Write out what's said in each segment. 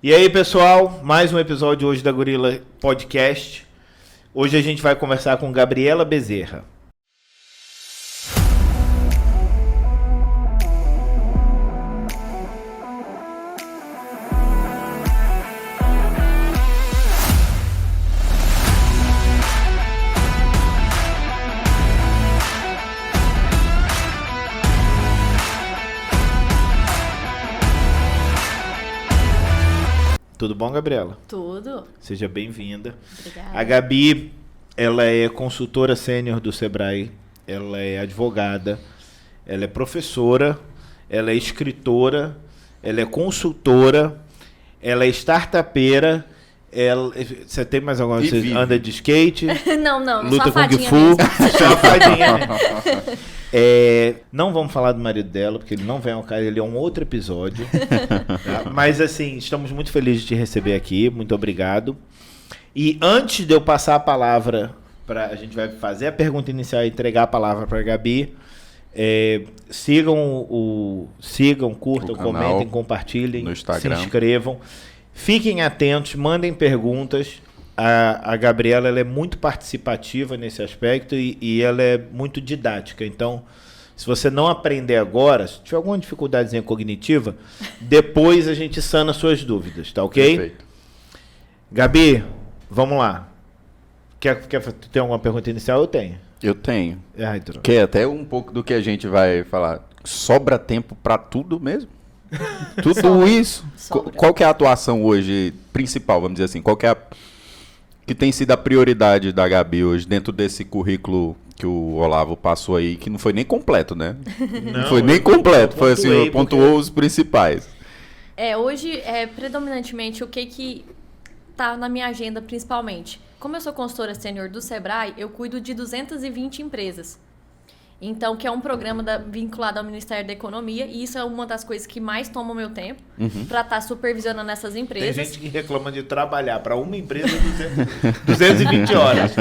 E aí, pessoal, mais um episódio hoje da Gorila Podcast. Hoje a gente vai conversar com Gabriela Bezerra. Tudo bom, Gabriela? Tudo. Seja bem-vinda. Obrigada. A Gabi, ela é consultora sênior do Sebrae, ela é advogada, ela é professora, ela é escritora, ela é consultora, ela é startupeira. Você tem mais alguma coisa? Você anda de skate? Não, luta só a Kung fadinha Fu? mesmo. Só a fadinha. Não vamos falar do marido dela, porque ele não vem ao caso, ele é um outro episódio. Tá? Mas assim, estamos muito felizes de te receber aqui, muito obrigado. E antes de eu passar a palavra, a gente vai fazer a pergunta inicial e entregar a palavra para a Gabi. Sigam, curtam, comentem, compartilhem, se inscrevam. Fiquem atentos, mandem perguntas. A Gabriela, ela é muito participativa nesse aspecto e ela é muito didática. Então, se você não aprender agora, se tiver alguma dificuldadezinha cognitiva, depois a gente sana suas dúvidas, tá ok? Perfeito. Gabi, vamos lá. Tu tem alguma pergunta inicial? Eu tenho. Eu tenho. Então. Que é até um pouco do que a gente vai falar. Sobra tempo para tudo mesmo? Tudo Sobra. Isso? Sobra. Qual que é a atuação hoje principal, vamos dizer assim? Qual que é que tem sido a prioridade da Gabi hoje dentro desse currículo que o Olavo passou aí, que não foi nem completo, né? Não foi nem completo, foi assim, pontuou os principais. Hoje, predominantemente, o que tá na minha agenda principalmente? Como eu sou consultora sênior do Sebrae, eu cuido de 220 empresas. Então, que é um programa vinculado ao Ministério da Economia, e isso é uma das coisas que mais toma o meu tempo, para estar supervisionando essas empresas. Tem gente que reclama de trabalhar para uma empresa 220 horas.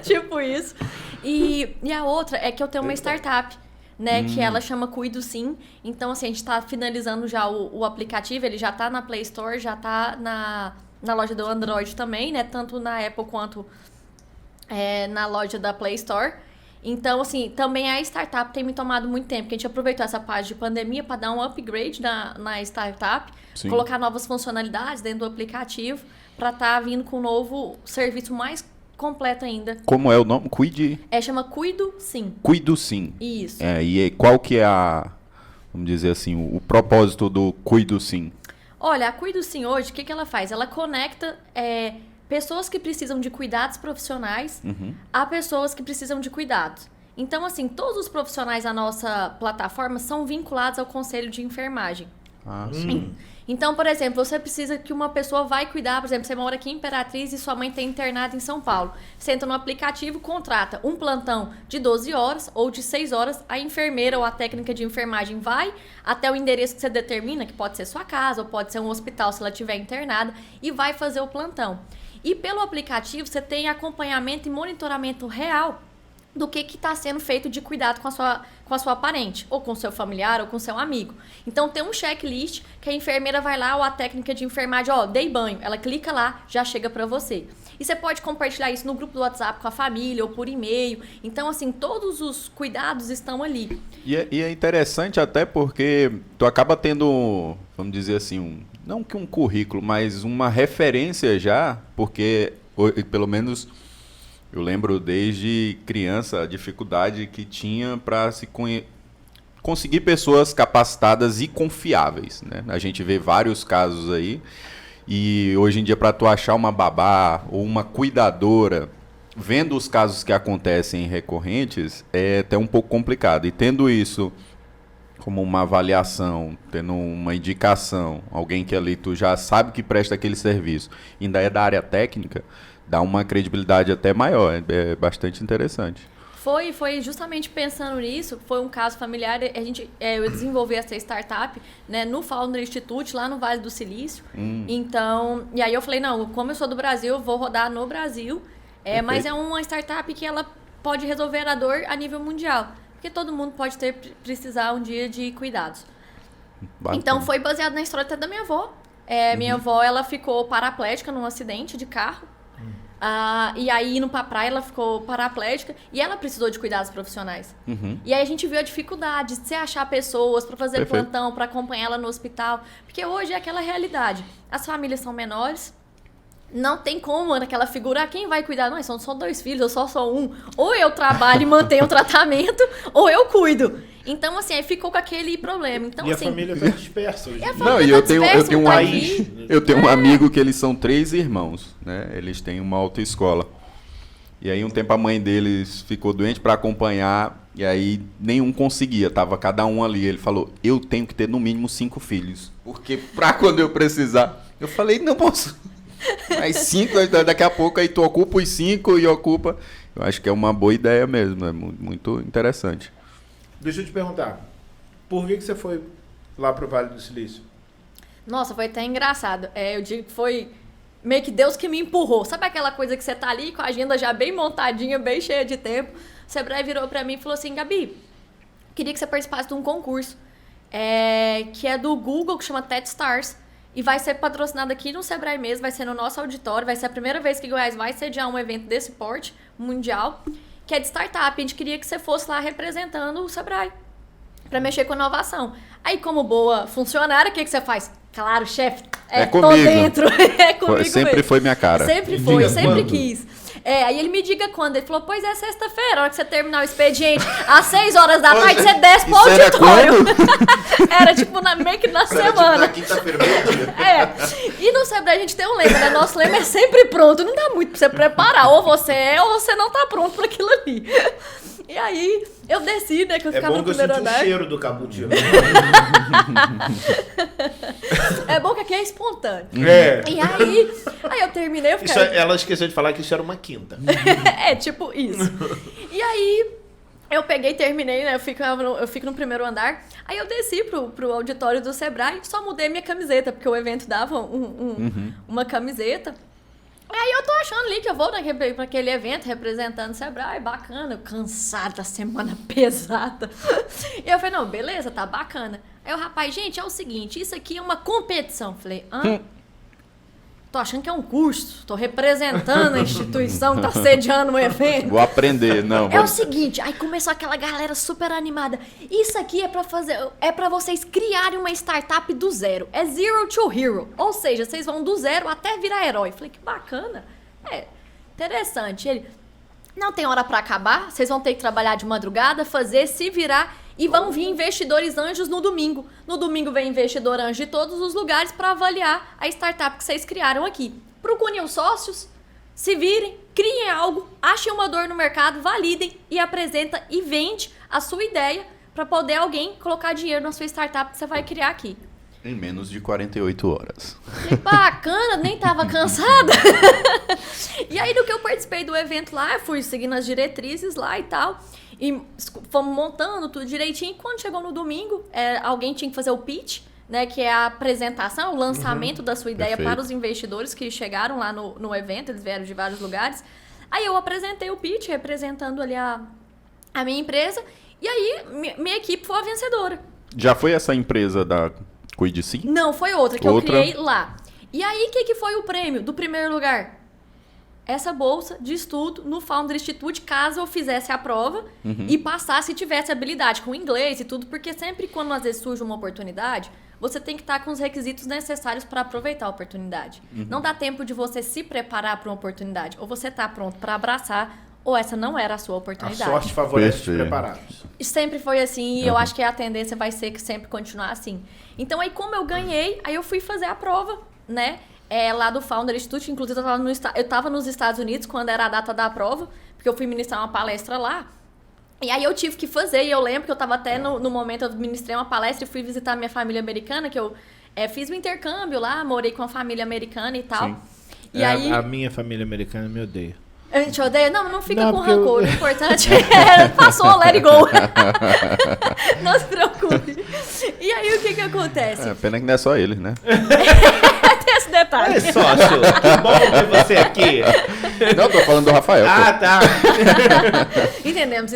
Tipo isso. E a outra é que eu tenho uma startup, né, que ela chama Cuido Sim. Então, assim, a gente está finalizando já o aplicativo, ele já está na Play Store, já está na loja do Android também, né, tanto na Apple quanto na loja da Play Store. Então, assim, também a startup tem me tomado muito tempo, porque a gente aproveitou essa fase de pandemia para dar um upgrade na startup, Sim. Colocar novas funcionalidades dentro do aplicativo, para estar vindo com um novo serviço mais completo ainda. Como é o nome? Chama Cuido Sim. Cuido Sim. Isso. E qual que é vamos dizer assim, o propósito do Cuido Sim? Olha, a Cuido Sim hoje, o que ela faz? Ela conecta pessoas que precisam de cuidados profissionais a pessoas que precisam de cuidados. Então, assim, todos os profissionais da nossa plataforma são vinculados ao Conselho de Enfermagem. Sim. Então, por exemplo, você precisa que uma pessoa vai cuidar, por exemplo, você mora aqui em Imperatriz e sua mãe está internada em São Paulo. Você entra no aplicativo, contrata um plantão de 12 horas ou de 6 horas, a enfermeira ou a técnica de enfermagem vai até o endereço que você determina, que pode ser sua casa ou pode ser um hospital se ela estiver internada, e vai fazer o plantão. E pelo aplicativo você tem acompanhamento e monitoramento real do que está sendo feito de cuidado com a sua parente, ou com seu familiar, ou com seu amigo. Então tem um checklist que a enfermeira vai lá, ou a técnica de enfermagem, dei banho, ela clica lá, já chega para você. E você pode compartilhar isso no grupo do WhatsApp com a família, ou por e-mail. Então, assim, todos os cuidados estão ali. E é interessante até porque tu acaba tendo, vamos dizer assim, não que um currículo, mas uma referência já, porque pelo menos eu lembro desde criança a dificuldade que tinha para conseguir pessoas capacitadas e confiáveis, né? A gente vê vários casos aí e hoje em dia para tu achar uma babá ou uma cuidadora, vendo os casos que acontecem recorrentes, é até um pouco complicado. E tendo isso como uma avaliação, tendo uma indicação, alguém que ali tu já sabe que presta aquele serviço, ainda é da área técnica, dá uma credibilidade até maior, é bastante interessante. Foi justamente pensando nisso, foi um caso familiar, eu desenvolvi essa startup, né, no Founder Institute, lá no Vale do Silício. Então, e aí eu falei, não, como eu sou do Brasil, eu vou rodar no Brasil, mas é uma startup que ela pode resolver a dor a nível mundial, porque todo mundo pode precisar um dia de cuidados. Bacana. Então foi baseado na história até da minha avó, Minha avó, ela ficou paraplégica num acidente de carro. E aí, indo pra praia, ela ficou paraplégica e ela precisou de cuidados profissionais. E aí a gente viu a dificuldade de você achar pessoas pra fazer plantão, pra acompanhar ela no hospital. Porque hoje é aquela realidade. As famílias são menores, não tem como naquela figura, quem vai cuidar? Não, são só 2 filhos, eu só um. Ou eu trabalho e mantenho o tratamento, ou eu cuido. Então, assim, aí ficou com aquele problema. Então, e assim, a família tá dispersa hoje. Não, e eu tenho um amigo que eles são 3 irmãos, né? Eles têm uma autoescola. E aí, um tempo, a mãe deles ficou doente para acompanhar, e aí nenhum conseguia, tava cada um ali. Ele falou, eu tenho que ter no mínimo 5 filhos, porque pra quando eu precisar... Eu falei, não posso. Mas 5, daqui a pouco aí tu ocupa os 5 e ocupa... Eu acho que é uma boa ideia mesmo, é muito interessante. Deixa eu te perguntar, por que você foi lá pro Vale do Silício? Nossa, foi até engraçado. Eu digo que foi meio que Deus que me empurrou. Sabe aquela coisa que você tá ali com a agenda já bem montadinha, bem cheia de tempo? O Sebrae virou pra mim e falou assim, Gabi, queria que você participasse de um concurso que é do Google, que chama TechStars. E vai ser patrocinado aqui no Sebrae mesmo, vai ser no nosso auditório. Vai ser a primeira vez que Goiás vai sediar um evento desse porte mundial, que é de startup. A gente queria que você fosse lá representando o Sebrae, para mexer com inovação. Aí, como boa funcionária, o que você faz? Claro, chefe, tô dentro. É comigo sempre mesmo. Foi minha cara. Sempre foi, sempre quis. Aí ele me diga quando. Ele falou, pois é, sexta-feira, a hora que você terminar o expediente, às 6 horas da tarde, você desce pro auditório. Era tipo meio que na semana. Tipo, na quinta-feira, meio-dia. E no Sebrae a gente tem um lema, né? Nosso lema é sempre pronto. Não dá muito pra você preparar. Ou você ou você não tá pronto pra aquilo ali. E aí, eu desci, né? Que eu ficava no primeiro andar. É bom que eu senti o cheiro do cabutivo. É bom que aqui é espontâneo. E aí eu terminei, eu ficava... Ela esqueceu de falar que isso era uma quinta. Tipo isso. E aí, eu peguei e terminei, né? Eu fico no primeiro andar. Aí eu desci pro auditório do Sebrae, só mudei minha camiseta, porque o evento dava uma camiseta. Aí eu tô achando ali que eu vou pra aquele evento representando o Sebrae, bacana, cansada da semana pesada. E eu falei, não, beleza, tá bacana. Aí o rapaz, gente, é o seguinte, isso aqui é uma competição. Falei, tô achando que é um curso, tô representando a instituição que tá sediando um evento. Vou aprender, não. É o seguinte, aí começou aquela galera super animada. Isso aqui é pra vocês criarem uma startup do zero. É zero to hero. Ou seja, vocês vão do zero até virar herói. Falei, que bacana. Interessante. Ele, não tem hora pra acabar, vocês vão ter que trabalhar de madrugada, fazer, se virar, e vão vir investidores anjos no domingo. No domingo vem investidor anjo de todos os lugares para avaliar a startup que vocês criaram aqui. Procurem os sócios, se virem, criem algo, achem uma dor no mercado, validem e apresenta e vende a sua ideia para poder alguém colocar dinheiro na sua startup que você vai criar aqui. Em menos de 48 horas. Que bacana, nem tava cansada. E aí, do que eu participei do evento lá, eu fui seguindo as diretrizes lá e tal. E fomos montando tudo direitinho. E quando chegou no domingo, alguém tinha que fazer o pitch, né? Que é a apresentação, o lançamento da sua ideia para os investidores que chegaram lá no evento. Eles vieram de vários lugares. Aí eu apresentei o pitch, representando ali a minha empresa. E aí, minha equipe foi a vencedora. Já foi essa empresa da Cuide Sim? Não, foi outra que eu criei lá. E aí, o que foi o prêmio do primeiro lugar? Essa bolsa de estudo no Founder Institute, caso eu fizesse a prova e passasse e tivesse habilidade com inglês e tudo, porque sempre quando às vezes surge uma oportunidade, você tem que estar com os requisitos necessários para aproveitar a oportunidade. Não dá tempo de você se preparar para uma oportunidade. Ou você está pronto para abraçar, ou essa não era a sua oportunidade. A sorte favorece os preparados. Sempre foi assim, e eu acho que a tendência vai ser que sempre continuar assim. Então aí, como eu ganhei, aí eu fui fazer a prova, né? Lá do Founder Institute, inclusive eu estava nos Estados Unidos quando era a data da prova, porque eu fui ministrar uma palestra lá. E aí eu tive que fazer, e eu lembro que eu estava até no momento, eu ministrei uma palestra e fui visitar minha família americana, que eu fiz um intercâmbio lá, morei com a família americana e tal. Sim. E aí, a minha família americana me odeia. A gente odeia? Não fica com rancor. O importante passou, let it go. Não se preocupe. E aí, o que acontece? Pena que não é só eles, né? Tem esse detalhe. É sócio, que bom ter você aqui. Não, tô falando do Rafael. Tá. Entendemos.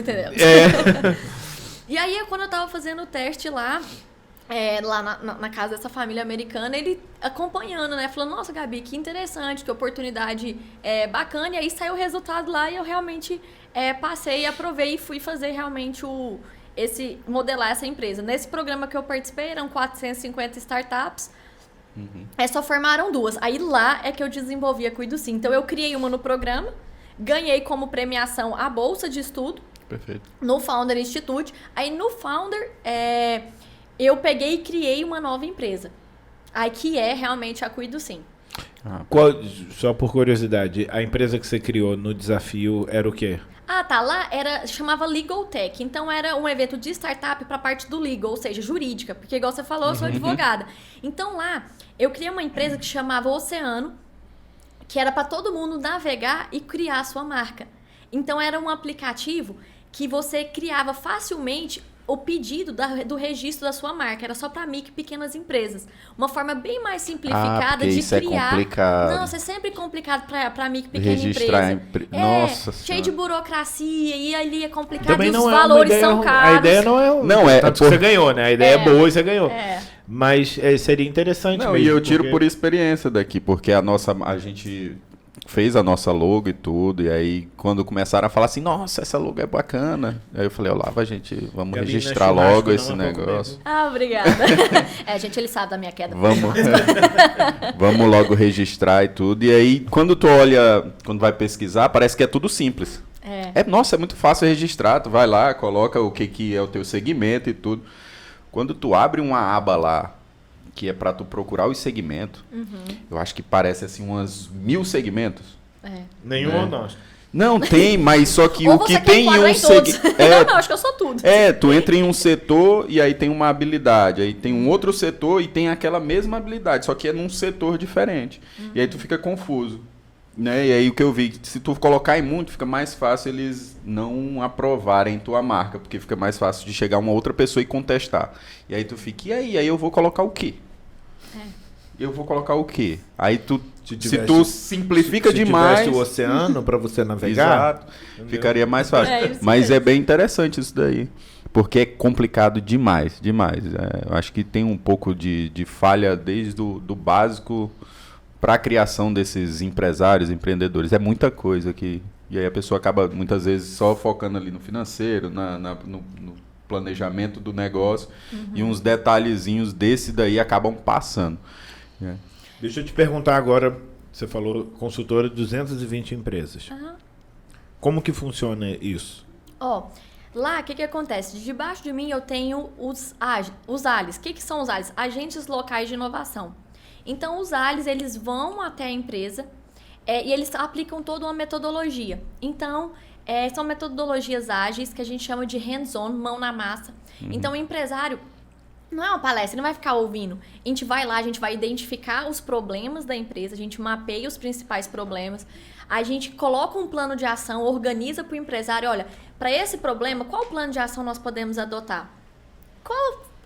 E aí, quando eu tava fazendo o teste lá, lá na casa dessa família americana, ele acompanhando, né? Falando, nossa, Gabi, que interessante, que oportunidade bacana. E aí saiu o resultado lá e eu realmente passei, aprovei e fui fazer realmente modelar essa empresa. Nesse programa que eu participei, eram 450 startups. Só formaram 2. Aí lá é que eu desenvolvi a Cuido Sim. Então eu criei uma no programa, ganhei como premiação a bolsa de estudo. Perfeito. No Founder Institute. Aí no Founder, eu peguei e criei uma nova empresa. Aí que é realmente a Cuido Sim. Só por curiosidade, a empresa que você criou no desafio era o quê? Lá chamava Legal Tech. Então era um evento de startup para a parte do legal, ou seja, jurídica. Porque igual você falou, eu sou advogada. Então lá, eu criei uma empresa que chamava Oceano, que era para todo mundo navegar e criar a sua marca. Então era um aplicativo que você criava facilmente o pedido do registro da sua marca. Era só para micro e pequenas empresas. Uma forma bem mais simplificada de isso criar. É complicado. Não, isso é sempre complicado para micro e pequena registrar empresa. Nossa cheio de burocracia e ali é complicado. Também e não os valores ideia, são caros. A ideia não é... Não é você ganhou, né? A ideia é boa e você ganhou. Mas seria interessante mesmo. E eu tiro por experiência daqui, porque a gente fez a nossa logo e tudo, e aí quando começaram a falar assim, nossa, essa logo é bacana, aí eu falei, Olavo, vamos registrar logo esse negócio. Obrigada. Gente, ele sabe da minha queda. Vamos logo registrar e tudo, e aí quando tu olha, quando vai pesquisar, parece que é tudo simples. Nossa, é muito fácil registrar, tu vai lá, coloca o que é o teu segmento e tudo. Quando tu abre uma aba lá, que é para tu procurar os segmentos, eu acho que parece assim umas 1000 segmentos. Nenhum ou nós. Não, tem, mas só que ou o que tem em um segmento... Não, acho que eu sou tudo. Tu entra em um setor e aí tem uma habilidade, aí tem um outro setor e tem aquela mesma habilidade, só que é num setor diferente. E aí tu fica confuso. Né? E aí o que eu vi, se tu colocar em muito, fica mais fácil eles não aprovarem tua marca, porque fica mais fácil de chegar uma outra pessoa e contestar. E aí tu fica, e aí eu vou colocar o quê? Eu vou colocar o quê? Aí se tu simplifica demais... Se tivesse o oceano para você navegar... Exato, ficaria mais fácil. Mas é bem interessante isso daí, porque é complicado demais. Eu acho que tem um pouco de falha desde do básico... para a criação desses empresários, empreendedores. É muita coisa que... E aí a pessoa acaba, muitas vezes, só focando ali no financeiro, no planejamento do negócio, e uns detalhezinhos desse daí acabam passando. Deixa eu te perguntar agora, você falou consultora de 220 empresas. Como que funciona isso? Lá, o que acontece? Debaixo de mim eu tenho os ALIs. O que são os ALIs? Agentes Locais de Inovação. Então, os ALIs, eles vão até a empresa e eles aplicam toda uma metodologia. Então, são metodologias ágeis que a gente chama de hands-on, mão na massa. Então, o empresário não é uma palestra, ele não vai ficar ouvindo. A gente vai lá, a gente vai identificar os problemas da empresa, a gente mapeia os principais problemas, a gente coloca um plano de ação, organiza para o empresário, olha, para esse problema, qual plano de ação nós podemos adotar?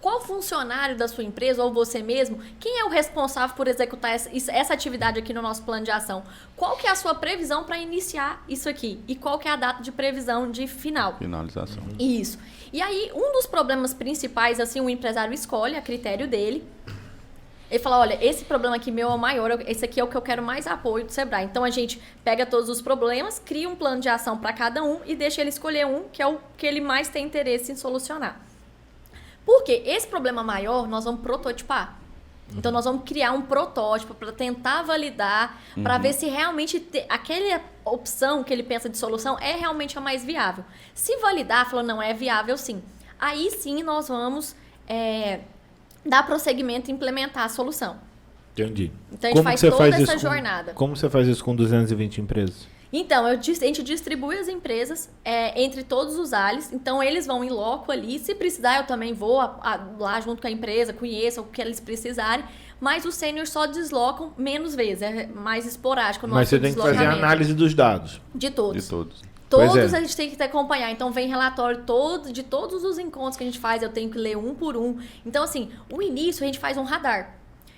Qual funcionário da sua empresa, ou você mesmo, quem é o responsável por executar essa atividade aqui no nosso plano de ação? Qual que é a sua previsão para iniciar isso aqui? E qual que é a data de previsão de finalização? Isso. E aí, um dos problemas principais, assim, o empresário escolhe a critério dele. Ele fala, olha, esse problema aqui meu é o maior, esse aqui é o que eu quero mais apoio do Sebrae. Então, a gente pega todos os problemas, cria um plano de ação para cada um e deixa ele escolher um que é o que ele mais tem interesse em solucionar. Porque esse problema maior, nós vamos prototipar. Então, nós vamos criar um protótipo para tentar validar, para ver se realmente aquela opção que ele pensa de solução é realmente a mais viável. Se validar, falou, não, é viável sim. Aí sim, nós vamos dar prosseguimento e implementar a solução. Entendi. Então, a gente faz toda essa jornada. Como você faz isso com 220 empresas? Então, a gente distribui as empresas entre todos os ALIs. Então, eles vão em loco ali. Se precisar, eu também vou lá junto com a empresa, conheço o que eles precisarem. Mas os sêniors só deslocam menos vezes. É mais esporádico o nosso deslocamento. Mas você tem que fazer a análise dos dados. De todos. De todos. Todos a gente tem que acompanhar. Então, vem relatório de todos os encontros que a gente faz. Eu tenho que ler um por um. Então, assim, o início a gente faz um radar.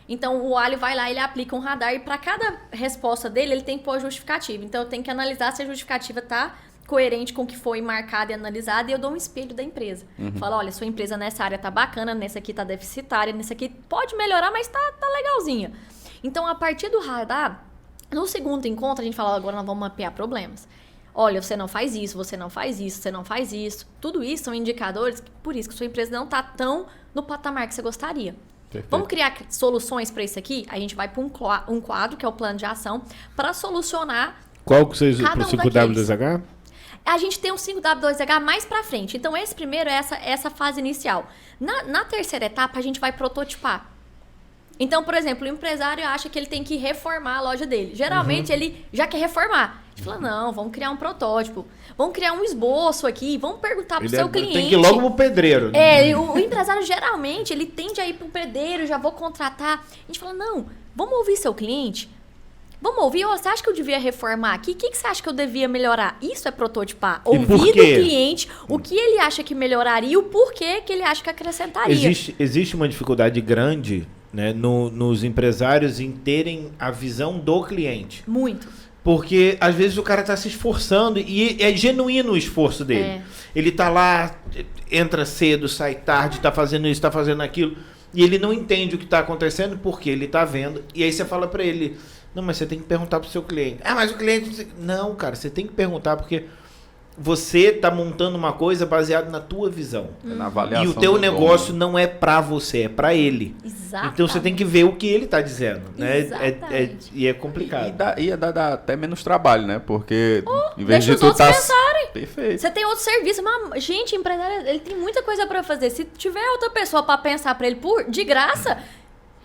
Então, o Ali vai lá, ele aplica um radar e para cada resposta dele, ele tem que pôr justificativa. Então, eu tenho que analisar se a justificativa está coerente com o que foi marcado e analisado, e eu dou um espelho da empresa. Falo, olha, sua empresa nessa área tá bacana, nessa aqui tá deficitária, nessa aqui pode melhorar, mas tá legalzinha. Então, a partir do radar, no segundo encontro, a gente fala, agora nós vamos mapear problemas. Olha, você não faz isso, você não faz isso, você não faz isso. Tudo isso são indicadores, por isso que sua empresa não tá tão no patamar que você gostaria. Perfeito. Vamos criar soluções para isso aqui? A gente vai para um quadro, que é o plano de ação, para solucionar. Qual que vocês para o 5W2H? A gente tem um 5W2H mais para frente. Então, esse primeiro é essa fase inicial. Na terceira etapa, a gente vai prototipar. Então, por exemplo, o empresário acha que ele tem que reformar a loja dele. Geralmente, ele já quer reformar. A gente fala, não, vamos criar um protótipo. Vamos criar um esboço aqui. Vamos perguntar pro seu cliente. Tem que ir logo pro pedreiro. Né? O empresário, geralmente, ele tende a ir pro pedreiro, já vou contratar. A gente fala, não, vamos ouvir seu cliente. Vamos ouvir, você acha que eu devia reformar aqui? O que você acha que eu devia melhorar? Isso é prototipar. Ouvir do cliente o que ele acha que melhoraria e o porquê que ele acha que acrescentaria. Existe uma dificuldade grande, né, nos empresários em terem a visão do cliente. Muito. Porque às vezes o cara está se esforçando e é genuíno o esforço dele. Ele está lá, entra cedo, sai tarde, está fazendo isso, está fazendo aquilo. E ele não entende o que está acontecendo porque ele está vendo. E aí você fala para ele... Não, mas você tem que perguntar pro seu cliente. Ah, mas o cliente... Não, cara, você tem que perguntar porque você tá montando uma coisa baseada na tua visão. Na avaliação. E o teu negócio não é pra você, é pra ele. Exatamente. Então você tem que ver o que ele tá dizendo, né? E é complicado. Ia dar até menos trabalho, né? Porque em vez de tu pensarem. Perfeito. Você tem outro serviço, mas gente, empresário, ele tem muita coisa pra fazer. Se tiver outra pessoa pra pensar pra ele de graça...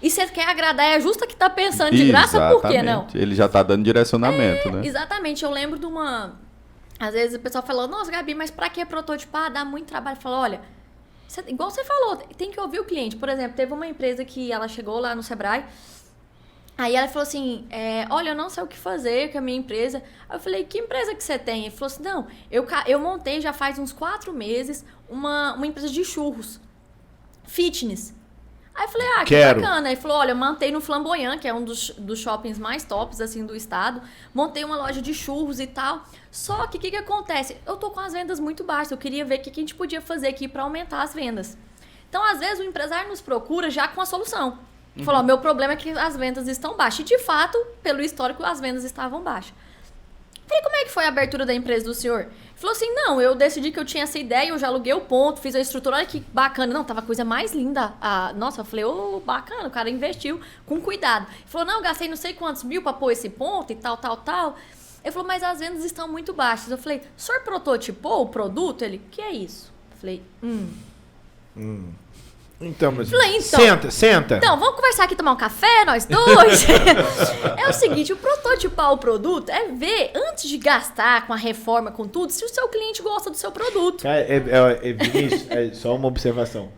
E você quer agradar, é justa que tá pensando de graça, por que não? Ele já tá dando direcionamento, né? Exatamente. Eu lembro de uma... Às vezes o pessoal falou, nossa, Gabi, mas pra que prototipar? Dá muito trabalho. Falou, olha, igual você falou, tem que ouvir o cliente. Por exemplo, teve uma empresa que ela chegou lá no Sebrae, aí ela falou assim, olha, eu não sei o que fazer com a minha empresa. Aí eu falei, que empresa que você tem? Ele falou assim, não, eu montei já faz uns 4 meses uma empresa de churros, fitness. Aí eu falei, que bacana. Aí falou, olha, eu montei no Flamboyant, que é um dos shoppings mais tops, assim, do estado. Montei uma loja de churros e tal. Só que o que acontece? Eu tô com as vendas muito baixas. Eu queria ver o que a gente podia fazer aqui para aumentar as vendas. Então, às vezes, o empresário nos procura já com a solução. Falou, meu problema é que as vendas estão baixas. E, de fato, pelo histórico, as vendas estavam baixas. Falei, como é que foi a abertura da empresa do senhor? Ele falou assim, não, eu decidi que eu tinha essa ideia, eu já aluguei o ponto, fiz a estrutura, olha que bacana. Não, tava a coisa mais linda. Nossa, eu falei, bacana, o cara investiu com cuidado. Ele falou, não, eu gastei não sei quantos mil pra pôr esse ponto e tal. Ele falou, mas as vendas estão muito baixas. Eu falei, o senhor prototipou o produto? Ele, o que é isso? Eu falei, Então, mas senta. Então, vamos conversar aqui, tomar um café, nós dois. É o seguinte, o prototipar o produto é ver, antes de gastar com a reforma, com tudo, se o seu cliente gosta do seu produto. Vinícius, só uma observação.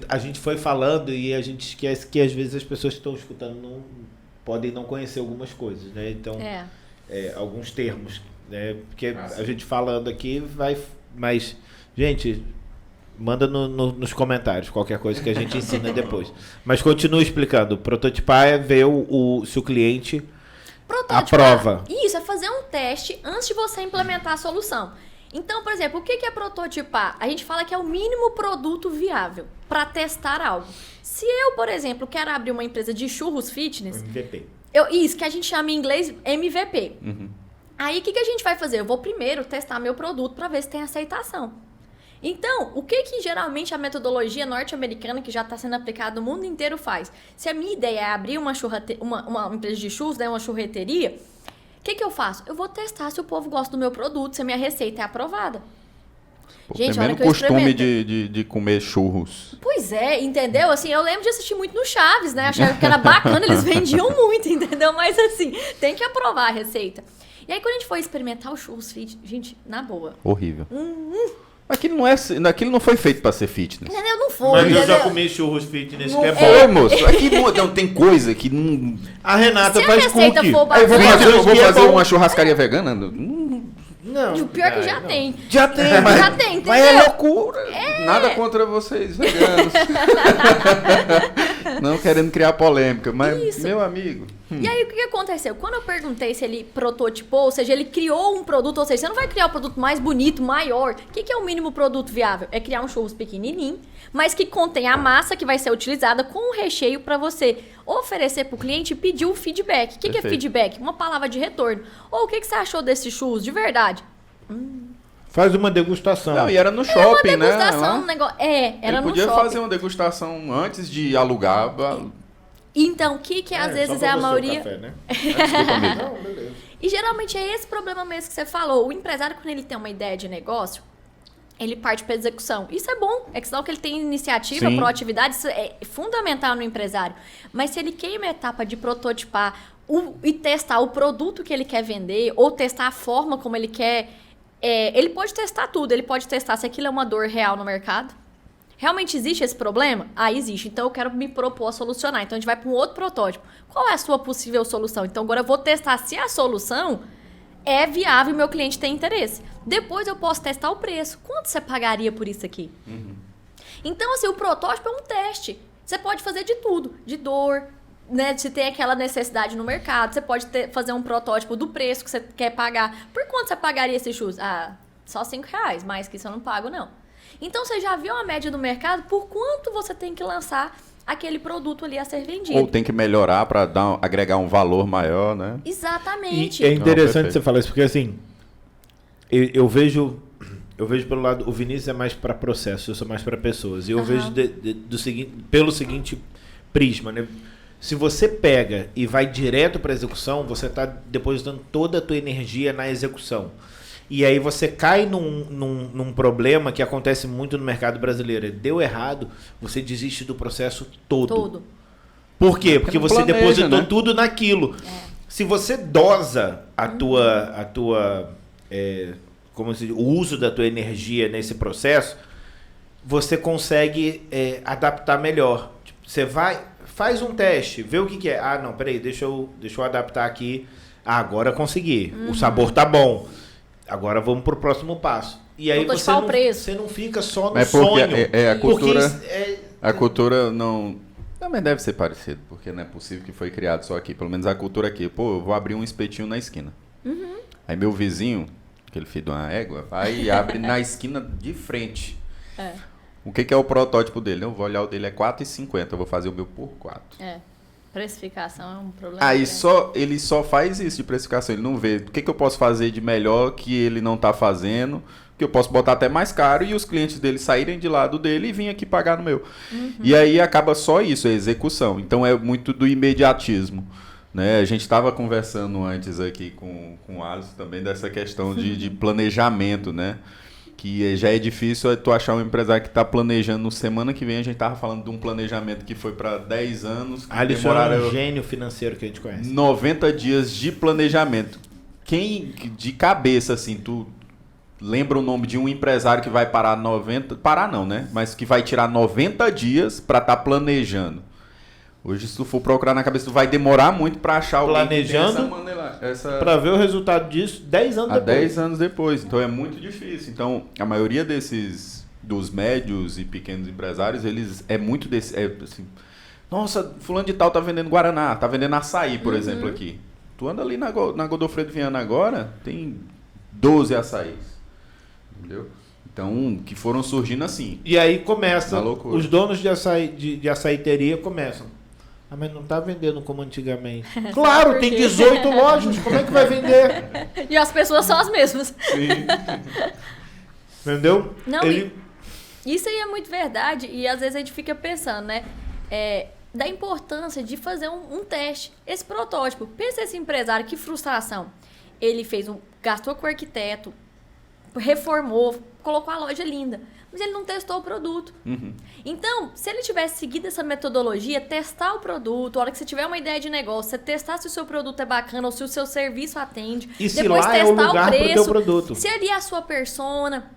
A gente foi falando e a gente esquece que às vezes as pessoas que estão escutando podem não conhecer algumas coisas, né? Então, alguns termos, né? Porque a gente falando aqui vai... Mas, gente... Manda nos comentários qualquer coisa que a gente ensina depois. Mas continua explicando. Prototipar é ver se o cliente aprova. Isso, é fazer um teste antes de você implementar a solução. Então, por exemplo, o que é prototipar? A gente fala que é o mínimo produto viável para testar algo. Se eu, por exemplo, quero abrir uma empresa de churros fitness... MVP. Isso que a gente chama em inglês MVP. Aí, o que a gente vai fazer? Eu vou primeiro testar meu produto para ver se tem aceitação. Então, o que geralmente a metodologia norte-americana, que já está sendo aplicada no mundo inteiro, faz? Se a minha ideia é abrir uma empresa de churros, né, uma churreteria, o que eu faço? Eu vou testar se o povo gosta do meu produto, se a minha receita é aprovada. Gente, olha que eu costume de comer churros. Pois é, entendeu? Assim, eu lembro de assistir muito no Chaves, né? Achava que era bacana, eles vendiam muito, entendeu? Mas assim, tem que aprovar a receita. E aí, quando a gente foi experimentar o churros fit, gente, na boa. Horrível. Aquilo não foi feito pra ser fitness. Não foi. Mas eu já comi churros fitness, que é bom. Foi, moço. Aqui não tem coisa que não... A Renata se faz a receita cookie. for bacana, eu vou fazer uma churrascaria vegana? Não. O pior é que já tem. Já tem, mas... Já tem, entendeu? Mas é loucura. Nada contra vocês, veganos. Não querendo criar polêmica, mas, isso. Meu amigo... E aí, o que aconteceu? Quando eu perguntei se ele prototipou, ou seja, ele criou um produto, ou seja, você não vai criar um produto mais bonito, maior. O que é o mínimo produto viável? É criar um churros pequenininho, mas que contém a massa que vai ser utilizada com o recheio para você oferecer para o cliente e pedir o feedback. O que é feedback? Uma palavra de retorno. Ou o que você achou desses churros de verdade? Faz uma degustação. Não, e era no shopping, né? Um negócio... era no shopping. Podia fazer uma degustação antes de alugar. Então, o que às vezes é a maioria... Café, né? Desculpa, amigo. Não, beleza. E geralmente é esse problema mesmo que você falou. O empresário, quando ele tem uma ideia de negócio, ele parte para execução. Isso é bom. É que senão que ele tem iniciativa, proatividade, isso é fundamental no empresário. Mas se ele queima a etapa de prototipar e testar o produto que ele quer vender, ou testar a forma como ele quer... ele pode testar tudo. Ele pode testar se aquilo é uma dor real no mercado. Realmente existe esse problema? Existe. Então, eu quero me propor a solucionar. Então, a gente vai para um outro protótipo. Qual é a sua possível solução? Então, agora eu vou testar se a solução é viável e meu cliente tem interesse. Depois, eu posso testar o preço. Quanto você pagaria por isso aqui? Então, assim, o protótipo é um teste. Você pode fazer de tudo. De dor, né? Se tem aquela necessidade no mercado. Você pode fazer um protótipo do preço que você quer pagar. Por quanto você pagaria esse churros? Só R$5. Mais que isso eu não pago, não. Então, você já viu a média do mercado por quanto você tem que lançar aquele produto ali a ser vendido. Ou tem que melhorar para agregar um valor maior, né? Exatamente. E é interessante você falar isso, porque assim, eu vejo pelo lado, o Vinícius é mais para processo, eu sou mais para pessoas. E eu vejo pelo seguinte prisma, né? Se você pega e vai direto para a execução, você está depositando toda a tua energia na execução. E aí você cai num problema que acontece muito no mercado brasileiro. Deu errado, você desiste do processo todo. Por quê? Porque você depositou tudo naquilo. Se você dosa o uso da tua energia nesse processo, você consegue adaptar melhor. Tipo, você faz um teste, vê o que é. Não, peraí, deixa eu adaptar aqui. Agora consegui. O sabor tá bom. Agora vamos pro próximo passo. E aí você não fica só no sonho. A cultura não... Também deve ser parecido, porque não é possível que foi criado só aqui. Pelo menos a cultura aqui. Eu vou abrir um espetinho na esquina. Aí meu vizinho, aquele filho de uma égua, vai e abre na esquina de frente. O que é o protótipo dele? Eu vou olhar o dele, é R$4,50. Eu vou fazer o meu por 4. Precificação é um problema. Aí ele só faz isso de precificação, ele não vê o que eu posso fazer de melhor que ele não está fazendo, que eu posso botar até mais caro e os clientes dele saírem de lado dele e vir aqui pagar no meu. E aí acaba só isso, a execução. Então é muito do imediatismo. Né? A gente estava conversando antes aqui com o Alisson também dessa questão de planejamento, né? Que já é difícil tu achar um empresário que está planejando. Semana que vem a gente estava falando de um planejamento que foi para 10 anos. Alisson é um gênio financeiro que a gente conhece. 90 dias de planejamento. Quem de cabeça, assim, tu lembra o nome de um empresário que vai parar 90... Parar não, né? Mas que vai tirar 90 dias para estar planejando. Hoje, se tu for procurar na cabeça, tu vai demorar muito para achar alguém planejando para ver o resultado disso 10 anos depois. 10 anos depois. Então, é muito difícil. Então, a maioria dos médios e pequenos empresários, eles é muito desse... assim, nossa, fulano de tal tá vendendo Guaraná, tá vendendo açaí, por exemplo, aqui. Tu anda ali na Godofredo Viana agora, tem 12 açaís. Entendeu? Então, que foram surgindo assim. E aí começa, os donos de açaiteria começam. Mas não tá vendendo como antigamente. Claro, tem 18 lojas, como é que vai vender? E as pessoas são as mesmas. Sim. Entendeu? Não, isso aí é muito verdade, e às vezes a gente fica pensando, né? Da importância de fazer um teste. Esse protótipo, pensa esse empresário, que frustração. Ele gastou com o arquiteto, reformou, colocou a loja linda, mas ele não testou o produto. Então, se ele tivesse seguido essa metodologia, testar o produto, a hora que você tiver uma ideia de negócio, você testar se o seu produto é bacana ou se o seu serviço atende, e se depois lá testar é o lugar pro teu produto. Se ali é a sua persona.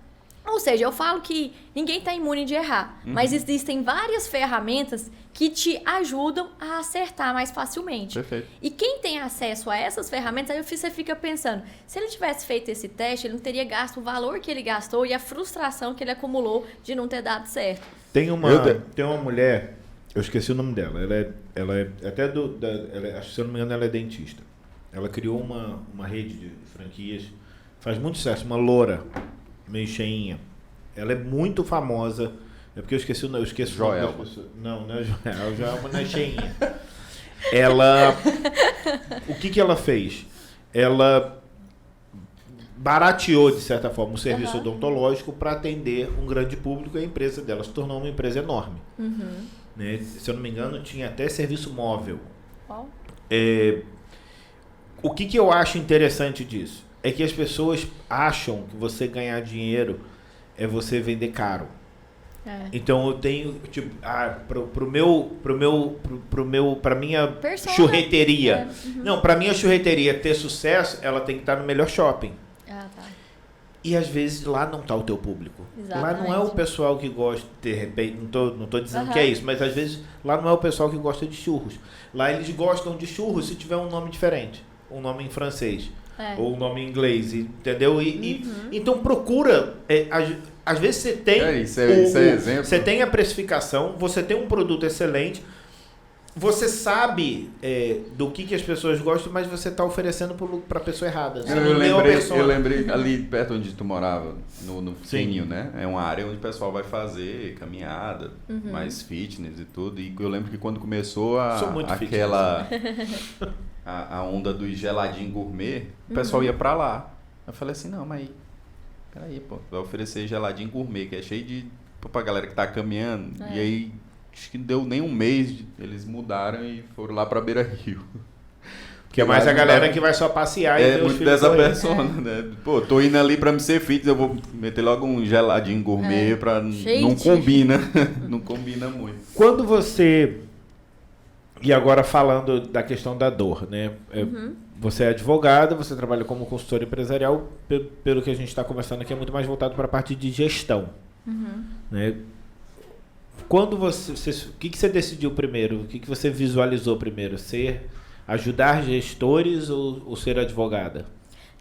Ou seja, eu falo que ninguém está imune de errar, mas existem várias ferramentas que te ajudam a acertar mais facilmente. Perfeito. E quem tem acesso a essas ferramentas, aí você fica pensando, se ele tivesse feito esse teste, ele não teria gasto o valor que ele gastou e a frustração que ele acumulou de não ter dado certo. Tem uma mulher Eu esqueci o nome dela. Ela é até acho que, se eu não me engano, ela é dentista. Ela criou uma rede de franquias, faz muito sucesso, uma loura, meio cheinha. Ela é muito famosa. É porque eu esqueci o nome. Joelma. Não é Joelma. Joelma não é cheinha. Ela... O que ela fez? Ela barateou, de certa forma, o serviço odontológico para atender um grande público, e a empresa dela se tornou uma empresa enorme. Né? Se eu não me engano, tinha até serviço móvel. O que eu acho interessante disso? É que as pessoas acham que você ganhar dinheiro é você vender caro. Então eu tenho, tipo, pra minha persona. churreteria. Não, pra minha churreteria ter sucesso, ela tem que estar no melhor shopping. Tá. E às vezes lá não está o teu público. Exatamente. Lá não é o pessoal que gosta, de repente, não tô dizendo que é isso, mas às vezes lá não é o pessoal que gosta de churros. Lá eles gostam de churros se tiver um nome diferente, um nome em francês, ou um nome em inglês, entendeu? Então procura, às vezes você tem você tem a precificação, você tem um produto excelente, você sabe do que as pessoas gostam, mas você está oferecendo para a pessoa errada. Eu lembrei ali perto onde tu morava, no Fininho, né? É uma área onde o pessoal vai fazer caminhada, mais fitness e tudo. E eu lembro que quando começou a onda do geladinho gourmet, o pessoal ia para lá. Eu falei assim, não, mas peraí, pô, vai oferecer geladinho gourmet, que é cheio de... pra galera que tá caminhando. E aí... Acho que não deu nem um mês, eles mudaram e foram lá pra Beira Rio. Que é mais a galera que vai só passear. É muito dessa persona, né? Pô, tô indo ali pra me ser fitness, eu vou meter logo um geladinho gourmet pra... Não combina, não combina muito. Quando você... E agora falando da questão da dor, né? Você é advogada, você trabalha como consultor empresarial, pelo que a gente está conversando aqui, é muito mais voltado para a parte de gestão. Né? Quando o que você decidiu primeiro? O que você visualizou primeiro? Ajudar gestores ou ser advogada?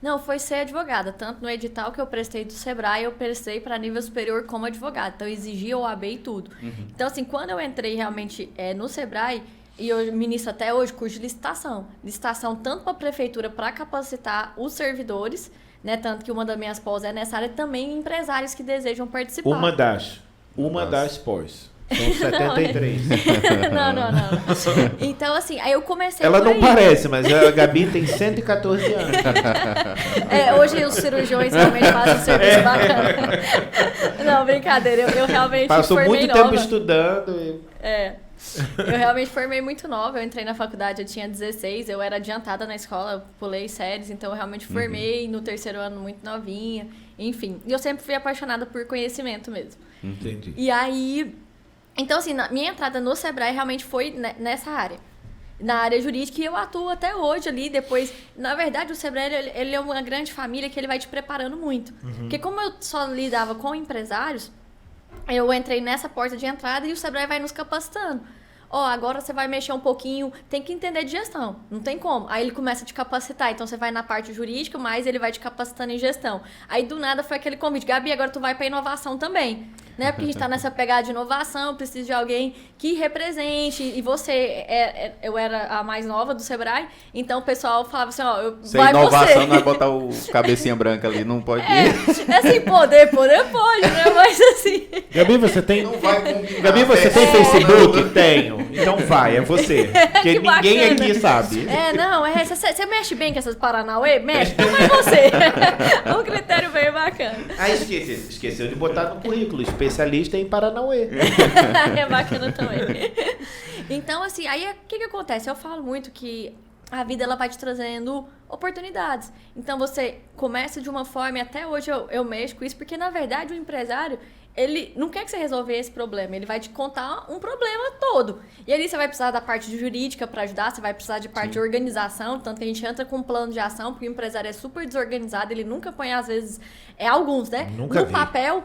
Não, foi ser advogada. Tanto no edital que eu prestei do Sebrae, eu prestei para nível superior como advogada. Então, exigia OAB e tudo. Então, assim, quando eu entrei realmente no Sebrae, e eu ministro até hoje curso de licitação. Licitação tanto para a prefeitura para capacitar os servidores, né? Tanto que uma das minhas pós é nessa área, também empresários que desejam participar. Uma das pós. São 73. Não. Então, assim, aí eu comecei Ela não parece, mas a Gabi tem 114 anos. Hoje os cirurgiões realmente fazem um serviço bacana. Não, brincadeira. Eu realmente Passou formei muito nova. tempo estudando. Eu realmente formei muito nova. Eu entrei na faculdade, eu tinha 16. Eu era adiantada na escola, eu pulei séries. Então, eu realmente formei no terceiro ano muito novinha. Enfim, e eu sempre fui apaixonada por conhecimento mesmo. Entendi. E aí... Então, assim, minha entrada no Sebrae realmente foi nessa área. Na área jurídica, e eu atuo até hoje ali, depois... Na verdade, o Sebrae, ele é uma grande família que ele vai te preparando muito. Porque como eu só lidava com empresários, eu entrei nessa porta de entrada e o Sebrae vai nos capacitando. Agora você vai mexer um pouquinho, tem que entender de gestão, não tem como. Aí ele começa a te capacitar, então você vai na parte jurídica, mas ele vai te capacitando em gestão. Aí do nada foi aquele convite, Gabi, agora tu vai pra inovação também, né? Porque a gente tá nessa pegada de inovação, precisa de alguém que represente, e você, eu era a mais nova do Sebrae, então o pessoal falava assim, vai inovação, você. Não vai botar o cabecinha branca ali, não pode ir. Assim, poder pode, né? Mas assim... Gabi, você tem... Não vai combinar. Gabi, você tem Facebook? Tenho. Então vai, é você. Porque ninguém aqui sabe. Você mexe bem com essas Paranauê? Mexe, então é você. Um critério bem bacana. Esqueceu de botar no currículo, especialista em Paranauê. É bacana também. Então, assim, aí o que acontece? Eu falo muito que a vida ela vai te trazendo oportunidades. Então, você começa de uma forma, e até hoje eu mexo com isso, porque, na verdade, o empresário... Ele não quer que você resolva esse problema, ele vai te contar um problema todo. E ali você vai precisar da parte de jurídica para ajudar, você vai precisar de parte de organização, tanto que a gente entra com um plano de ação, porque o empresário é super desorganizado, ele nunca põe, às vezes, alguns, né? Nunca no papel,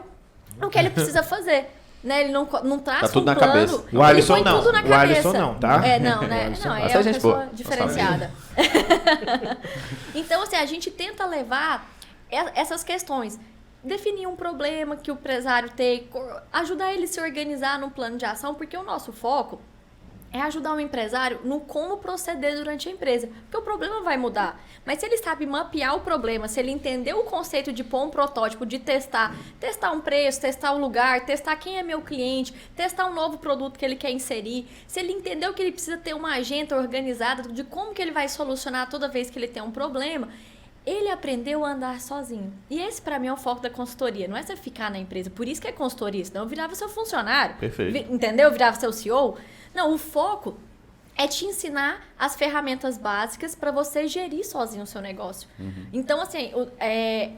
o que ele precisa fazer. Né? Ele não traça tá tudo um na plano. Cabeça. O Alisson não. Tudo na o Alisson não, tá? Não, né? Não, é uma pessoa diferenciada. Então, assim, a gente tenta levar essas questões. Definir um problema que o empresário tem, ajudar ele a se organizar num plano de ação, porque o nosso foco é ajudar o empresário no como proceder durante a empresa. Porque o problema vai mudar. Mas se ele sabe mapear o problema, se ele entender o conceito de pôr um protótipo, de testar um preço, testar o lugar, testar quem é meu cliente, testar um novo produto que ele quer inserir, se ele entendeu que ele precisa ter uma agenda organizada de como que ele vai solucionar toda vez que ele tem um problema, ele aprendeu a andar sozinho. E esse, para mim, é o foco da consultoria. Não é você ficar na empresa. Por isso que é consultoria. Senão eu virava seu funcionário. Perfeito. Entendeu? Eu virava seu CEO. Não, o foco é te ensinar as ferramentas básicas para você gerir sozinho o seu negócio. Então, assim,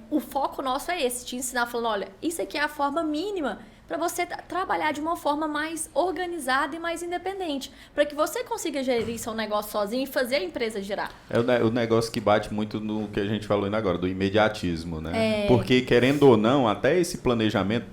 o foco nosso é esse. Te ensinar falando, olha, isso aqui é a forma mínima para você trabalhar de uma forma mais organizada e mais independente, para que você consiga gerir seu negócio sozinho e fazer a empresa girar. É o negócio que bate muito no que a gente falou ainda agora, do imediatismo, né? Porque, querendo ou não, até esse planejamento,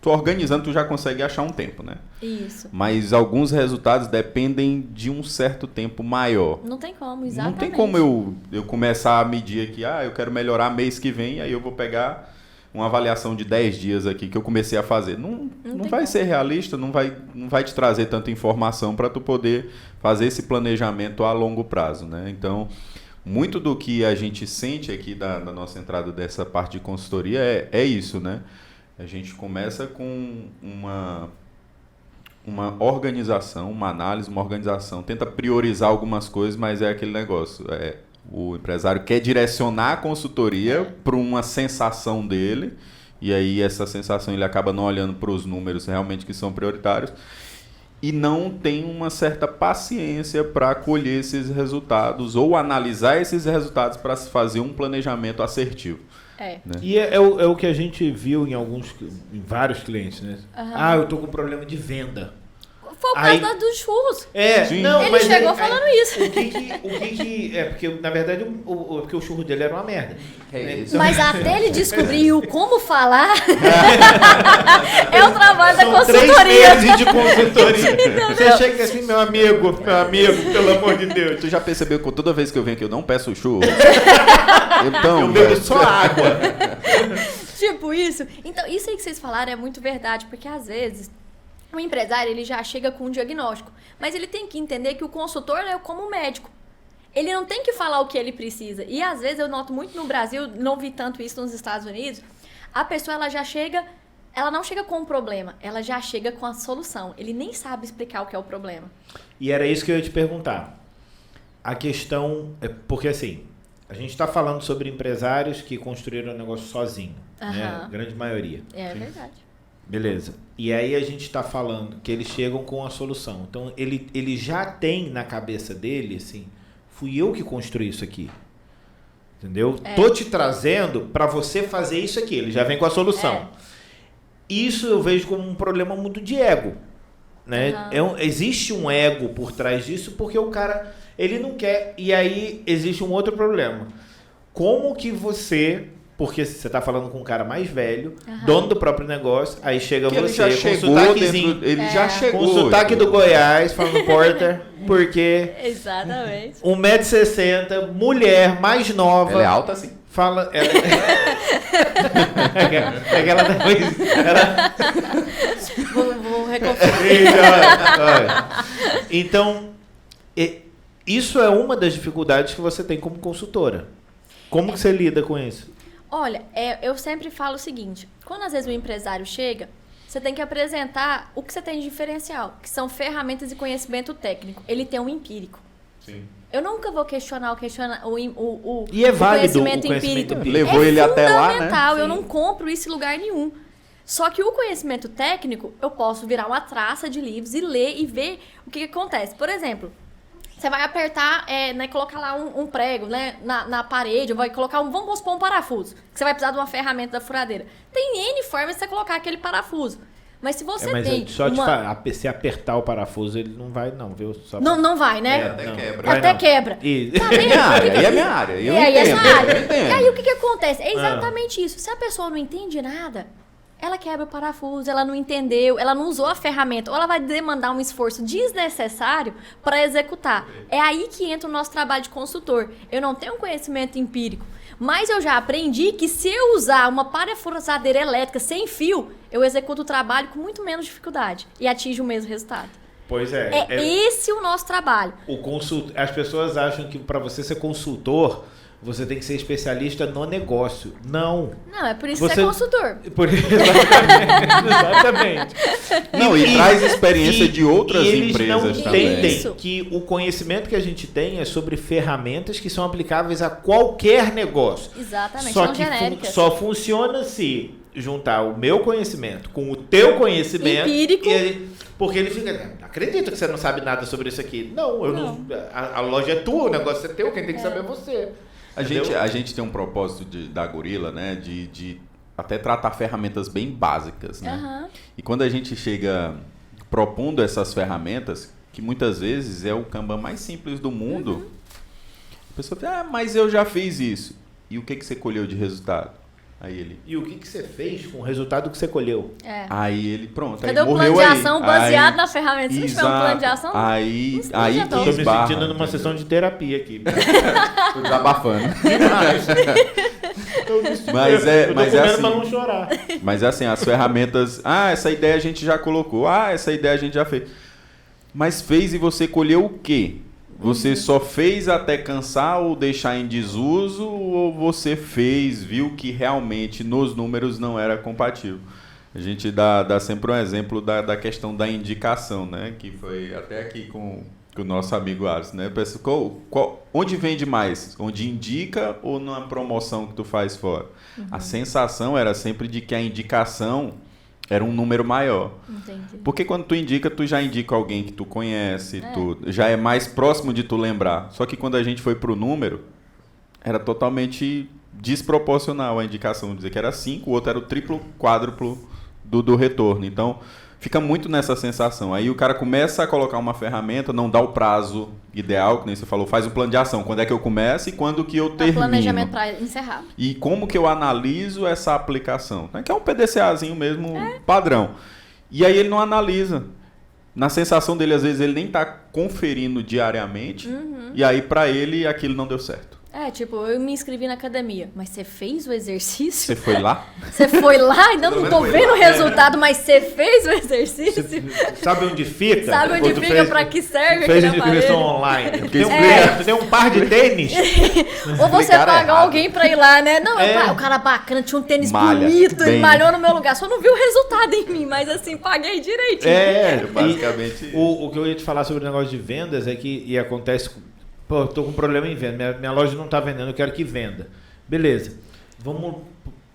tu organizando, tu já consegue achar um tempo, né? Isso. Mas alguns resultados dependem de um certo tempo maior. Não tem como, exatamente. Não tem como eu começar a medir aqui, eu quero melhorar mês que vem, aí eu vou pegar uma avaliação de 10 dias aqui que eu comecei a fazer. Não vai ser realista, não vai te trazer tanta informação para tu poder fazer esse planejamento a longo prazo, né? Então, muito do que a gente sente aqui da nossa entrada dessa parte de consultoria é isso, né? A gente começa com uma organização, uma análise, uma organização, tenta priorizar algumas coisas, mas é aquele negócio, o empresário quer direcionar a consultoria para uma sensação dele, e aí essa sensação ele acaba não olhando para os números realmente que são prioritários, e não tem uma certa paciência para colher esses resultados ou analisar esses resultados para se fazer um planejamento assertivo. Né? E é o que a gente viu em vários clientes, né? Eu tô com problema de venda. Foi o caso dos churros. Não, ele chegou falando isso. O que porque, na verdade, porque o churro dele era uma merda. Mas até ele descobrir como falar, é o trabalho da consultoria. 3 meses de consultoria. Você chega assim, meu amigo, pelo amor de Deus. Tu já percebeu que toda vez que eu venho aqui eu não peço churro? Então, eu bebo só água. Tipo isso. Então, isso aí que vocês falaram é muito verdade, porque às vezes o empresário, ele já chega com um diagnóstico, mas ele tem que entender que o consultor é como médico. Ele não tem que falar o que ele precisa. E às vezes eu noto muito no Brasil, não vi tanto isso nos Estados Unidos, a pessoa ela não chega com um problema, ela já chega com a solução. Ele nem sabe explicar o que é o problema. E era isso que eu ia te perguntar. A questão, porque assim, a gente está falando sobre empresários que construíram o negócio sozinho, né? A grande maioria. É verdade. Beleza. E aí a gente está falando que eles chegam com a solução. Então, ele já tem na cabeça dele, assim, fui eu que construí isso aqui. Entendeu? Tô te trazendo para você fazer isso aqui. Ele já vem com a solução. Isso eu vejo como um problema muito de ego. Né? Existe um ego por trás disso, porque o cara, ele não quer. E aí existe um outro problema. Como que você... Porque você está falando com um cara mais velho, dono do próprio negócio, aí chega você com sotaquezinho. Ele já chegou. Com o sotaque do Goiás, falando Porter, porque... Exatamente. 1,60 m, mulher, mais nova. Ela é alta assim. Fala... Aquela depois... Vou reconferir. Então, isso é uma das dificuldades que você tem como consultora. Como que você lida com isso? Olha, eu sempre falo o seguinte, quando às vezes o empresário chega, você tem que apresentar o que você tem de diferencial, que são ferramentas e conhecimento técnico. Ele tem um empírico. Sim. Eu nunca vou questionar o e é válido conhecimento empírico. Levou ele até lá, né? É fundamental, eu não compro isso em lugar nenhum. Só que o conhecimento técnico, eu posso virar uma traça de livros e ler e ver o que acontece. Por exemplo... Você vai apertar, né, colocar lá um prego, né, na parede, vai colocar vamos supor um parafuso, que você vai precisar de uma ferramenta da furadeira. Tem N formas de você colocar aquele parafuso. Mas se você tem se apertar o parafuso, ele não vai não, viu? Não vai, né? Até quebra. Até quebra. Aí é minha área. E aí é essa área. E aí o que acontece? É exatamente isso. Se a pessoa não entende nada, ela quebra o parafuso, ela não entendeu, ela não usou a ferramenta, ou ela vai demandar um esforço desnecessário para executar. É aí que entra o nosso trabalho de consultor. Eu não tenho conhecimento empírico, mas eu já aprendi que se eu usar uma parafusadeira elétrica sem fio, eu executo o trabalho com muito menos dificuldade e atinjo o mesmo resultado. Pois é. Esse o nosso trabalho. As pessoas acham que para você ser consultor, você tem que ser especialista no negócio. Não. Não, é por isso que você é consultor. Exatamente. Não, e traz experiência de outras empresas também. Eles não entendem que o conhecimento que a gente tem é sobre ferramentas que são aplicáveis a qualquer negócio. Exatamente, só são que genéricas. só funciona se juntar o meu conhecimento com o teu conhecimento. Empírico. Porque ele fica, acredito que você não sabe nada sobre isso aqui. Não, a loja é tua, o negócio é teu, quem tem que saber é você. A gente tem um propósito da Gorilla, né, de até tratar ferramentas bem básicas, né? Uhum. E quando a gente chega propondo essas ferramentas, que muitas vezes é o Kanban mais simples do mundo, a pessoa fala, mas eu já fiz isso. E o que você colheu de resultado? Aí ele... E o que você fez com o resultado que você colheu? Aí ele, pronto, cadê o plano de ação baseado na ferramenta? Se não tiver um plano de ação, aí estou me sentindo numa sessão de terapia aqui. Tô desabafando. Mas é assim, pra não chorar. Mas é assim, as ferramentas... essa ideia a gente já colocou. Essa ideia a gente já fez. Mas fez e você colheu o quê? Você só fez até cansar ou deixar em desuso, ou você viu que realmente nos números não era compatível? A gente dá sempre um exemplo da questão da indicação, né? Que foi até aqui com o nosso amigo Alisson, né? Onde vende mais? Onde indica ou numa promoção que tu faz fora? A sensação era sempre de que a indicação era um número maior. Entendi. Porque quando tu indica, tu já indica alguém que tu conhece, já é mais próximo de tu lembrar. Só que quando a gente foi pro número, era totalmente desproporcional a indicação. Dizer que era 5, o outro era o triplo, quádruplo do retorno. Então, fica muito nessa sensação. Aí o cara começa a colocar uma ferramenta, não dá o prazo ideal, que nem você falou, faz um plano de ação. Quando é que eu começo e quando que eu termino. Planejamento para encerrar. E como que eu analiso essa aplicação. Que é um PDCAzinho mesmo, padrão. E aí ele não analisa. Na sensação dele, às vezes, ele nem está conferindo diariamente. E aí, para ele, aquilo não deu certo. Eu me inscrevi na academia, mas você fez o exercício? Você foi lá? Você foi lá? Ainda não tô vendo o resultado, mas você fez o exercício? Você sabe onde fica? Sabe onde fica, pra que serve? Fez a inscrição online. Tu tem um par de tênis? Ou você pagou alguém pra ir lá, né? Não, o cara bacana, tinha um tênis bonito, ele malhou no meu lugar. Só não viu o resultado em mim, mas assim, paguei direitinho. Basicamente. O que eu ia te falar sobre o negócio de vendas é que acontece... Pô, tô com problema em venda. Minha loja não tá vendendo, eu quero que venda. Beleza. Vamos...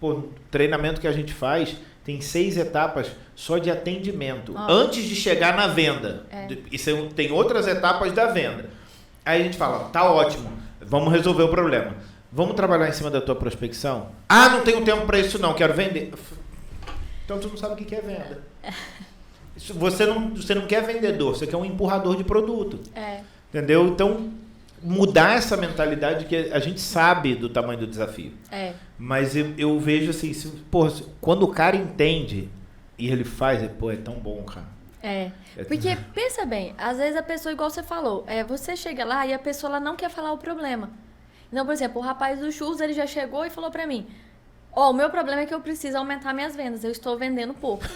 Pô, treinamento que a gente faz tem 6 etapas só de atendimento. Antes de chegar na venda. Isso tem outras etapas da venda. Aí a gente fala, tá ótimo, vamos resolver o problema. Vamos trabalhar em cima da tua prospecção? Não tenho tempo para isso não, quero vender. Então tu não sabe o que é venda. Você não quer vendedor, você quer um empurrador de produto. Entendeu? Então... mudar essa mentalidade que a gente sabe do tamanho do desafio. Mas eu vejo assim, quando o cara entende e ele faz, é tão bom, cara. Porque pensa bem, às vezes a pessoa, igual você falou, você chega lá e a pessoa ela não quer falar o problema. Então, por exemplo, o rapaz do churros, ele já chegou e falou pra mim, o meu problema é que eu preciso aumentar minhas vendas, eu estou vendendo pouco.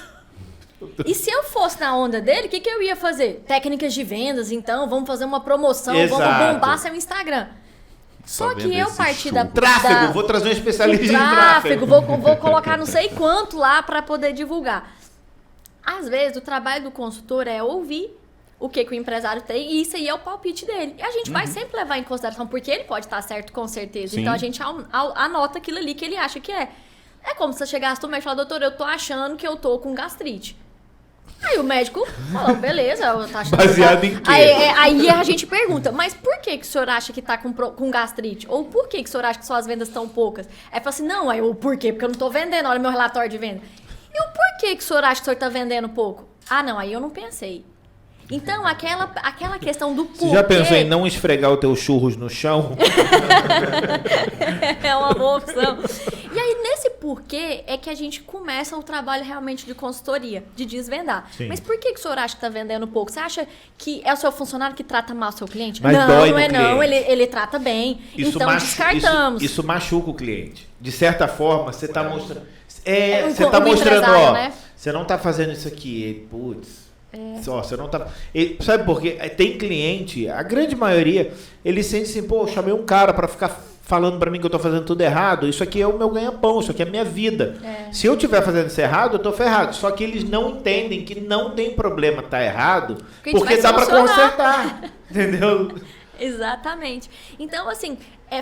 E se eu fosse na onda dele, o que eu ia fazer? Técnicas de vendas, então, vamos fazer uma promoção, vamos bombar seu Instagram. Só que eu parti da... Tráfego, vou trazer um especialista em tráfego. Vou colocar não sei quanto lá para poder divulgar. Às vezes, o trabalho do consultor é ouvir o que o empresário tem, e isso aí é o palpite dele. E a gente vai sempre levar em consideração, porque ele pode estar certo com certeza. Sim. Então, a gente anota aquilo ali que ele acha que é. É como se você chegasse no médico e falasse, doutor, eu tô achando que eu tô com gastrite. Aí o médico falou, beleza, tá achando... Baseado em quê? Aí a gente pergunta, mas por que o senhor acha que tá com gastrite? Ou por que o senhor acha que suas vendas estão poucas? Aí fala assim, não, o porquê? Porque eu não tô vendendo, olha meu relatório de venda. E o porquê que o senhor acha que o senhor tá vendendo pouco? Não, aí eu não pensei. Então, aquela questão do porquê... Você já pensou em não esfregar os teus churros no chão? É uma boa opção. E aí, nesse porquê, é que a gente começa o trabalho realmente de consultoria, de desvendar. Sim. Mas por que o senhor acha que está vendendo pouco? Você acha que é o seu funcionário que trata mal o seu cliente? Mas não é não, ele trata bem. Então, descartamos. Isso machuca o cliente. De certa forma, você está mostrando... Você está mostrando, né? Você não está fazendo isso aqui. Putz... Só, você não tá... Sabe por quê? Tem cliente, a grande maioria, ele sente assim, pô, eu chamei um cara para ficar falando para mim que eu tô fazendo tudo errado, isso aqui é o meu ganha-pão, isso aqui é a minha vida. Se eu estiver fazendo isso errado, eu tô ferrado. Só que eles não entendem que não tem problema tá errado, porque dá para consertar. Entendeu? Exatamente. Então, assim,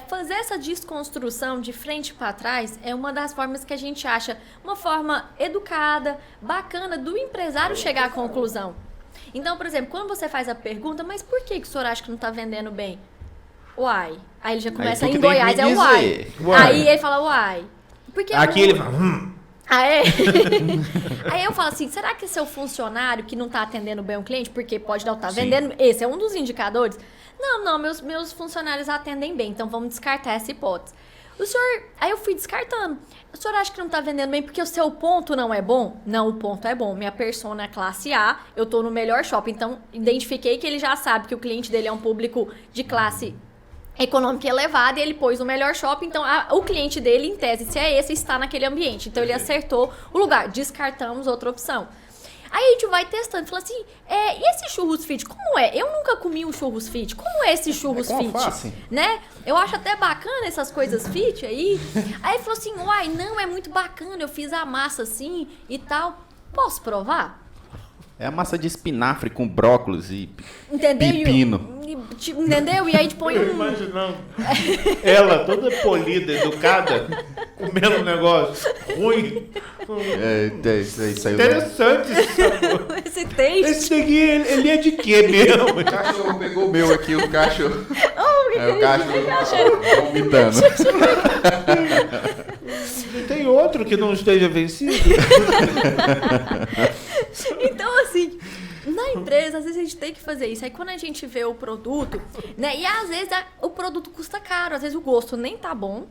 fazer essa desconstrução de frente para trás é uma das formas que a gente acha uma forma educada, bacana do empresário chegar à conclusão. Então, por exemplo, quando você faz a pergunta, mas por que o senhor acha que não está vendendo bem? Uai. Aí ele já começa em Goiás, é uai. Aí ele fala uai. Porque aqui ele fala... Aí eu falo assim, será que seu funcionário que não está atendendo bem o cliente, porque pode não estar vendendo, esse é um dos indicadores? Não, meus funcionários atendem bem, então vamos descartar essa hipótese. Aí eu fui descartando. O senhor acha que não está vendendo bem porque o seu ponto não é bom? Não, o ponto é bom. Minha persona é classe A, eu estou no melhor shopping. Então, identifiquei que ele já sabe que o cliente dele é um público de classe econômica elevada e ele pôs o melhor shopping. Então, o cliente dele, em tese, se é esse, está naquele ambiente. Então, ele acertou o lugar. Descartamos outra opção. Aí a gente vai testando, fala assim, e esse churros fit, como é? Eu nunca comi um churros fit, como é esse churros fit? Né? Eu acho até bacana essas coisas fit aí. Aí ele falou assim, uai, não, é muito bacana, eu fiz a massa assim e tal. Posso provar? É a massa de espinafre com brócolis e pepino. Entendeu? E aí a gente põe Eu imaginando ela toda polida, educada, comendo um negócio ruim. Isso aí. Interessante esse taste. Esse daqui, ele é de quê mesmo? O cachorro pegou o meu aqui, o cachorro. O cachorro vomitando. Tem outro que não esteja vencido? Então, assim, na empresa, às vezes a gente tem que fazer isso. Aí quando a gente vê o produto, né? E às vezes o produto custa caro, às vezes o gosto nem tá bom.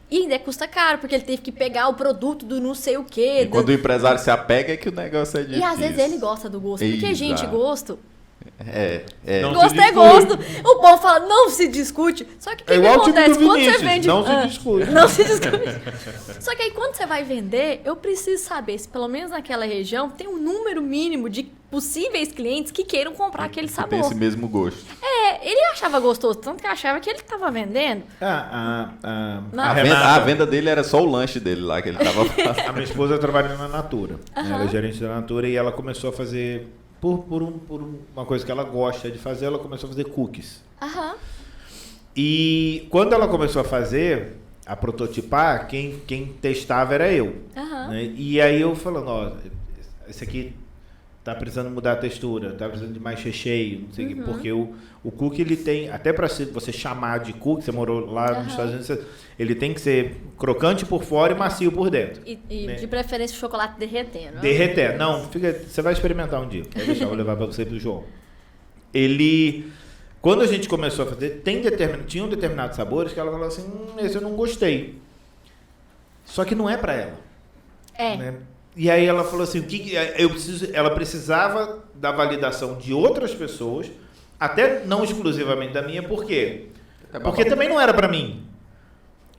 E ainda custa caro, porque ele teve que pegar o produto do não sei o quê. E quando o empresário se apega é que o negócio é difícil. E às vezes ele gosta do gosto. Porque, gente, gosto... Gosto é gosto. O povo fala, não se discute. Só que o que acontece quando você vende... Não se discute. Não se discute. Só que aí quando você vai vender, eu preciso saber se pelo menos naquela região tem um número mínimo de possíveis clientes que queiram comprar aquele sabor. Tem esse mesmo gosto. Ele achava gostoso, tanto que achava que ele estava vendendo. A venda dele era só o lanche dele lá que ele estava fazendo. A minha esposa trabalha na Natura. Ela é gerente da Natura e ela começou a fazer... Por uma coisa que ela gosta de fazer, ela começou a fazer cookies. E quando ela começou a fazer, a prototipar, quem testava era eu. Né? E aí eu falando, esse aqui tá precisando mudar a textura, tá precisando de mais recheio, não sei o que, porque o cookie ele tem, até para você chamar de cookie, você morou lá nos Estados Unidos, ele tem que ser crocante por fora e macio por dentro. E né? De preferência o chocolate derretendo. Derreter, não, você vai experimentar um dia, vou deixar, vou levar para você e pro João. Quando a gente começou a fazer, tinham determinados sabores que ela falou assim, esse eu não gostei. Só que não é para ela. Né? E aí ela falou assim, ela precisava da validação de outras pessoas, até não exclusivamente da minha, por quê? Porque também não era para mim.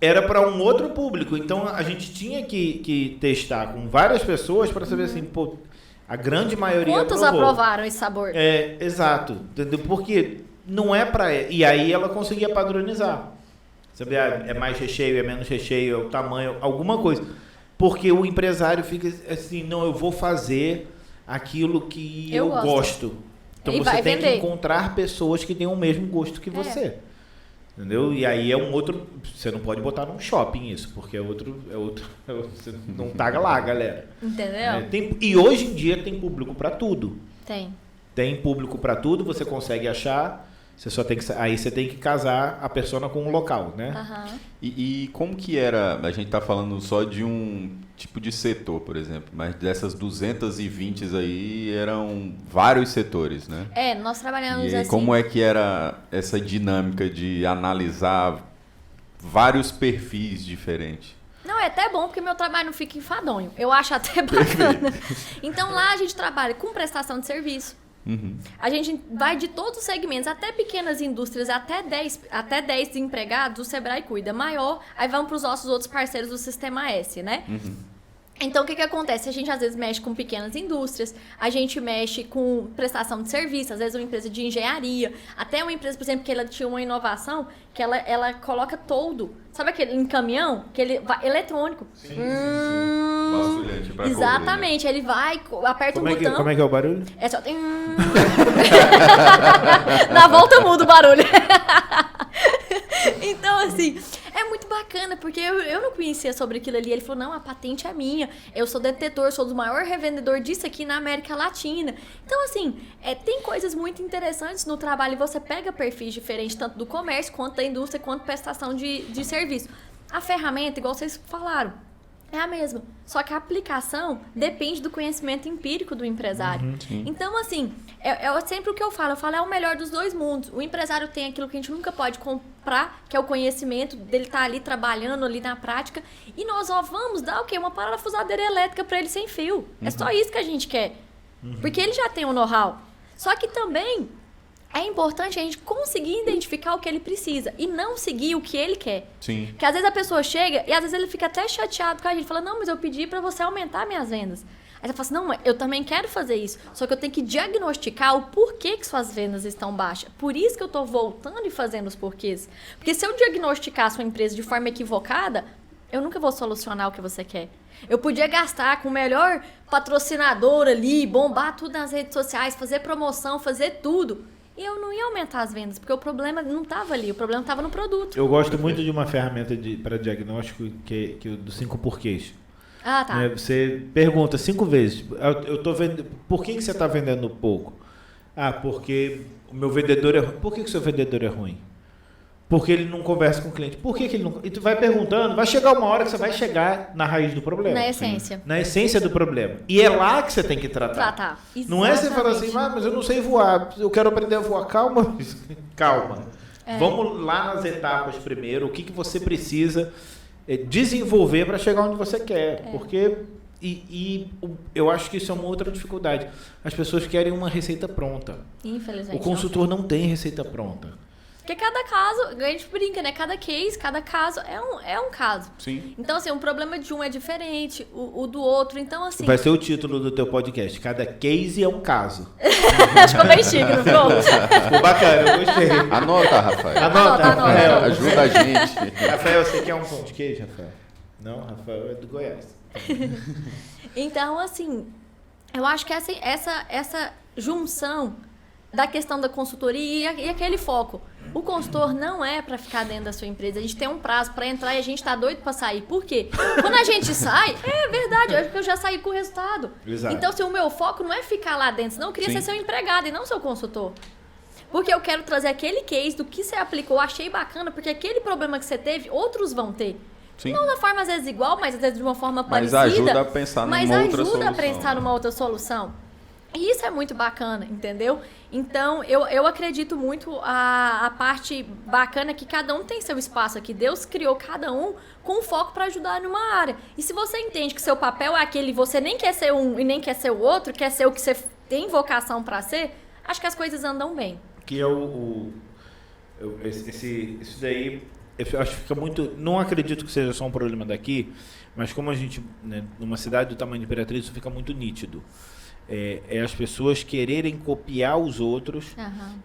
Era para um outro público. Então a gente tinha que testar com várias pessoas para saber assim, pô, a grande maioria Quantos aprovaram esse sabor? Exato. Entendeu? Porque não é para... E aí ela conseguia padronizar. Sabe, é mais recheio, é menos recheio, é o tamanho, alguma coisa. Porque o empresário fica assim, não, eu vou fazer aquilo que eu gosto. Então você tem que encontrar pessoas que tenham o mesmo gosto que você. Entendeu? E aí é um outro... Você não pode botar num shopping isso, porque é outro você não tá lá, galera. Entendeu? E hoje em dia tem público para tudo. Tem público para tudo, você consegue achar... Aí você tem que casar a persona com um local, né? E como que era... A gente tá falando só de um tipo de setor, por exemplo, mas dessas 220 aí eram vários setores, né? Nós trabalhamos e assim... Como é que era essa dinâmica de analisar vários perfis diferentes? Não, é até bom porque meu trabalho não fica enfadonho. Eu acho até bacana. Então lá a gente trabalha com prestação de serviço. A gente vai de todos os segmentos, até pequenas indústrias, até 10 empregados, o Sebrae cuida. Maior, aí vamos para os nossos outros parceiros do Sistema S, né? Então, o que acontece? A gente, às vezes, mexe com pequenas indústrias, a gente mexe com prestação de serviço, às vezes uma empresa de engenharia, até uma empresa, por exemplo, que ela tinha uma inovação, que ela coloca toldo, sabe aquele em caminhão? Que ele vai, eletrônico. Sim. Vasculhante pra exatamente, cobrir, né? Ele vai, aperta o botão. Como é que é o barulho? É só... Na volta muda o barulho. Então, assim, é muito bacana, porque eu não conhecia sobre aquilo ali. Ele falou, não, a patente é minha, eu sou detetor, sou o maior revendedor disso aqui na América Latina. Então, assim, tem coisas muito interessantes no trabalho e você pega perfis diferentes, tanto do comércio, quanto da indústria, quanto prestação de serviço. A ferramenta, igual vocês falaram, é a mesma. Só que a aplicação depende do conhecimento empírico do empresário. Então, assim, é sempre o que eu falo, é o melhor dos dois mundos. O empresário tem aquilo que a gente nunca pode comprar, que é o conhecimento dele estar ali trabalhando ali na prática. E nós vamos dar o quê? Uma parafusadeira elétrica para ele sem fio. É só isso que a gente quer. Porque ele já tem o know-how. Só que também é importante a gente conseguir identificar o que ele precisa e não seguir o que ele quer. Sim. Porque às vezes a pessoa chega e às vezes ele fica até chateado com a gente. Fala, não, mas eu pedi para você aumentar minhas vendas. Aí você fala assim, não, eu também quero fazer isso. Só que eu tenho que diagnosticar o porquê que suas vendas estão baixas. Por isso que eu estou voltando e fazendo os porquês. Porque se eu diagnosticar a sua empresa de forma equivocada, eu nunca vou solucionar o que você quer. Eu podia gastar com o melhor patrocinador ali, bombar tudo nas redes sociais, fazer promoção, fazer tudo. E eu não ia aumentar as vendas, porque o problema não estava ali, o problema estava no produto. Eu gosto muito de uma ferramenta para diagnóstico que é do 5 porquês. Ah, tá. Você pergunta 5 vezes, eu tô vendendo, por que você está vendendo pouco? Ah, porque o meu vendedor é ruim. Por que o seu vendedor é ruim? Porque ele não conversa com o cliente. Por que ele não... E tu vai perguntando, vai chegar uma hora que você vai chegar na raiz do problema. Na essência. Na essência do problema. E é lá que você tem que tratar. Não é você falar assim, mas eu não sei voar, eu quero aprender a voar. Calma. Vamos lá nas etapas primeiro, o que você precisa desenvolver para chegar onde você quer. Porque... eu acho que isso é uma outra dificuldade. As pessoas querem uma receita pronta. Infelizmente. O consultor não tem receita pronta. Porque cada caso, a gente brinca, né? Cada case, cada caso é um caso. Sim. Então, assim, um problema de um é diferente, o do outro. Então, assim... Vai ser o título do teu podcast. Cada case é um caso. Ficou bem chique, não ficou? Ficou bacana, eu gostei. Anota, Rafael. Anota. Ajuda a gente. Rafael, você quer um pão de queijo, Rafael? Não, Rafael é do Goiás. Então, assim, eu acho que essa junção da questão da consultoria e aquele foco. O consultor não é para ficar dentro da sua empresa. A gente tem um prazo para entrar e a gente tá doido para sair. Por quê? Quando a gente sai, é verdade, eu já saí com o resultado. Exato. Então, o meu foco não é ficar lá dentro, senão eu queria ser seu empregado e não seu consultor. Porque eu quero trazer aquele case do que você aplicou, achei bacana, porque aquele problema que você teve, outros vão ter. Sim. Não da forma, às vezes, igual, mas às vezes de uma forma parecida. Mas ajuda a pensar numa outra solução. Mas ajuda a pensar numa outra solução. E isso é muito bacana, entendeu? Então, eu acredito muito a parte bacana que cada um tem seu espaço aqui. Deus criou cada um com foco para ajudar numa área. E se você entende que seu papel é aquele, você nem quer ser um e nem quer ser o outro, quer ser o que você tem vocação para ser, acho que as coisas andam bem. Que é isso daí, eu acho que fica muito... Não acredito que seja só um problema daqui, mas como a gente, né, numa cidade do tamanho de Imperatriz, isso fica muito nítido. É as pessoas quererem copiar os outros,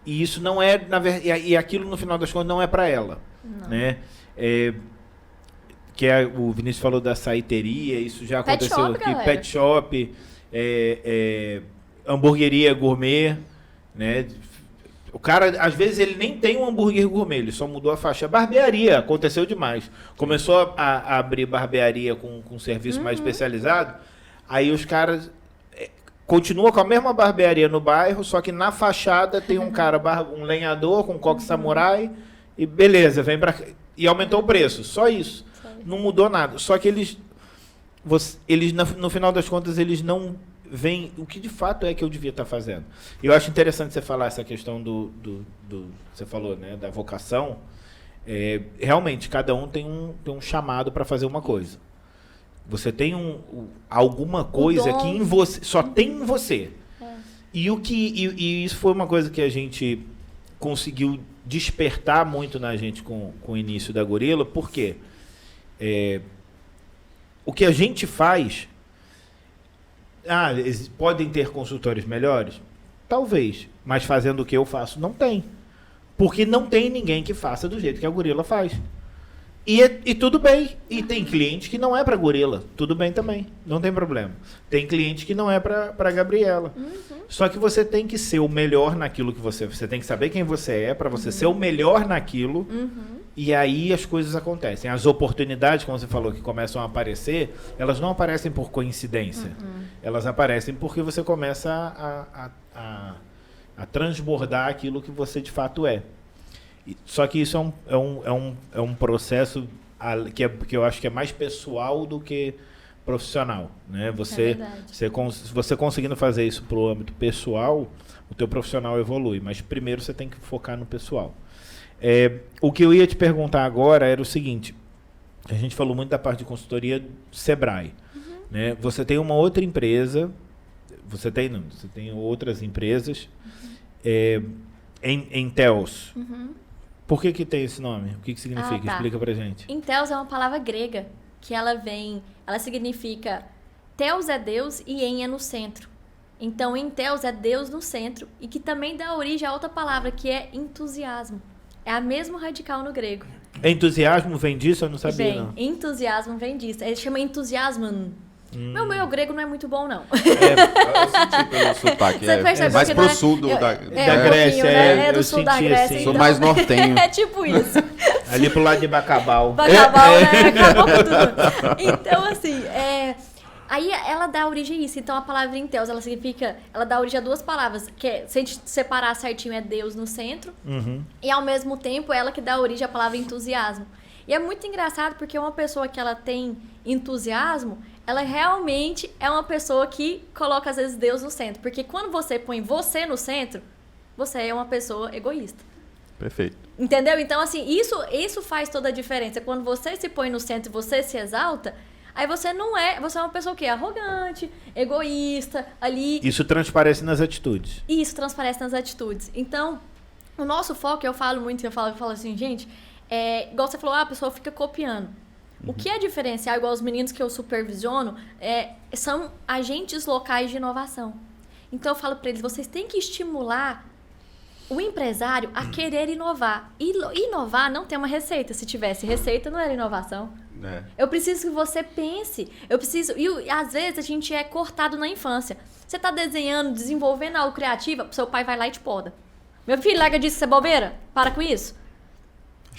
e isso não é, e aquilo no final das contas não é para ela, né? O Vinícius falou da saiteria, isso já aconteceu aqui, pet shop, hamburgueria gourmet, né? O cara, às vezes, ele nem tem um hambúrguer gourmet, ele só mudou a faixa. Barbearia, aconteceu demais. Começou a abrir barbearia com serviço mais especializado, aí os caras... Continua com a mesma barbearia no bairro, só que na fachada tem um cara, um lenhador com coque samurai, e beleza, vem pra cá. E aumentou o preço, só isso. Não mudou nada. Só que eles no final das contas, eles não veem o que de fato é que eu devia estar fazendo. E eu acho interessante você falar essa questão você falou, né, da vocação. Realmente, cada um tem um chamado para fazer uma coisa. Você tem alguma coisa que em você, só tem em você. E isso foi uma coisa que a gente conseguiu despertar muito na gente com o início da Gorila, porque o que a gente faz Podem ter consultores melhores? Talvez. Mas fazendo o que eu faço, não tem. Porque não tem ninguém que faça do jeito que a Gorila faz. E tudo bem. E tem cliente que não é para Gorila. Tudo bem também. Não tem problema. Tem cliente que não é para Gabriela. Só que você tem que ser o melhor naquilo que você tem que saber quem você é para você ser o melhor naquilo. E aí as coisas acontecem. As oportunidades, como você falou, que começam a aparecer, elas não aparecem por coincidência. Elas aparecem porque você começa a transbordar aquilo que você de fato é. Só que isso é um processo que eu acho que é mais pessoal do que profissional, né? Você conseguindo fazer isso para o âmbito pessoal, o teu profissional evolui. Mas primeiro você tem que focar no pessoal. O que eu ia te perguntar agora era o seguinte. A gente falou muito da parte de consultoria do Sebrae. Né? Você tem uma outra empresa... Você tem outras empresas em Teos. Por que tem esse nome? O que significa? Explica pra gente. Teos é uma palavra grega, que ela significa Teos é Deus e En é no centro. Então, Teos é Deus no centro, e que também dá origem a outra palavra, que é entusiasmo. É a mesma radical no grego. Entusiasmo vem disso? Eu não sabia, não. Entusiasmo vem disso. Ele chama entusiasmo. Meu grego não é muito bom, não. Eu senti pelo sotaque. Mais pro sul da Grécia. É do sul da Grécia. Assim. Sou mais nortenho. É tipo isso. Ali pro lado de Bacabal. Bacabal, né? Acabou com tudo. Então, assim, aí ela dá origem a isso. Então, a palavra Teos, ela dá origem a duas palavras, que se a gente separar certinho, é Deus no centro. E, ao mesmo tempo, ela que dá origem à palavra entusiasmo. E é muito engraçado, porque uma pessoa que ela tem entusiasmo, ela realmente é uma pessoa que coloca, às vezes, Deus no centro. Porque quando você põe você no centro, você é uma pessoa egoísta. Perfeito. Entendeu? Então, assim, isso faz toda a diferença. Quando você se põe no centro e você se exalta, aí você é uma pessoa o quê? Arrogante, egoísta, ali... Isso transparece nas atitudes. Isso transparece nas atitudes. Então, o nosso foco, eu falo assim, gente, igual você falou, a pessoa fica copiando. O que é diferencial, igual os meninos que eu supervisiono, são agentes locais de inovação. Então, eu falo para eles, vocês têm que estimular o empresário a querer inovar. E inovar não tem uma receita. Se tivesse receita, não era inovação. Eu preciso que você pense. E às vezes a gente é cortado na infância. Você está desenhando, desenvolvendo algo criativo, seu pai vai lá e te poda. Meu filho, larga disso, você é bobeira? Para com isso.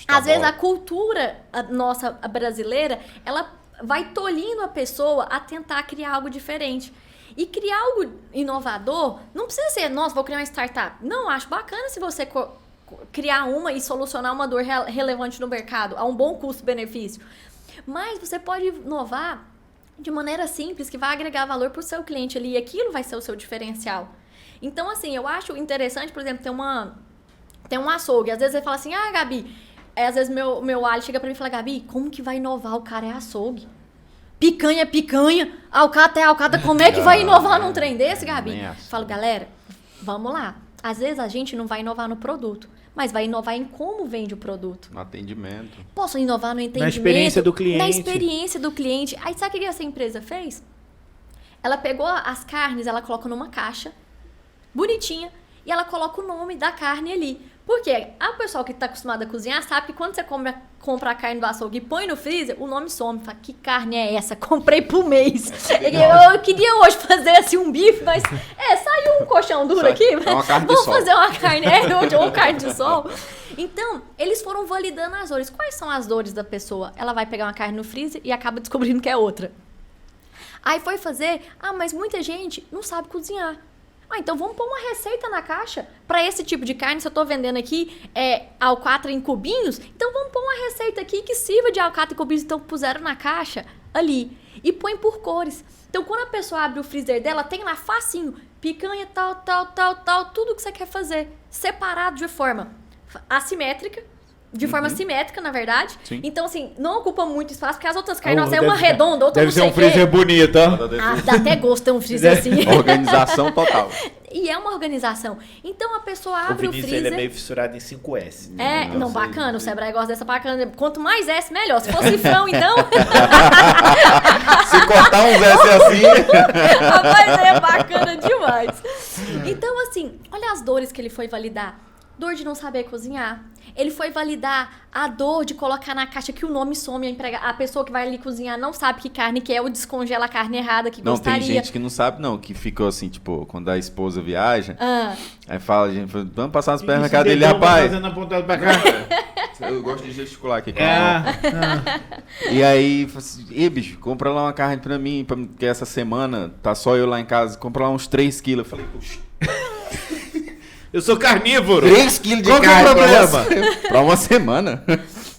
Às vezes a cultura nossa brasileira, ela vai tolhindo a pessoa a tentar criar algo diferente. E criar algo inovador não precisa ser, nossa, vou criar uma startup. Não, acho bacana se você criar uma e solucionar uma dor relevante no mercado, a um bom custo-benefício. Mas você pode inovar de maneira simples, que vai agregar valor para o seu cliente ali, e aquilo vai ser o seu diferencial. Então, assim, eu acho interessante, por exemplo, tem um açougue. Às vezes você fala assim, Gabi... às vezes meu alho chega pra mim e fala, Gabi, como que vai inovar? O cara é açougue. Picanha é picanha, alcatra é alcatra. Como é que vai inovar num trem desse, Gabi? Falo, galera, vamos lá. Às vezes a gente não vai inovar no produto, mas vai inovar em como vende o produto. No atendimento. Posso inovar no entendimento. Na experiência do cliente. Na experiência do cliente. Aí sabe o que essa empresa fez? Ela pegou as carnes, ela coloca numa caixa, bonitinha, e ela coloca o nome da carne ali. Porque a pessoa que está acostumada a cozinhar sabe que quando você compra a carne do açougue e põe no freezer, o nome some. Fala, que carne é essa? Comprei por mês. Eu queria hoje fazer assim um bife, mas saiu um colchão duro aqui. Uma carne vamos de sol. fazer uma carne, ou carne de sol. Então, eles foram validando as dores. Quais são as dores da pessoa? Ela vai pegar uma carne no freezer e acaba descobrindo que é outra. Aí foi fazer, mas muita gente não sabe cozinhar. Então vamos pôr uma receita na caixa para esse tipo de carne. Se eu tô vendendo aqui alcatra em cubinhos, então vamos pôr uma receita aqui que sirva de alcatra em cubinhos. Então puseram na caixa ali e põe por cores. Então quando a pessoa abre o freezer dela, tem lá facinho, picanha, tal, tudo que você quer fazer, separado de forma assimétrica, de forma simétrica, na verdade. Sim. Então, assim, não ocupa muito espaço, porque as outras carnes, nossa, é uma redonda, outra deve não sei ser um freezer bonito, ó. Dá até gosto ter um freezer assim. Organização total. E é uma organização. Então, a pessoa abre o freezer... ele é meio fissurado em 5S. Não, bacana, o Sebrae gosta dessa bacana. Quanto mais S, melhor. Se for cifrão, então... Se cortar uns S assim... Rapaz, é bacana demais. Então, assim, olha as dores que ele foi validar. Dor de não saber cozinhar. Ele foi validar a dor de colocar na caixa que o nome some, a pessoa que vai ali cozinhar não sabe que carne que é ou descongela a carne errada que gostaria. Não, tem gente que não sabe não, que ficou assim, tipo, quando a esposa viaja, aí fala, gente, vamos passar no supermercado dele, rapaz. Eu gosto de gesticular aqui. E aí, e bicho, compra lá uma carne pra mim, porque essa semana tá só eu lá em casa, compra lá uns 3 quilos. Eu falei, puxa... Eu sou carnívoro. 3 quilos de carne. Qual que é o problema? Pra uma semana.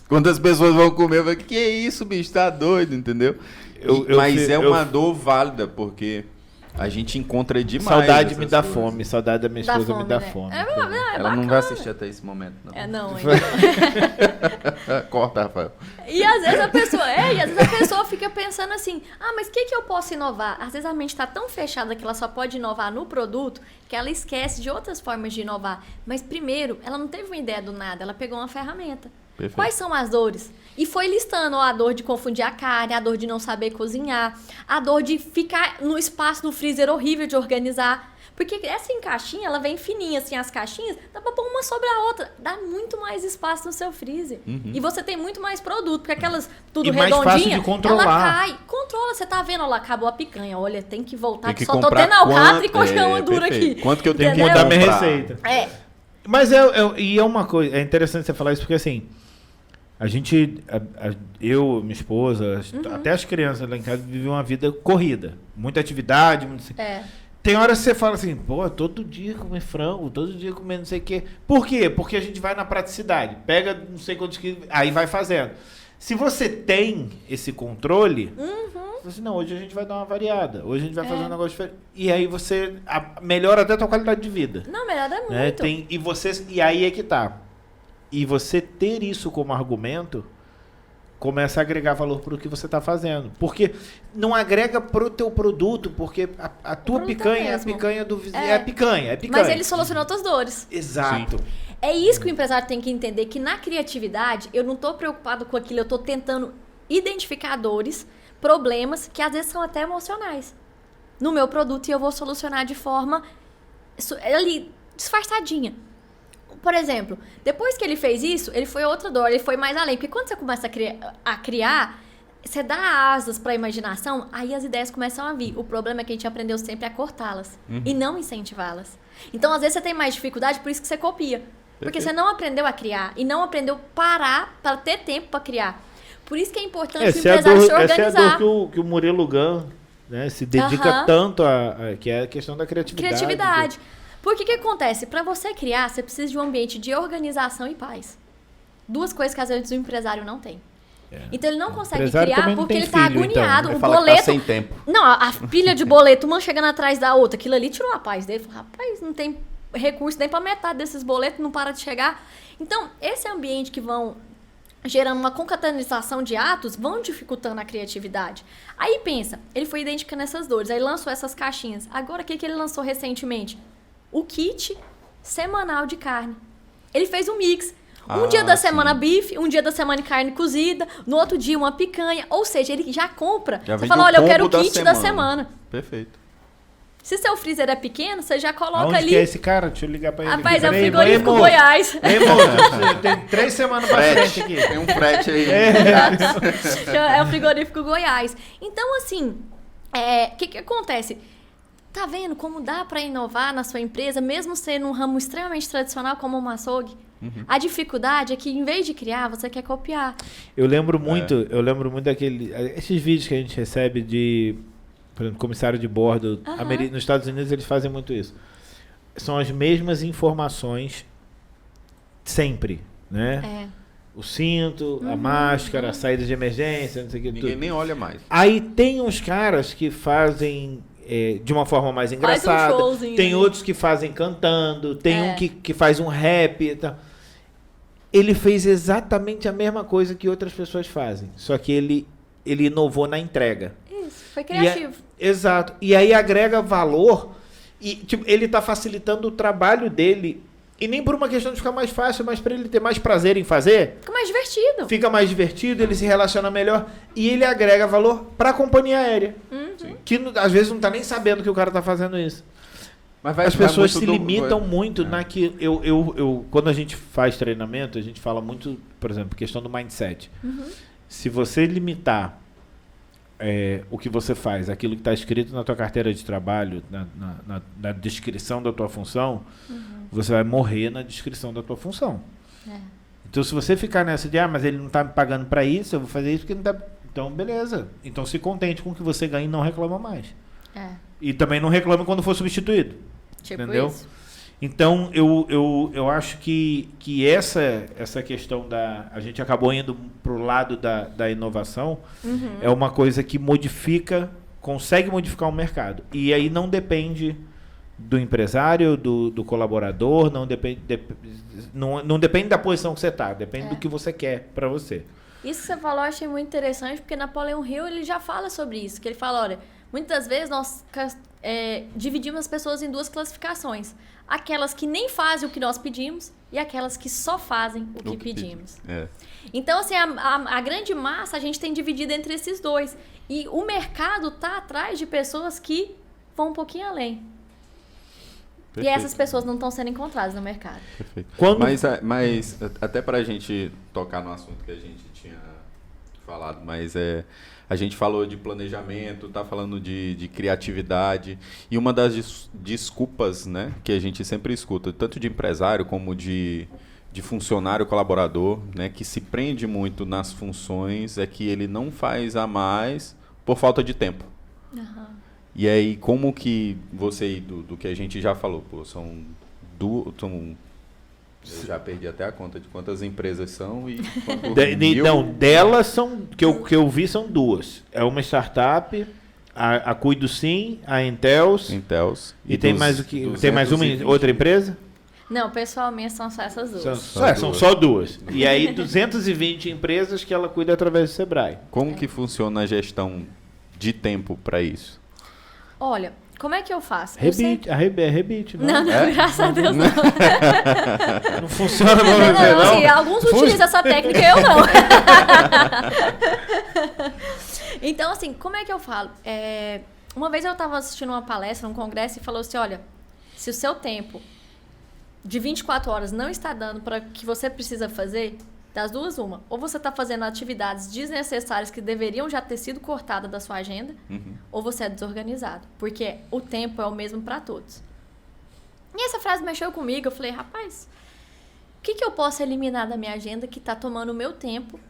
Quando as pessoas vão comer, eu falo, que é isso, bicho? Tá doido, entendeu? Mas é uma dor válida, porque a gente encontra demais. Saudade me dá fome. Saudade da minha esposa me dá fome. Ela não vai assistir até esse momento, não. Não. Corta, Rafael. E às vezes a pessoa fica pensando assim, mas o que eu posso inovar? Às vezes a mente está tão fechada que ela só pode inovar no produto que ela esquece de outras formas de inovar. Mas primeiro, ela não teve uma ideia do nada, ela pegou uma ferramenta. Perfeito. Quais são as dores? E foi listando a dor de confundir a carne, a dor de não saber cozinhar, a dor de ficar no espaço no freezer horrível de organizar. Porque essa em caixinha, ela vem fininha, assim, as caixinhas, dá pra pôr uma sobre a outra. Dá muito mais espaço no seu freezer. E você tem muito mais produto, porque aquelas tudo redondinha, mais fácil de controlar. Ela cai. Controla, você tá vendo, ela acabou a picanha. Olha, tem que voltar, que só tô tendo alcatra e coxão dura aqui. Quanto que eu tenho que mudar minha receita. Mas e é uma coisa, é interessante você falar isso, porque assim, a gente, eu, minha esposa, até as crianças lá em casa vivem uma vida corrida. Muita atividade, Tem horas que você fala assim, todo dia comer frango, todo dia comer não sei o quê. Por quê? Porque a gente vai na praticidade. Pega não sei quantos quilos, aí vai fazendo. Se você tem esse controle, você assim, não, hoje a gente vai dar uma variada. Hoje a gente vai fazer um negócio diferente. E aí você melhora até a tua qualidade de vida. Não, melhora muito. E aí é que tá. E você ter isso como argumento começa a agregar valor para o que você está fazendo. Porque não agrega para o teu produto, porque a tua picanha é a picanha do vizinho. É picanha. Mas ele solucionou outras dores. Exato. Sim. É isso que o empresário tem que entender, que na criatividade, eu não estou preocupado com aquilo, eu estou tentando identificar dores, problemas, que às vezes são até emocionais, no meu produto, e eu vou solucionar de forma ali, disfarçadinha. Por exemplo, depois que ele fez isso, ele foi outra dor, ele foi mais além. Porque quando você começa a criar, você dá asas para a imaginação, aí as ideias começam a vir. O problema é que a gente aprendeu sempre a cortá-las e não incentivá-las. Então, às vezes, você tem mais dificuldade, por isso que você copia. Porque você não aprendeu a criar e não aprendeu parar para ter tempo para criar. Por isso que é importante o empresário se organizar. Essa é a dor que o Murilo Gun, né, se dedica tanto que é a questão da criatividade. Porque o que acontece? Para você criar, você precisa de um ambiente de organização e paz. Duas coisas que às vezes o empresário não tem. Então ele não consegue criar porque ele tá agoniado. Então. O boleto. Tá sem tempo. Não, a pilha de boleto, uma chegando atrás da outra. Aquilo ali tirou a paz dele. Falou, rapaz, não tem recurso nem para metade desses boletos, não para de chegar. Então, esse ambiente que vão gerando uma concatenação de atos, vão dificultando a criatividade. Aí pensa, ele foi identificando essas dores, aí lançou essas caixinhas. Agora, o que ele lançou recentemente? O kit semanal de carne. Ele fez um mix. Um dia da semana bife, um dia da semana carne cozida, no outro dia uma picanha. Ou seja, ele já compra. Você fala, olha, eu quero o kit da semana. Perfeito. Se seu freezer é pequeno, você já coloca Onde ali. Que é esse cara? Deixa eu ligar pra ele. Rapaz, é o frigorífico Goiás. Tem 3 semanas pra frente aqui. Tem um frete aí. É o frigorífico Goiás. Então, assim, o que acontece? Tá vendo como dá para inovar na sua empresa, mesmo sendo um ramo extremamente tradicional como o açougue? A dificuldade é que, em vez de criar, você quer copiar. Eu lembro muito esses vídeos que a gente recebe de, por exemplo, comissário de bordo. Nos Estados Unidos eles fazem muito isso. São as mesmas informações sempre, né? O cinto, a máscara, a saída de emergência, não sei o que. Ninguém nem olha mais. Aí tem uns caras que fazem de uma forma mais engraçada. Tem outros que fazem cantando. Tem um que faz um rap e tal. ele fez exatamente a mesma coisa que outras pessoas fazem, só que ele inovou na entrega. Isso, foi criativo. Exato. E aí agrega valor e tipo, ele está facilitando o trabalho dele. E nem por uma questão de ficar mais fácil, mas para ele ter mais prazer em fazer. Fica mais divertido. Fica mais divertido, ele se relaciona melhor. E ele agrega valor para a companhia aérea. Que às vezes não está nem sabendo que o cara está fazendo isso. Mas as pessoas se limitam muito na que... quando a gente faz treinamento, a gente fala muito, por exemplo, questão do mindset. Se você limitar o que você faz, aquilo que está escrito na tua carteira de trabalho, na descrição da tua função, você vai morrer na descrição da tua função. Então, se você ficar nessa de, mas ele não está me pagando para isso, eu vou fazer isso porque não dá... Então, beleza. Então, se contente com o que você ganha e não reclama mais. E também não reclama quando for substituído. Tipo entendeu? Isso. Então, eu acho que essa questão da... A gente acabou indo para o lado da inovação, é uma coisa que consegue modificar o mercado. E aí não depende do empresário, do colaborador, não depende da posição que você está, depende do que você quer para você. Isso que você falou eu achei muito interessante, porque Napoleão Hill ele já fala sobre isso, que ele fala, olha, muitas vezes nós dividimos as pessoas em duas classificações. Aquelas que nem fazem o que nós pedimos e aquelas que só fazem o que pedimos. Então, assim, a grande massa a gente tem dividido entre esses dois. E o mercado está atrás de pessoas que vão um pouquinho além. Perfeito. E essas pessoas não estão sendo encontradas no mercado. Perfeito. Mas até para a gente tocar no assunto que a gente tinha falado, mas a gente falou de planejamento, está falando de criatividade, e uma das desculpas, né, que a gente sempre escuta, tanto de empresário como de funcionário colaborador, né, que se prende muito nas funções, é que ele não faz a mais por falta de tempo. E aí, como que você, do que a gente já falou, eu já perdi até a conta de quantas empresas são e delas são, que eu vi são duas. É uma startup, a Cuido Sim, a Intels. E tem mais uma outra empresa? Não, pessoalmente são só essas duas. São só duas. E aí 220 empresas que ela cuida através do Sebrae. Como que funciona a gestão de tempo para isso? Olha, como é que eu faço? Rebite, não? Não, graças a Deus não. Não funciona pra você, não? Assim, alguns utilizam essa técnica, eu não. Então, assim, como é que eu falo? Uma vez eu estava assistindo uma palestra, um congresso, e falou assim, olha, se o seu tempo de 24 horas não está dando para o que você precisa fazer, das duas, uma. Ou você está fazendo atividades desnecessárias que deveriam já ter sido cortadas da sua agenda, ou você é desorganizado. Porque o tempo é o mesmo para todos. E essa frase mexeu comigo. Eu falei, rapaz, o que eu posso eliminar da minha agenda que está tomando o meu tempo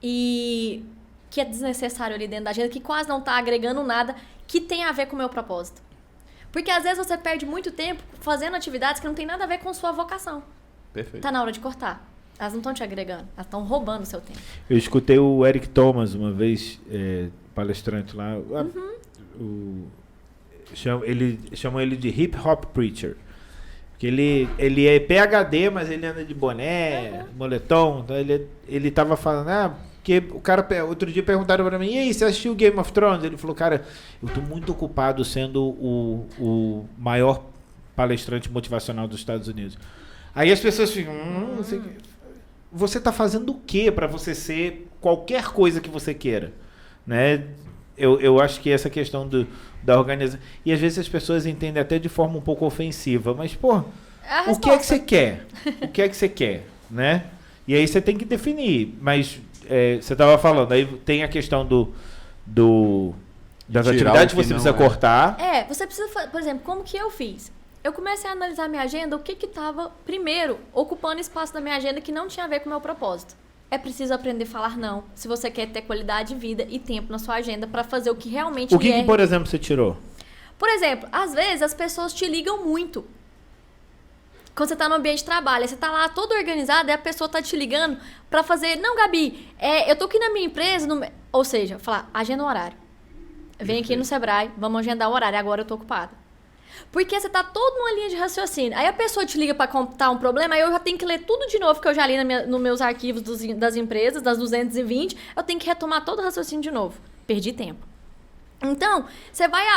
e que é desnecessário ali dentro da agenda, que quase não está agregando nada, que tem a ver com o meu propósito? Porque às vezes você perde muito tempo fazendo atividades que não tem nada a ver com sua vocação. Perfeito. Tá na hora de cortar. Elas não estão te agregando, elas estão roubando o seu tempo. Eu escutei o Eric Thomas uma vez, palestrante lá. Chamam ele de hip hop preacher. Porque ele é PhD, mas ele anda de boné, moletom. Então ele tava falando, porque o cara, outro dia perguntaram pra mim, e aí, você assistiu Game of Thrones? Ele falou, cara, eu tô muito ocupado sendo o maior palestrante motivacional dos Estados Unidos. Aí as pessoas ficam, você está fazendo o quê para você ser qualquer coisa que você queira? Né? Eu acho que essa questão da organização... E às vezes as pessoas entendem até de forma um pouco ofensiva, mas, o que é que você quer? O que é que você quer? Né? E aí você tem que definir. Mas você estava falando, aí tem a questão das atividades que você precisa cortar. Você precisa, por exemplo, como que eu fiz? Eu comecei a analisar minha agenda, o que estava, primeiro, ocupando espaço da minha agenda que não tinha a ver com o meu propósito. É preciso aprender a falar não, se você quer ter qualidade de vida e tempo na sua agenda para fazer o que realmente O que, por exemplo, você tirou? Por exemplo, às vezes as pessoas te ligam muito. Quando você está no ambiente de trabalho, você está lá todo organizado e a pessoa está te ligando para fazer... Não, Gabi, eu tô aqui na minha empresa... Ou seja, falar, agenda um horário. Vem aqui no Sebrae, vamos agendar o horário, agora eu tô ocupada. Porque você tá todo numa linha de raciocínio. Aí a pessoa te liga pra contar um problema, aí eu já tenho que ler tudo de novo que eu já li nos meus arquivos das empresas, das 220, eu tenho que retomar todo o raciocínio de novo. Perdi tempo. Então,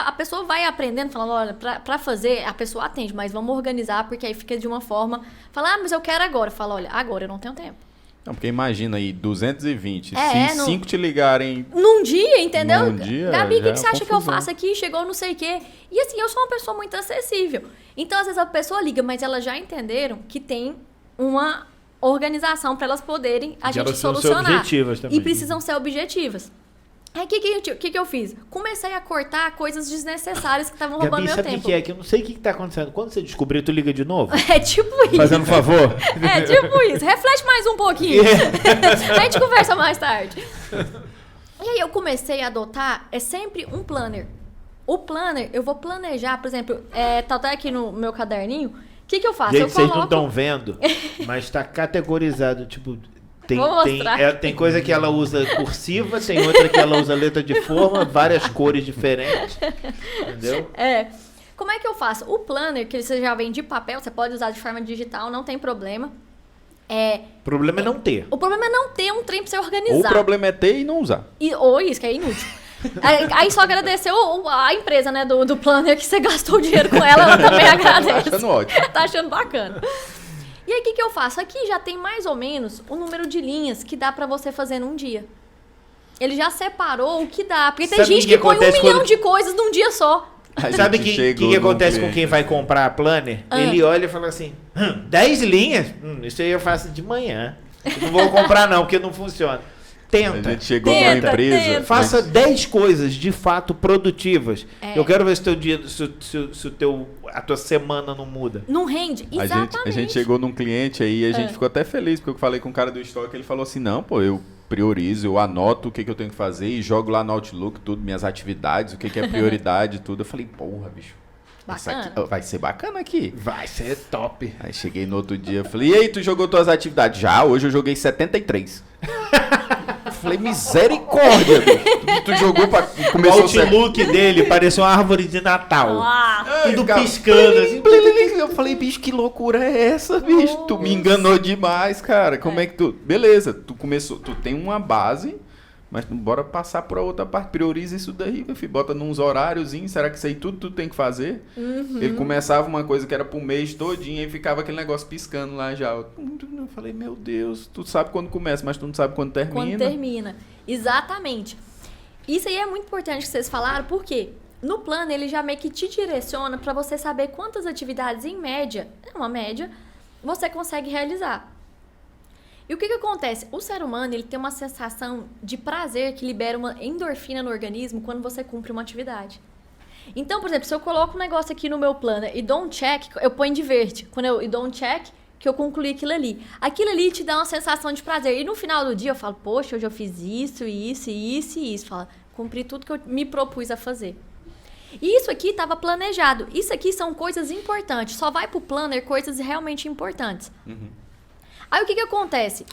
a pessoa vai aprendendo, falando, olha, pra fazer, a pessoa atende, mas vamos organizar, porque aí fica de uma forma, fala, mas eu quero agora. Fala, olha, agora eu não tenho tempo. Não, porque imagina aí, 220, se 5 te ligarem... Num dia, entendeu? Num dia, Gabi, o que você acha que eu faço aqui? Chegou não sei o quê. E assim, eu sou uma pessoa muito acessível. Então, às vezes a pessoa liga, mas elas já entenderam que tem uma organização para elas poderem a gente solucionar. Ser objetivas também. E precisam ser objetivas. Aí, o que eu fiz? Comecei a cortar coisas desnecessárias que estavam roubando meu tempo. Sabe o que é? Que eu não sei o que tá acontecendo. Quando você descobrir, tu liga de novo? É tipo isso. Fazendo um favor? É tipo isso. Reflete mais um pouquinho. A gente conversa mais tarde. E aí, eu comecei a adotar, sempre um planner. O planner, eu vou planejar, por exemplo, tá até aqui no meu caderninho. O que eu faço? Gente, vocês não estão vendo, mas tá categorizado, tipo... Tem coisa que ela usa cursiva, tem outra que ela usa letra de forma, várias cores diferentes, entendeu? Como é que eu faço? O planner, que você já vem de papel, você pode usar de forma digital, não tem problema. O problema é não ter. O problema é não ter um trem pra você organizar. Ou o problema é ter e não usar. Ou isso, que é inútil. Aí só agradecer a empresa, né, do planner, que você gastou o dinheiro com ela também agradece. Tá achando ótimo. Tá achando bacana. E aí, o que eu faço? Aqui já tem mais ou menos o número de linhas que dá pra você fazer num dia. Ele já separou o que dá. Porque tem gente que põe 1 milhão de coisas num dia só. Sabe o que acontece com quem vai comprar a planner? Ele olha e fala assim, 10 linhas? Isso aí eu faço de manhã. Eu não vou comprar não, porque não funciona. Tenta. A gente chegou numa empresa. Faça 10 coisas de fato produtivas. Eu quero ver se teu dia, a tua semana não muda. Não rende. Exatamente. A gente chegou num cliente aí e a gente ficou até feliz, porque eu falei com o cara do estoque, ele falou assim, não, pô, eu priorizo, eu anoto o que eu tenho que fazer e jogo lá no Outlook tudo, minhas atividades, o que é prioridade, tudo. Eu falei, porra, bicho. Bacana. Vai ser bacana aqui. Vai ser top. Aí cheguei no outro dia, falei, e aí, tu jogou tuas atividades? Já, hoje eu joguei 73. Falei, misericórdia, bicho. Tu jogou pra... O Outlook dele parecia uma árvore de Natal. Tudo piscando. Assim. Eu falei, bicho, que loucura é essa, bicho? Nossa. Tu me enganou demais, cara. Como é que tu... Beleza, tu tem uma base... Mas bora passar para outra parte. Prioriza isso daí, meu filho. Bota nos horáriozinhos. Será que isso aí tudo tu tem que fazer? Ele começava uma coisa que era pro mês todinho e ficava aquele negócio piscando lá já. Eu falei, meu Deus, tu sabe quando começa, mas tu não sabe quando termina. Quando termina. Exatamente. Isso aí é muito importante que vocês falaram, porque no plano ele já meio que te direciona para você saber quantas atividades, em média, uma média, você consegue realizar. E o que acontece? O ser humano, ele tem uma sensação de prazer que libera uma endorfina no organismo quando você cumpre uma atividade. Então, por exemplo, se eu coloco um negócio aqui no meu plano e dou um check, eu ponho de verde. Quando eu dou um check, que eu concluí aquilo ali. Aquilo ali te dá uma sensação de prazer. E no final do dia eu falo, poxa, hoje eu fiz isso, isso, isso e isso. Fala, cumpri tudo que eu me propus a fazer. E isso aqui estava planejado. Isso aqui são coisas importantes. Só vai pro planner coisas realmente importantes. Aí o que acontece?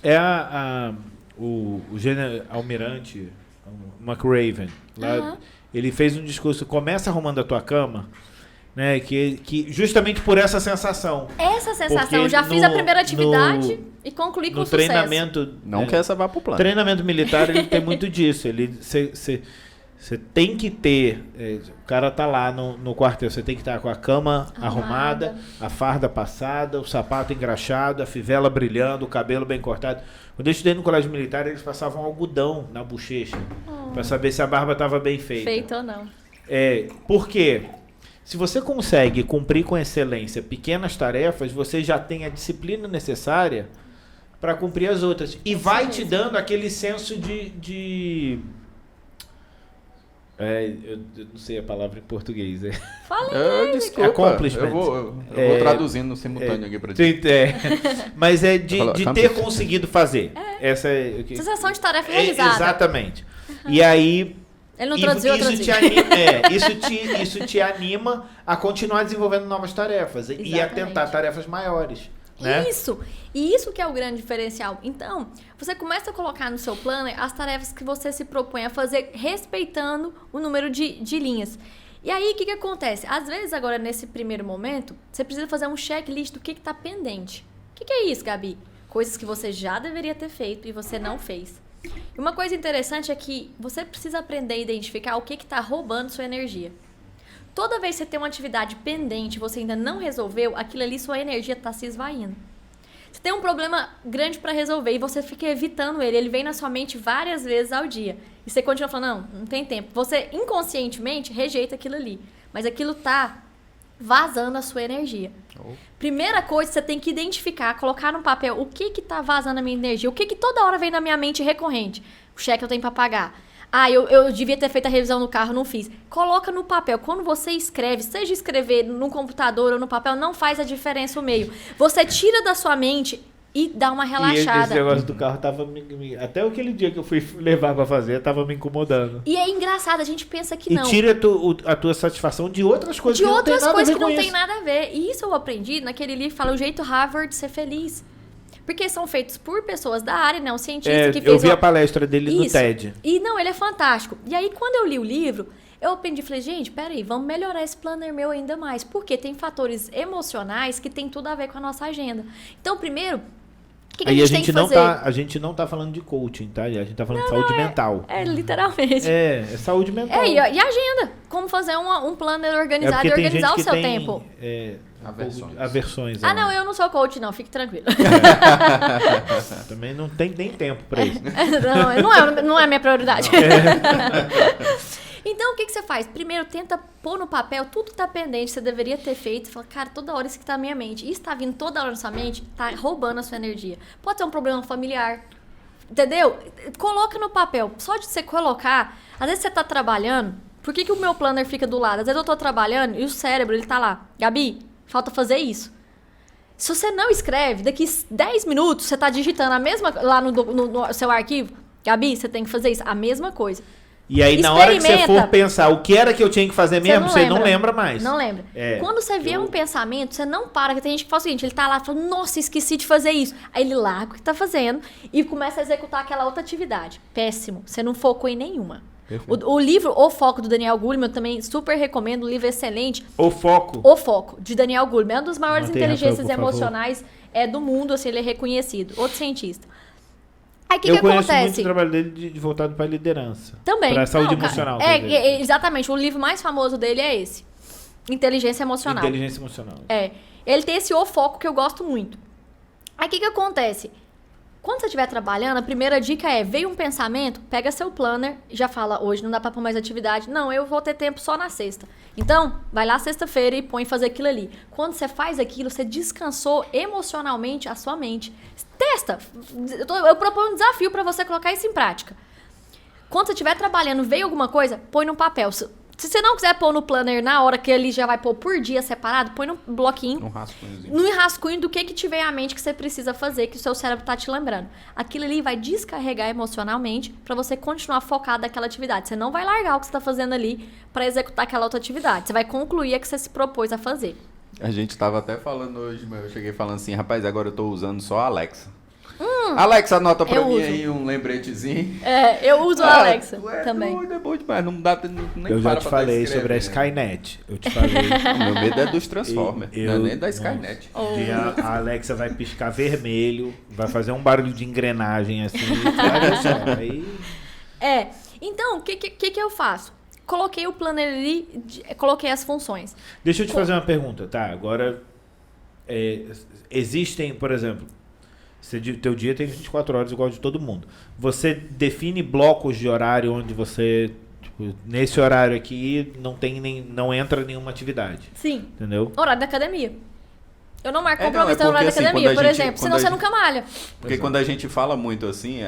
O general almirante McRaven, lá, ele fez um discurso, começa arrumando a tua cama, né? Que justamente por essa sensação. Porque já fiz a primeira atividade e concluí com sucesso. No treinamento... Não que essa vá pro plano. Treinamento militar, ele tem muito disso. Você tem que ter... o cara tá lá no quartel, você tem que estar com a cama arrumada, a farda passada, o sapato engraxado, a fivela brilhando, o cabelo bem cortado. Quando eu estudei no colégio militar, eles passavam algodão na bochecha para saber se a barba estava bem feita. Feita ou não. Por quê? Se você consegue cumprir com excelência pequenas tarefas, você já tem a disciplina necessária para cumprir as outras. E vai te dando aquele senso de eu não sei a palavra em português. Fala desculpa. Accomplishment. Eu vou traduzindo no simultâneo aqui para ti. Mas de ter conseguido fazer. Essa sensação de tarefa realizada. Exatamente. E aí... Ele não traduziu isso te anima a continuar desenvolvendo novas tarefas. Exatamente. E a tentar tarefas maiores. Né? Isso! E isso que é o grande diferencial. Então, você começa a colocar no seu planner as tarefas que você se propõe a fazer, respeitando o número de linhas. E aí, o que acontece? Às vezes, agora, nesse primeiro momento, você precisa fazer um checklist do que está pendente. O que é isso, Gabi? Coisas que você já deveria ter feito e você não fez. E uma coisa interessante é que você precisa aprender a identificar o que está roubando sua energia. Toda vez que você tem uma atividade pendente e você ainda não resolveu, aquilo ali, sua energia está se esvaindo. Você tem um problema grande para resolver e você fica evitando ele vem na sua mente várias vezes ao dia. E você continua falando, não tem tempo. Você inconscientemente rejeita aquilo ali, mas aquilo tá vazando a sua energia. Primeira coisa, você tem que identificar, colocar no papel o que tá vazando a minha energia, o que toda hora vem na minha mente recorrente. O cheque eu tenho para pagar. Eu devia ter feito a revisão no carro, não fiz. Coloca no papel. Quando você escreve, seja escrever no computador ou no papel, não faz a diferença o meio. Você tira da sua mente e dá uma relaxada. E esse negócio do carro tava até aquele dia que eu fui levar pra fazer, tava me incomodando. E é engraçado, a gente pensa que não. E tira a tua satisfação de outras coisas que não tem nada a ver. De outras coisas que não tem nada a ver. E isso eu aprendi naquele livro que fala O Jeito Harvard de Ser Feliz. Porque são feitos por pessoas da área, né? Um cientista que fez... Eu vi a palestra dele no TED. E não, ele é fantástico. E aí, quando eu li o livro, eu aprendi, falei, gente, peraí, vamos melhorar esse planner meu ainda mais. Porque tem fatores emocionais que tem tudo a ver com a nossa agenda. Então, primeiro, o que a gente tem que fazer? A gente não tá falando de coaching, tá? A gente tá falando de saúde mental. Literalmente. É saúde mental. E agenda. Como fazer um planner organizado e organizar o seu tempo. Aversões. Não, eu não sou coach, não. Fique tranquilo. Também não tem nem tempo pra isso. Não é a minha prioridade. Então, o que você faz? Primeiro, tenta pôr no papel tudo que tá pendente, você deveria ter feito. Você fala, cara, toda hora isso que tá na minha mente. Isso tá vindo toda hora na sua mente, tá roubando a sua energia. Pode ser um problema familiar. Entendeu? Coloca no papel. Só de você colocar, às vezes você tá trabalhando. Por que o meu planner fica do lado? Às vezes eu tô trabalhando e o cérebro, ele tá lá. Gabi, falta fazer isso. Se você não escreve, daqui 10 minutos você tá digitando a mesma lá no seu arquivo. Gabi, você tem que fazer isso. A mesma coisa. E aí, na hora que você for pensar o que era que eu tinha que fazer mesmo, você não lembra mais. Não lembra. Quando você vê um pensamento, você não para. Porque tem gente que fala o seguinte, ele tá lá e fala, nossa, esqueci de fazer isso. Aí ele larga o que tá fazendo e começa a executar aquela outra atividade. Péssimo. Você não focou em nenhuma. O livro O Foco, do Daniel Goleman, eu também super recomendo. Um livro excelente. O Foco, de Daniel Goleman. É uma das maiores inteligências emocionais do mundo. Assim, ele é reconhecido. Outro cientista. Aí, eu conheço muito o trabalho dele voltado para liderança. Também. Para saúde emocional. Exatamente. O livro mais famoso dele é esse. Inteligência Emocional. Ele tem esse O Foco que eu gosto muito. Aí, o que acontece? Quando você estiver trabalhando, a primeira dica veio um pensamento, pega seu planner e já fala, hoje não dá para pôr mais atividade. Não, eu vou ter tempo só na sexta. Então, vai lá sexta-feira e põe fazer aquilo ali. Quando você faz aquilo, você descansou emocionalmente a sua mente. Testa! Eu proponho um desafio para você colocar isso em prática. Quando você estiver trabalhando, veio alguma coisa, põe no papel. Se você não quiser pôr no planner na hora que ele já vai pôr por dia separado, põe no bloquinho. No rascunho do que tiver à mente que você precisa fazer, que o seu cérebro tá te lembrando. Aquilo ali vai descarregar emocionalmente para você continuar focado naquela atividade. Você não vai largar o que você tá fazendo ali para executar aquela outra atividade. Você vai concluir a que você se propôs a fazer. A gente tava até falando hoje, mas eu cheguei falando assim, rapaz, agora eu tô usando só a Alexa. Alexa, anota pra mim aí um lembretezinho. Eu uso a Alexa também. É bom demais, não dá nem eu já te falei sobre a Skynet. Eu te falei. O meu medo é dos Transformers, não é nem da Skynet. A Alexa vai piscar vermelho, vai fazer um barulho de engrenagem assim. Então, o que eu faço? Coloquei o planner ali, coloquei as funções. Deixa eu te fazer uma pergunta, tá? Agora, existem, por exemplo, teu dia tem 24 horas igual de todo mundo. Você define blocos de horário onde você, tipo, nesse horário aqui não entra nenhuma atividade. Sim. Entendeu? Horário da academia. Eu não marco compromisso no horário da academia, por exemplo, senão você nunca malha. Porque quando a gente fala muito assim,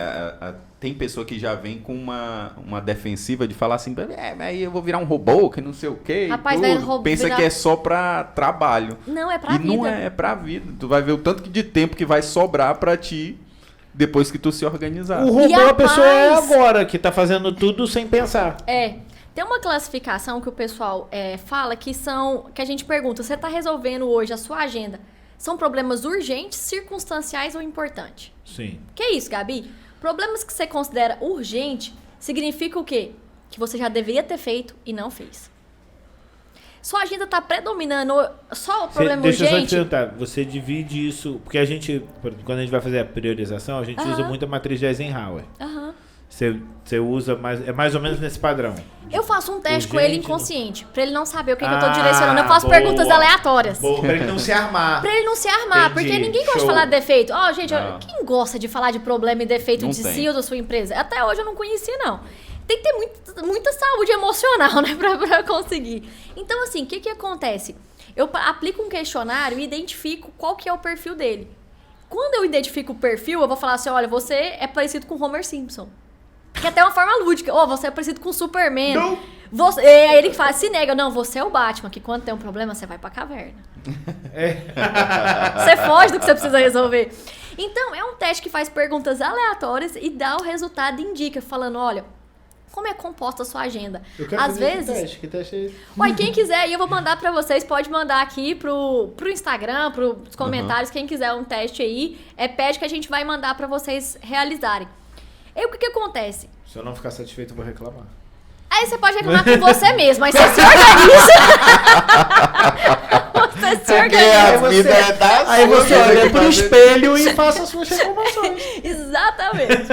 tem pessoa que já vem com uma defensiva de falar assim, aí eu vou virar um robô, que não sei o quê. Rapaz, pensa que é só pra trabalho. Não, é pra vida. E não é pra vida. Tu vai ver o tanto de tempo que vai sobrar pra ti depois que tu se organizar. O robô a pessoa é agora, que tá fazendo tudo sem pensar. Tem uma classificação que o pessoal fala que a gente pergunta, você está resolvendo hoje a sua agenda? São problemas urgentes, circunstanciais ou importantes? Sim. Que é isso, Gabi? Problemas que você considera urgente significa o quê? Que você já deveria ter feito e não fez. Sua agenda está predominando só o problema urgente? Deixa eu só te perguntar, você divide isso... Porque a gente, quando a gente vai fazer a priorização, a gente usa muito a matriz de Eisenhower. Você usa mais ou menos nesse padrão. Eu faço um teste com ele inconsciente, pra ele não saber o que eu tô direcionando. Eu faço perguntas aleatórias. Pra ele não se armar. Entendi. Porque ninguém gosta de falar de defeito. Gente, quem gosta de falar de problema e defeito não de si ou da sua empresa? Até hoje eu não conhecia, não. Tem que ter muita saúde emocional, né, pra conseguir. Então, assim, o que acontece? Eu aplico um questionário e identifico qual que é o perfil dele. Quando eu identifico o perfil, eu vou falar assim, olha, você é parecido com Homer Simpson. Que é até uma forma lúdica. Você é parecido com o Superman. Não. Aí ele fala, se nega. Não, você é o Batman, que quando tem um problema, você vai pra caverna. Você foge do que você precisa resolver. Então, é um teste que faz perguntas aleatórias e dá o resultado e indica, falando, olha, como é composta a sua agenda. Eu quero fazer esse teste. Que teste é esse? Quem quiser aí, eu vou mandar pra vocês. Pode mandar aqui pro Instagram, pros comentários. Quem quiser um teste aí, pede que a gente vai mandar pra vocês realizarem. E o que acontece? Se eu não ficar satisfeito, eu vou reclamar. Aí você pode reclamar com você mesmo, aí você se organiza. Você se organiza. Aí você olha pro espelho e faça as suas reclamações. Exatamente.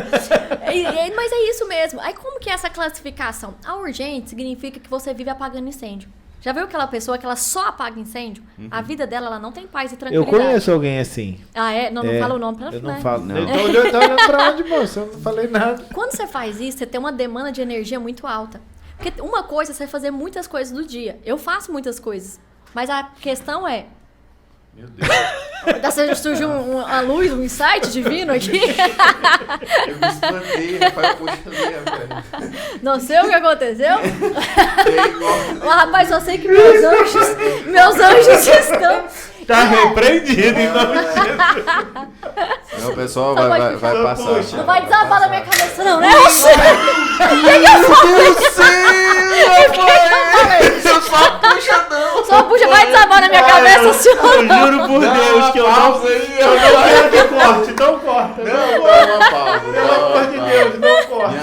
Mas é isso mesmo. Aí como que é essa classificação? A urgente significa que você vive apagando incêndio. Já viu aquela pessoa que ela só apaga incêndio? A vida dela, ela não tem paz e tranquilidade. Eu conheço alguém assim. É? Não fala o nome pra eu não falo. Não. Eu tô olhando pra onde, moça? Eu não falei nada. Quando você faz isso, você tem uma demanda de energia muito alta. Porque uma coisa é você fazer muitas coisas do dia. Eu faço muitas coisas. Mas a questão é... Meu Deus. Surgiu uma luz, um insight divino aqui. Eu me espantei, rapaz, velho. Não sei o que aconteceu. Rapaz, só sei que meus anjos estão... Tá repreendido em nome de Jesus. Não, o pessoal vai passar. Não vai desabar na minha cabeça, não, né? Eu só puxa, não. Só puxa, vai desabar na minha cabeça, senhor. Eu juro por Deus que eu não quero que corte. Não corta. Não, uma pausa. Pelo amor de Deus, não corta.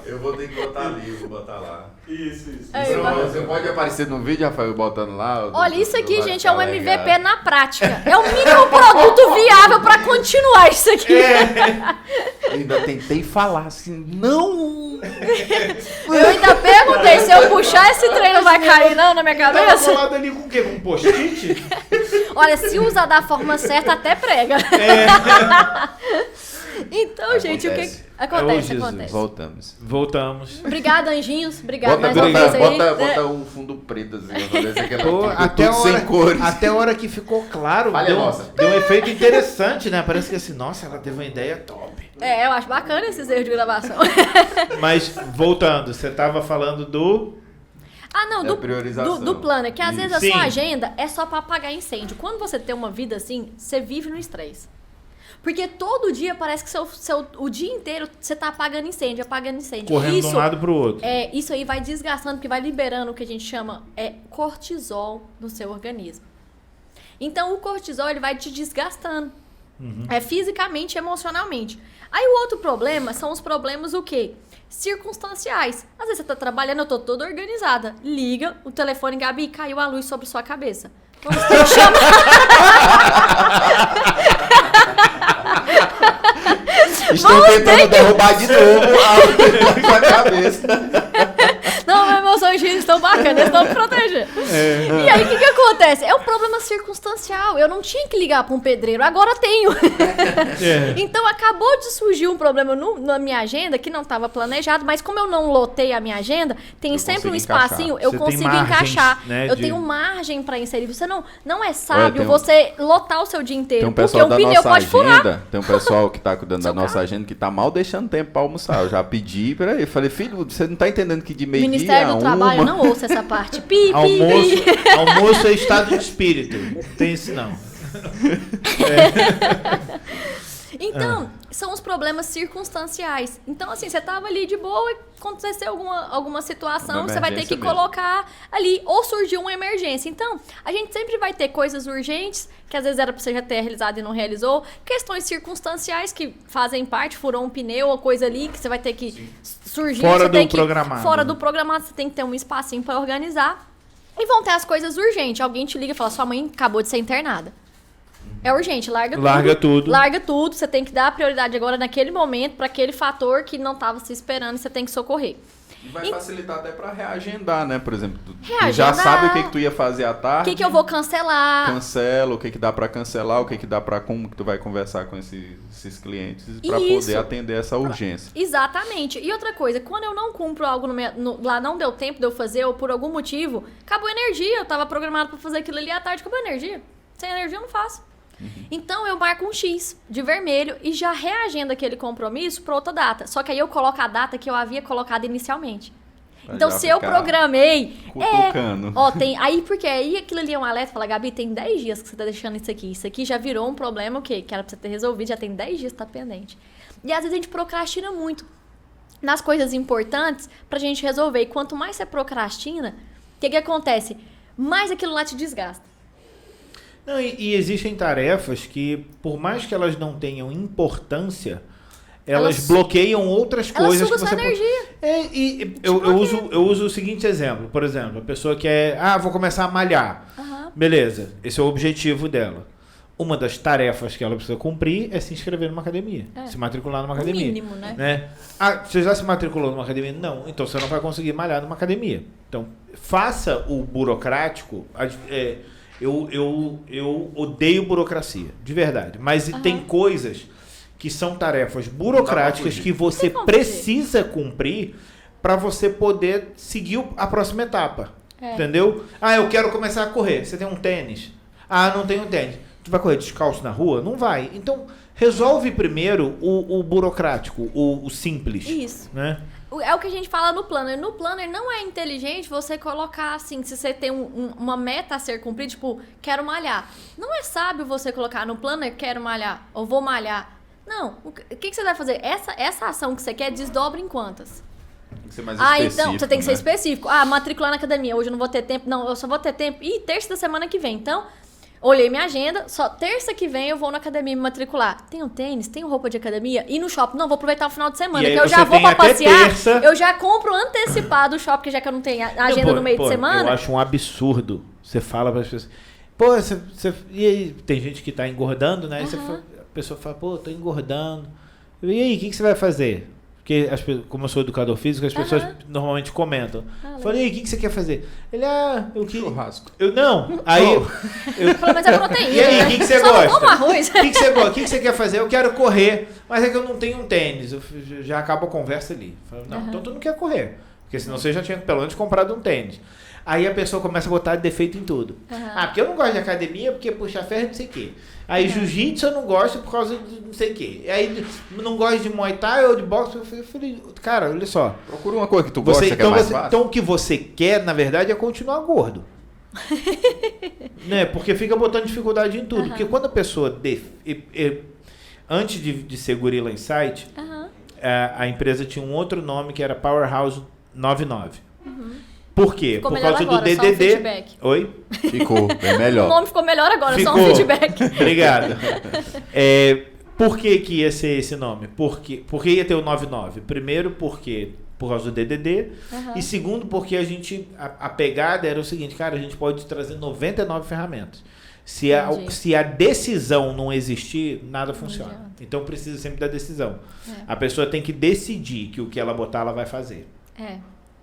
Eu vou ter que botar ali, vou botar lá. Isso. Você pode aparecer no vídeo, Rafael, botando lá? Olha, isso aqui, gente, é um MVP na prática. É o mínimo produto viável pra continuar isso aqui. Ainda tentei falar assim, não! Eu ainda perguntei, se eu puxar esse trem não vai cair não na minha cabeça? Tá colado ali com o quê? Com um post-it? Olha, se usar da forma certa, até prega. Então, gente, o que acontece? Voltamos. Obrigada, anjinhos. Obrigado mais uma vez aí. Bota um fundo preto assim. Até a hora que ficou claro, deu um efeito interessante, né? Parece que assim, nossa, ela teve uma ideia top. Eu acho bacana esses erros de gravação. Mas, voltando, você tava falando do... do planner, que às vezes a sua agenda é só para apagar incêndio. Quando você tem uma vida assim, você vive no estresse. Porque todo dia parece que o dia inteiro você tá apagando incêndio. Correndo de um lado pro outro. Isso aí vai desgastando, porque vai liberando o que a gente chama cortisol no seu organismo. Então o cortisol ele vai te desgastando. Fisicamente e emocionalmente. Aí o outro problema são os problemas o quê? Circunstanciais. Às vezes você tá trabalhando, eu tô toda organizada. Liga o telefone, Gabi, caiu a luz sobre sua cabeça. Vamos ter que chamar. Estão tentando derrubar de novo a luz na sua cabeça. Não, mas meus anjinhos estão bacanas, eles estão me protegendo. E aí, o que acontece? É um problema circunstancial. Eu não tinha que ligar para um pedreiro, agora tenho. Então, acabou de surgir um problema na minha agenda que não estava planejado, mas como eu não lotei a minha agenda, tem sempre um espacinho, eu consigo encaixar. Né, eu tenho margem para inserir. Você não é sábio você lotar o seu dia inteiro, tem um pessoal porque um pneu pode furar. Tem um pessoal que está cuidando da nossa agenda que está mal deixando tempo para almoçar. Eu já pedi, peraí, falei, filho, você não está entendendo que de meio-dia Ministério do Trabalho, não ouça essa parte. Almoço é estado de espírito. Não tem isso, não. Então, são os problemas circunstanciais. Então, assim, você tava ali de boa e aconteceu alguma situação, você vai ter que colocar ali, ou surgiu uma emergência. Então, a gente sempre vai ter coisas urgentes, que às vezes era pra você já ter realizado e não realizou, questões circunstanciais que fazem parte, furou um pneu ou coisa ali, que você vai ter que... surgir... Fora do programado. Fora do programado, você tem que ter um espacinho para organizar. E vão ter as coisas urgentes. Alguém te liga e fala, sua mãe acabou de ser internada. É urgente, larga tudo. Larga tudo, você tem que dar prioridade agora naquele momento para aquele fator que não estava se esperando e você tem que socorrer. E vai facilitar até para reagendar, né? Por exemplo, tu já sabe o que tu ia fazer à tarde. O que eu vou cancelar. Cancela, o que dá para cancelar, o que dá para como que tu vai conversar com esses clientes para poder atender essa urgência. Exatamente. E outra coisa, quando eu não cumpro algo lá não deu tempo de eu fazer ou por algum motivo, acabou a energia. Eu estava programado para fazer aquilo ali à tarde, acabou a energia. Sem energia eu não faço. Então eu marco um X de vermelho e já reagendo aquele compromisso para outra data. Só que aí eu coloco a data que eu havia colocado inicialmente. Então se eu programei... Cutucando. Aí porque aí aquilo ali é um alerta, fala, Gabi, tem 10 dias que você tá deixando isso aqui. Isso aqui já virou um problema, o quê? Que era pra você ter resolvido, já tem 10 dias que tá pendente. E às vezes a gente procrastina muito nas coisas importantes pra gente resolver. E quanto mais você procrastina, o que acontece? Mais aquilo lá te desgasta. Não, e existem tarefas que, por mais que elas não tenham importância, elas bloqueiam outras coisas que você energia. Eu uso o seguinte exemplo. Por exemplo, a pessoa quer... vou começar a malhar. Beleza, esse é o objetivo dela. Uma das tarefas que ela precisa cumprir é se inscrever numa academia. Se matricular numa academia. Mínimo, né? Você já se matriculou numa academia? Não. Então você não vai conseguir malhar numa academia. Então, faça o burocrático... Eu odeio burocracia, de verdade. Mas tem coisas que são tarefas burocráticas que você precisa cumprir para você poder seguir a próxima etapa. Entendeu? Eu quero começar a correr. Você tem um tênis? Não tenho tênis. Tu vai correr descalço na rua? Não vai. Então, resolve primeiro o burocrático, o simples. Isso. Né? É o que a gente fala no planner. No planner não é inteligente você colocar assim, se você tem uma meta a ser cumprida, tipo, quero malhar. Não é sábio você colocar no planner, quero malhar, ou vou malhar. Não. O que você vai fazer? Essa ação que você quer, desdobra em quantas? Tem que ser mais específico, então, você tem que ser específico. Matricular na academia, hoje eu não vou ter tempo. Não, eu só vou ter tempo. Terça da semana que vem. Então, olhei minha agenda, só terça que vem eu vou na academia me matricular. Tenho tênis, tenho roupa de academia. E no shopping, não, vou aproveitar o final de semana, que eu já vou pra passear. Eu já compro antecipado o shopping, já que eu não tenho a agenda no meio de semana. Eu acho um absurdo. Você fala para as pessoas... E aí, tem gente que tá engordando, né? A pessoa fala, tô engordando. E aí, o que você vai fazer? Porque, como eu sou educador físico, as pessoas normalmente comentam. Falei, e aí, o que você quer fazer? Ele, churrasco. Não, aí... Pelo menos é proteína. E aí, o que você gosta? Só não arroz. O que você gosta? O que você quer fazer? Eu quero correr, mas é que eu não tenho um tênis. Já acaba a conversa ali. Falo, então tu não quer correr. Porque senão você já tinha pelo menos comprado um tênis. Aí a pessoa começa a botar defeito em tudo. Porque eu não gosto de academia, porque puxa ferro não sei o quê. Aí jiu-jitsu eu não gosto por causa de não sei o quê. Aí não gosto de Muay Thai ou de boxe. Eu falei, cara, olha só. Procura uma coisa que tu gosta, que é mais fácil. Então o que você quer, na verdade, é continuar gordo. Né? Porque fica botando dificuldade em tudo. Porque quando a pessoa... Antes de ser Gorilla Insight, a empresa tinha um outro nome que era Powerhouse 99. Por quê? Ficou por causa agora, do DDD. só um feedback. Oi? Ficou bem melhor. O nome ficou melhor agora, só um feedback. Obrigado. Por que ia ser esse nome? Porque ia ter o 99. Primeiro, por causa do DDD. E segundo, porque a pegada era o seguinte, cara, a gente pode trazer 99 ferramentas. Se a decisão não existir, nada funciona. Então precisa sempre da decisão. A pessoa tem que decidir que o que ela botar, ela vai fazer.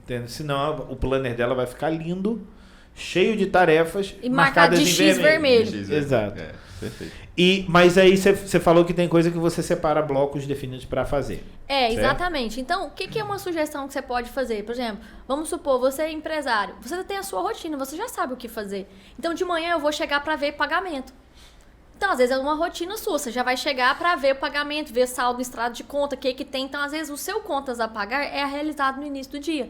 Entende? Senão o planner dela vai ficar lindo, cheio de tarefas e marcadas de X vermelho. Exato. Perfeito. Mas aí você falou que tem coisa que você separa blocos definidos para fazer. Exatamente. Então, o que é uma sugestão que você pode fazer? Por exemplo, vamos supor, você é empresário, você tem a sua rotina, você já sabe o que fazer. Então, de manhã eu vou chegar para ver pagamento. Então, às vezes é uma rotina sua, você já vai chegar para ver o pagamento, ver saldo, extrato de conta, o que tem. Então, às vezes, o seu contas a pagar é realizado no início do dia.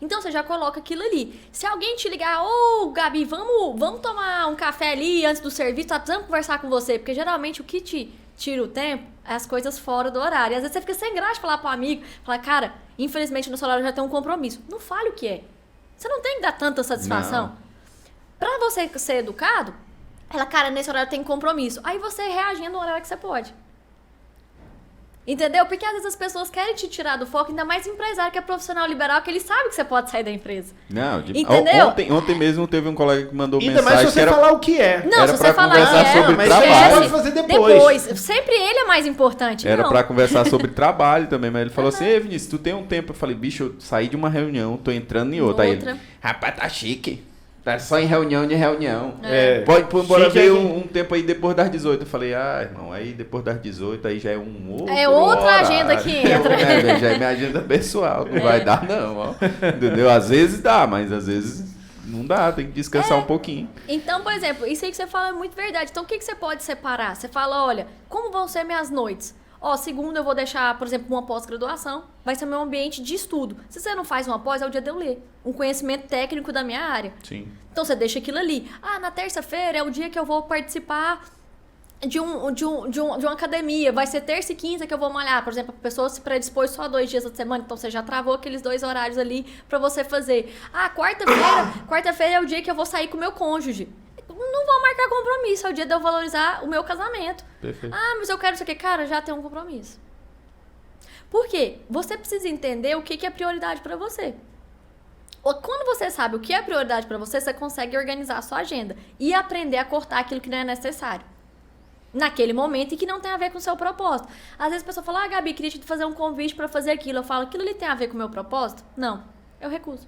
Então, você já coloca aquilo ali. Se alguém te ligar, Gabi, vamos tomar um café ali antes do serviço, tá precisando conversar com você, porque geralmente o que te tira o tempo é as coisas fora do horário. E às vezes você fica sem graça de falar pro amigo, falar, cara, infelizmente no seu horário já tem um compromisso. Não fale o que é. Você não tem que dar tanta satisfação. Não. Pra você ser educado, ela, cara, nesse horário tem compromisso. Aí você reagindo no horário que você pode. Entendeu? Porque às vezes as pessoas querem te tirar do foco, ainda mais empresário que é profissional liberal, que ele sabe que você pode sair da empresa. Não, entendeu? Ontem mesmo teve um colega que mandou ainda mensagem. Mais se você falar o que é. Não, era se você falar conversar que é, sobre mas trabalho. pode fazer depois. Sempre ele é mais importante. Era não. pra conversar sobre trabalho também, mas ele falou assim, ei, Vinícius, tu tem um tempo? Eu falei, bicho, eu saí de uma reunião, tô entrando em outra. Aí ele, rapaz, tá chique. Tá só em reunião de reunião. Pode embora ver um tempo aí depois das 18. Eu falei, irmão, aí depois das 18 aí já é um outro. É outra agenda que entra. Já é minha agenda pessoal. Não vai dar, não. Ó. Entendeu? Às vezes dá, mas às vezes não dá. Tem que descansar um pouquinho. Então, por exemplo, isso aí que você fala é muito verdade. Então, o que você pode separar? Você fala, olha, como vão ser minhas noites? Segunda eu vou deixar, por exemplo, uma pós-graduação. Vai ser meu ambiente de estudo. Se você não faz uma pós, é o dia de eu ler. Um conhecimento técnico da minha área. Sim. Então, você deixa aquilo ali. Na terça-feira é o dia que eu vou participar de uma academia. Vai ser terça e quinta que eu vou malhar. Por exemplo, a pessoa se predispôs só 2 dias da semana. Então, você já travou aqueles 2 horários ali pra você fazer. Quarta-feira é o dia que eu vou sair com o meu cônjuge. Não vou marcar compromisso, é o dia de eu valorizar o meu casamento. Perfeito. Mas eu quero isso aqui. Cara, já tem um compromisso. Por quê? Você precisa entender o que é prioridade pra você. Quando você sabe o que é prioridade pra você, você consegue organizar a sua agenda e aprender a cortar aquilo que não é necessário. Naquele momento e que não tem a ver com o seu propósito. Às vezes a pessoa fala, Gabi, queria te fazer um convite pra fazer aquilo. Eu falo, aquilo ali tem a ver com o meu propósito? Não, eu recuso.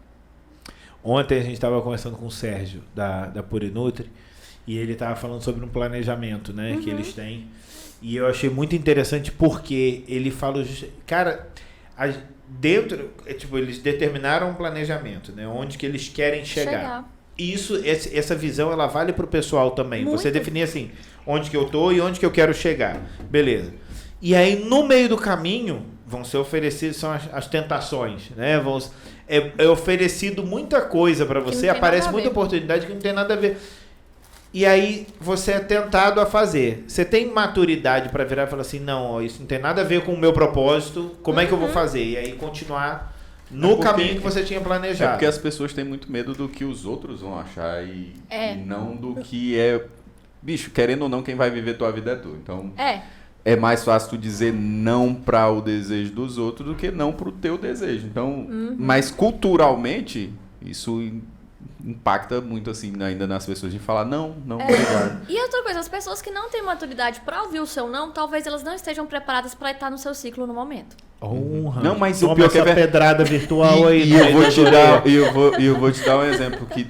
Ontem a gente estava conversando com o Sérgio, da Purinutri, e ele estava falando sobre um planejamento, né, que eles têm. E eu achei muito interessante porque ele falou... Cara, eles determinaram um planejamento, né, onde que eles querem chegar. E essa visão, ela vale para o pessoal também. Muito. Você definir assim, onde que eu tô e onde que eu quero chegar. Beleza. E aí, no meio do caminho, vão ser oferecidas são as tentações, né? É oferecido muita coisa para você, aparece muita oportunidade que não tem nada a ver. E aí, você é tentado a fazer. Você tem maturidade para virar e falar assim, não, isso não tem nada a ver com o meu propósito, como é que eu vou fazer? E aí, continuar no caminho que você tinha planejado. É porque as pessoas têm muito medo do que os outros vão achar e não do que é... Bicho, querendo ou não, quem vai viver tua vida é tu. Então... É mais fácil tu dizer não para o desejo dos outros do que não para o teu desejo. Então, mas culturalmente, isso impacta muito assim ainda nas pessoas de falar não, obrigado. E outra coisa, as pessoas que não têm maturidade para ouvir o seu não, talvez elas não estejam preparadas para estar no seu ciclo no momento. Não, mas o pior que é pedrada virtual aí. E eu vou te dar um exemplo que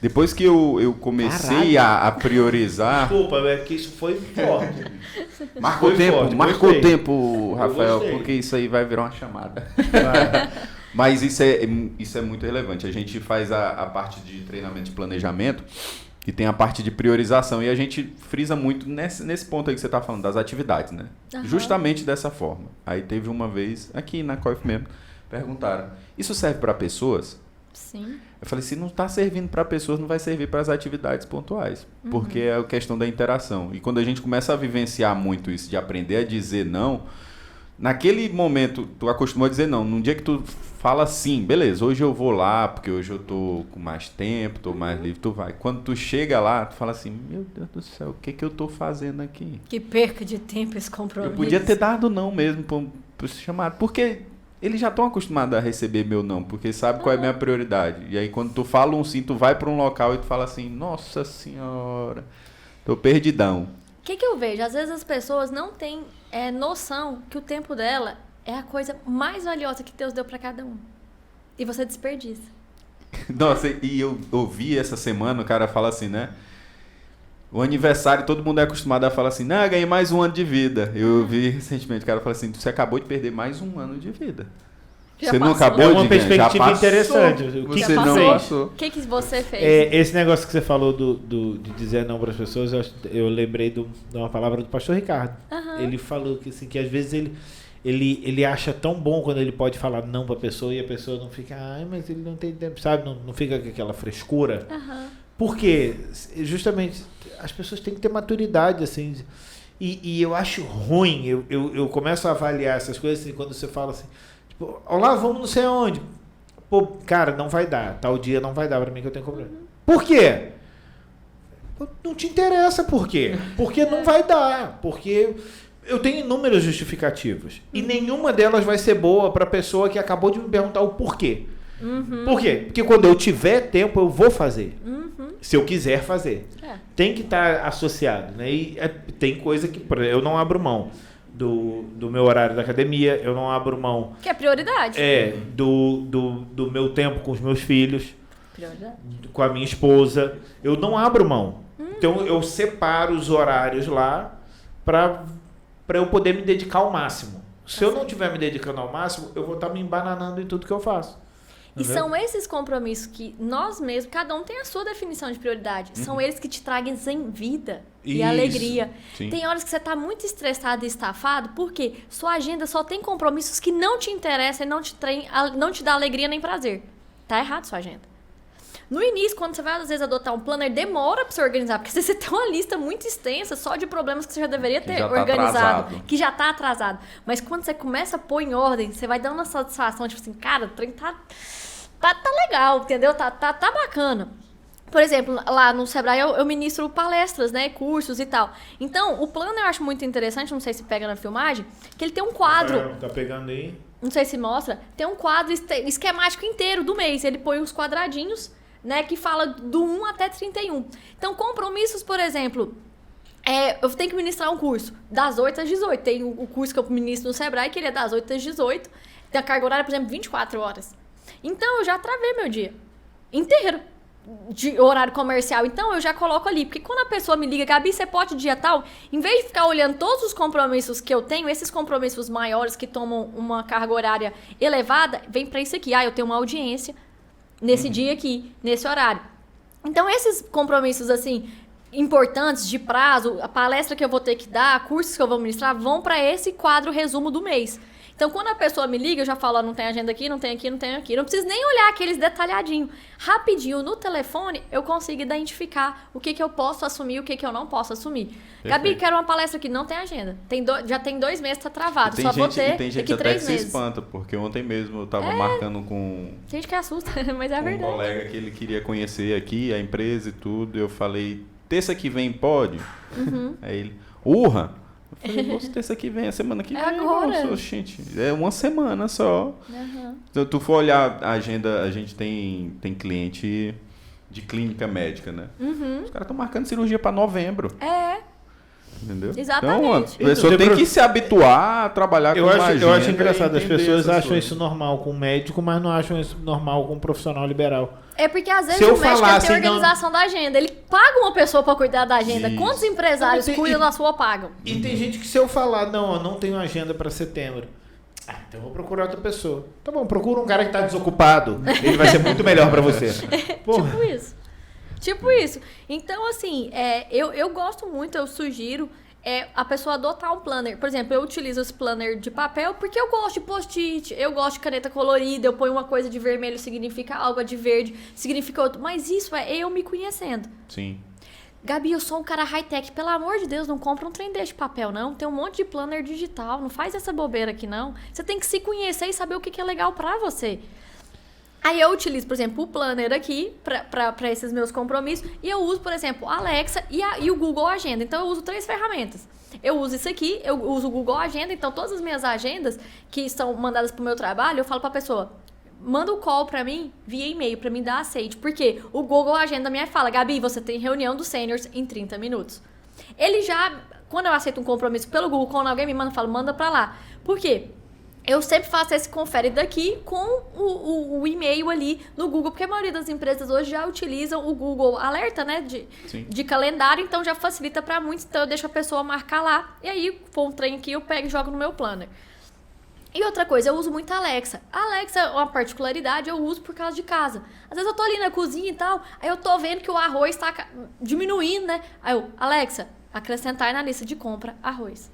depois que eu comecei a priorizar... Desculpa, é que isso foi forte. Marcou o tempo, Rafael, porque isso aí vai virar uma chamada. Mas isso é muito relevante. A gente faz a parte de treinamento de planejamento e tem a parte de priorização. E a gente frisa muito nesse ponto aí que você está falando, das atividades, né? Justamente dessa forma. Aí teve uma vez, aqui na COIF mesmo, perguntaram, isso serve para pessoas? Sim. Eu falei, se não está servindo para pessoas, não vai servir para as atividades pontuais. Porque é a questão da interação. E quando a gente começa a vivenciar muito isso, de aprender a dizer não, naquele momento, tu acostumou a dizer não. Num dia que tu fala sim, beleza, hoje eu vou lá, porque hoje eu tô com mais tempo, tô mais livre, tu vai. Quando tu chega lá, tu fala assim, meu Deus do céu, o que eu tô fazendo aqui? Que perca de tempo esse compromisso. Eu podia ter dado não mesmo pro chamado, porque... Eles já estão acostumados a receber meu não, porque sabe qual é a minha prioridade. E aí quando tu fala um sim, tu vai para um local e tu fala assim, nossa senhora, tô perdidão. O que eu vejo? Às vezes as pessoas não têm noção que o tempo dela é a coisa mais valiosa que Deus deu para cada um. E você desperdiça. Nossa, e eu ouvi essa semana, o cara fala assim, né? O aniversário, todo mundo é acostumado a falar assim, não, eu ganhei mais um ano de vida. Eu vi recentemente, o cara falou assim, você acabou de perder mais um ano de vida. Você não acabou de ganhar, uma perspectiva interessante. O que você não passou. O que você fez? Esse negócio que você falou de dizer não para as pessoas, eu lembrei de uma palavra do pastor Ricardo. Ele falou que, assim, que às vezes ele acha tão bom quando ele pode falar não para a pessoa e a pessoa não fica, mas ele não tem tempo, sabe? Não fica com aquela frescura. Porque, justamente, as pessoas têm que ter maturidade, assim. E eu acho ruim, eu começo a avaliar essas coisas assim, quando você fala assim, tipo, olá, vamos não sei aonde. Pô, cara, não vai dar. Tal dia não vai dar pra mim que eu tenho problema. Por quê? Não te interessa por quê. Porque não vai dar. Porque Eu tenho inúmeras justificativas. E nenhuma delas vai ser boa para a pessoa que acabou de me perguntar o porquê. Por quê? Porque quando eu tiver tempo, eu vou fazer. Se eu quiser fazer. Tem que estar associado, né? E tem coisa que eu não abro mão do meu horário da academia, eu não abro mão... Que é prioridade. Do meu tempo com os meus filhos, com a minha esposa. Eu não abro mão. Então, eu separo os horários lá para eu poder me dedicar ao máximo. Se eu não estiver me dedicando ao máximo, eu vou estar me embananando em tudo que eu faço. E são esses compromissos que nós mesmos, cada um tem a sua definição de prioridade. São eles que te trazem vida e alegria. Sim. Tem horas que você está muito estressado e estafado, porque sua agenda só tem compromissos que não te interessam e não te dá alegria nem prazer. Tá errado sua agenda. No início, quando você vai, às vezes, adotar um planner, demora para você organizar, porque você tem uma lista muito extensa só de problemas que você já deveria ter organizado, que já está atrasado. Mas quando você começa a pôr em ordem, você vai dando uma satisfação, tipo assim, cara, o trem tá legal, entendeu? Tá bacana. Por exemplo, lá no Sebrae eu ministro palestras, né, cursos e tal. Então, o planner eu acho muito interessante, não sei se pega na filmagem, que ele tem um quadro... Tá pegando aí? Não sei se mostra. Tem um quadro esquemático inteiro do mês. Ele põe uns quadradinhos, né, que fala do 1 até 31. Então, compromissos, por exemplo, eu tenho que ministrar um curso das 8 às 18. Tem o curso que eu ministro no Sebrae, que ele é das 8 às 18. Tem a carga horária, por exemplo, 24 horas. Então, eu já travei meu dia inteiro de horário comercial. Então, eu já coloco ali. Porque quando a pessoa me liga, Gabi, você pode dia tal? Em vez de ficar olhando todos os compromissos que eu tenho, esses compromissos maiores que tomam uma carga horária elevada, vem para isso aqui. Eu tenho uma audiência nesse dia aqui, nesse horário. Então, esses compromissos, assim, importantes, de prazo, a palestra que eu vou ter que dar, cursos que eu vou ministrar, vão para esse quadro resumo do mês. Então, quando a pessoa me liga, eu já falo, não tem agenda aqui, não tem aqui, não tem aqui. Não preciso nem olhar aqueles detalhadinhos. Rapidinho, no telefone, eu consigo identificar o que eu posso assumir e o que eu não posso assumir. Perfeito. Gabi, quero uma palestra que não tem agenda. Já tem 2 meses, tá travado. Só vou ter tem gente até que se espanta, porque ontem mesmo eu tava marcando com... Gente que assusta, mas é verdade. Um colega que ele queria conhecer aqui, a empresa e tudo. Eu falei, terça que vem pode? Aí ele, urra! Eu falei, moço, terça que vem, a semana que vem. Agora. Nossa, gente, é uma semana só. Se tu for olhar a agenda, a gente tem cliente de clínica médica, né? Os caras estão marcando cirurgia para novembro. Entendeu? Exatamente. Então, a pessoa tem que se habituar a trabalhar com uma agenda. Eu acho engraçado, as pessoas acham isso normal com médico, mas não acham isso normal com um profissional liberal. É porque às vezes o médico tem organização da agenda. Ele paga uma pessoa para cuidar da agenda. Isso. Quantos empresários cuidam da sua pagam? E tem gente que se eu falar, não, eu não tenho agenda para setembro. Então eu vou procurar outra pessoa. Tá bom, procura um cara que tá desocupado. Ele vai ser muito melhor para você. Tipo isso. Então, assim, eu gosto muito, eu sugiro a pessoa adotar um planner. Por exemplo, eu utilizo esse planner de papel porque eu gosto de post-it, eu gosto de caneta colorida, eu ponho uma coisa de vermelho, significa algo, de verde significa outro. Mas isso é eu me conhecendo. Sim. Gabi, eu sou um cara high-tech, pelo amor de Deus, não compra um trem desse de papel, não. Tem um monte de planner digital, não faz essa bobeira aqui, não. Você tem que se conhecer e saber o que é legal pra você. Aí eu utilizo, por exemplo, o planner aqui para esses meus compromissos e eu uso, por exemplo, a Alexa e o Google Agenda. Então, eu uso 3 ferramentas. Eu uso isso aqui, eu uso o Google Agenda. Então, todas as minhas agendas que são mandadas para o meu trabalho, eu falo para a pessoa, manda um call para mim via e-mail para mim dar aceite. Porque o Google Agenda me fala, Gabi, você tem reunião dos seniors em 30 minutos. Ele já, quando eu aceito um compromisso pelo Google, quando alguém me manda, eu falo, manda para lá. Por quê? Eu sempre faço esse confere daqui com o e-mail ali no Google, porque a maioria das empresas hoje já utilizam o Google Alerta, né, de calendário, então já facilita para muitos, então eu deixo a pessoa marcar lá, e aí, pô, um trem aqui, eu pego e jogo no meu planner. E outra coisa, eu uso muito a Alexa. A Alexa é uma particularidade, eu uso por causa de casa. Às vezes eu tô ali na cozinha e tal, aí eu tô vendo que o arroz tá diminuindo, né, aí eu, Alexa, acrescentar na lista de compra arroz.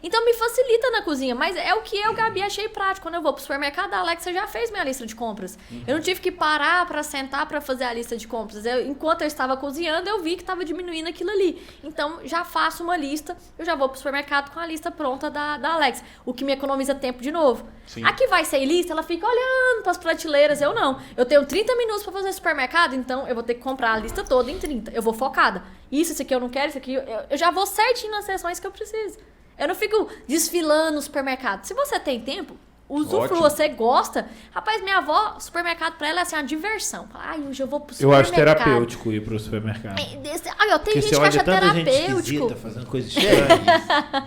Então, me facilita na cozinha, mas é o que eu, Gabi, achei prático. Quando eu vou pro supermercado, a Alexa já fez minha lista de compras. Eu não tive que parar para sentar para fazer a lista de compras. Enquanto eu estava cozinhando, eu vi que estava diminuindo aquilo ali. Então, já faço uma lista, eu já vou pro supermercado com a lista pronta da Alexa, o que me economiza tempo de novo. Sim. A que vai sem lista, ela fica olhando para as prateleiras, eu não. Eu tenho 30 minutos para fazer supermercado, então eu vou ter que comprar a lista toda em 30. Eu vou focada. Isso aqui eu não quero, isso aqui... Eu já vou certinho nas sessões que eu preciso. Eu não fico desfilando no supermercado. Se você tem tempo, usufrua, você gosta. Rapaz, minha avó, supermercado pra ela é assim, uma diversão. Ai, hoje eu vou pro supermercado. Eu acho terapêutico ir pro supermercado. Tem gente que acha terapêutico. Gente fazendo coisas estranhas.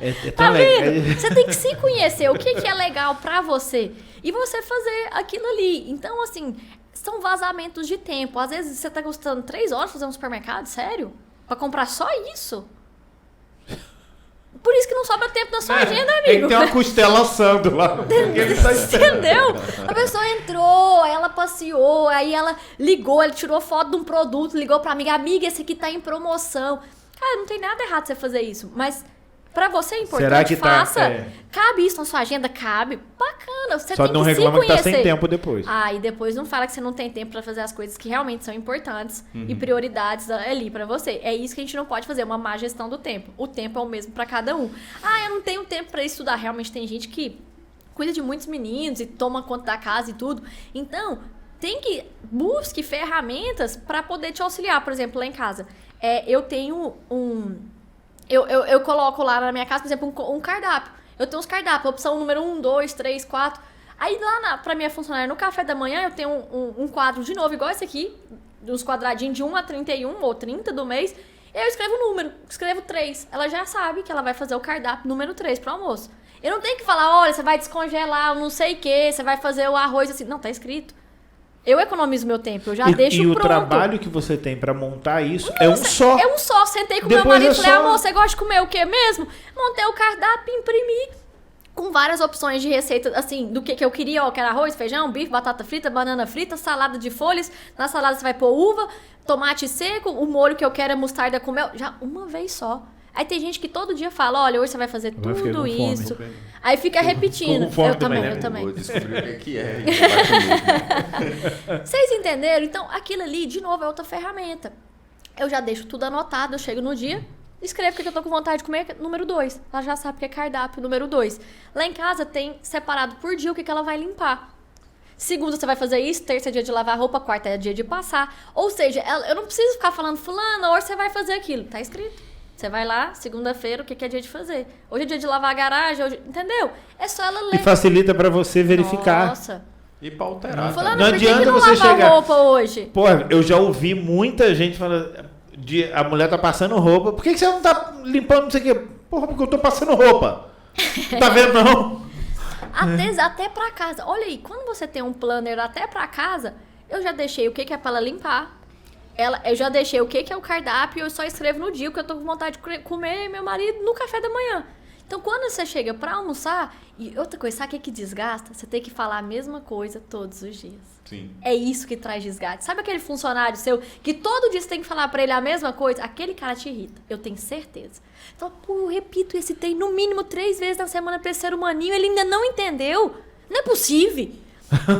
É tão legal. Você tem que se conhecer, o que é legal pra você. E você fazer aquilo ali. Então, assim, são vazamentos de tempo. Às vezes você tá gastando 3 horas fazer um supermercado, sério? Pra comprar só isso? Por isso que não sobra tempo na sua agenda, amigo. Tem uma costela assando lá. Entendeu? A pessoa entrou, aí ela passeou, aí ela ligou, ela tirou foto de um produto, ligou pra amiga, esse aqui tá em promoção. Cara, não tem nada errado você fazer isso, mas pra você é importante, será que faça. Cabe isso na sua agenda? Cabe. Bacana, você só tem não que reclama se conhecer. Que tá sem tempo depois. E depois não fala que você não tem tempo pra fazer as coisas que realmente são importantes e prioridades ali pra você. É isso que a gente não pode fazer, uma má gestão do tempo. O tempo é o mesmo pra cada um. Eu não tenho tempo pra estudar. Realmente tem gente que cuida de muitos meninos e toma conta da casa e tudo. Então, busque ferramentas pra poder te auxiliar. Por exemplo, lá em casa, eu tenho Eu coloco lá na minha casa, por exemplo, um cardápio. Eu tenho uns cardápios, opção número 1, 2, 3, 4. Aí lá pra minha funcionária, no café da manhã, eu tenho um quadro de novo, igual esse aqui, uns quadradinhos de 1 a 31 ou 30 do mês. Eu escrevo o número, escrevo 3. Ela já sabe que ela vai fazer o cardápio número 3 pro almoço. Eu não tenho que falar, olha, você vai descongelar o não sei o que, você vai fazer o arroz assim. Não, tá escrito. Eu economizo meu tempo, eu já deixo pronto. E o trabalho que você tem pra montar isso é um só. É um só. Sentei com o meu marido e falei, amor, você gosta de comer o quê mesmo? Montei o cardápio, imprimi com várias opções de receita, assim, do que eu queria. Eu quero arroz, feijão, bife, batata frita, banana frita, salada de folhas. Na salada você vai pôr uva, tomate seco, o molho que eu quero é mostarda com mel. Já uma vez só. Aí tem gente que todo dia fala, olha, hoje você vai fazer tudo isso. Aí fica repetindo. Eu também. Vou descobrir o que é. Vocês entenderam? Então, aquilo ali, de novo, é outra ferramenta. Eu já deixo tudo anotado, eu chego no dia, escrevo o que eu tô com vontade de comer, número 2. Ela já sabe que é cardápio, número 2. Lá em casa tem separado por dia o que ela vai limpar. Segunda você vai fazer isso, terça é dia de lavar roupa, quarta é dia de passar. Ou seja, eu não preciso ficar falando, fulana, hoje você vai fazer aquilo. Tá escrito. Você vai lá, segunda-feira, o que é dia de fazer? Hoje é dia de lavar a garagem, entendeu? É só ela ler. E facilita pra você verificar. Nossa. E pra alterar. Não adianta você chegar... roupa hoje? Porra, eu já ouvi muita gente falando... A mulher tá passando roupa. Por que você não tá limpando não sei o quê? Porra, porque eu tô passando roupa. Não tá vendo, não? Até pra casa. Olha aí, quando você tem um planner até pra casa, eu já deixei o que é pra ela limpar. Eu já deixei o que é o cardápio e eu só escrevo no dia o que eu tô com vontade de comer meu marido no café da manhã. Então, quando você chega pra almoçar... E outra coisa, sabe o que desgasta? Você tem que falar a mesma coisa todos os dias. Sim. É isso que traz desgaste. Sabe aquele funcionário seu que todo dia você tem que falar pra ele a mesma coisa? Aquele cara te irrita. Eu tenho certeza. Então, eu repito esse trem no mínimo 3 vezes na semana pra esse ser humaninho. Ele ainda não entendeu. Não é possível.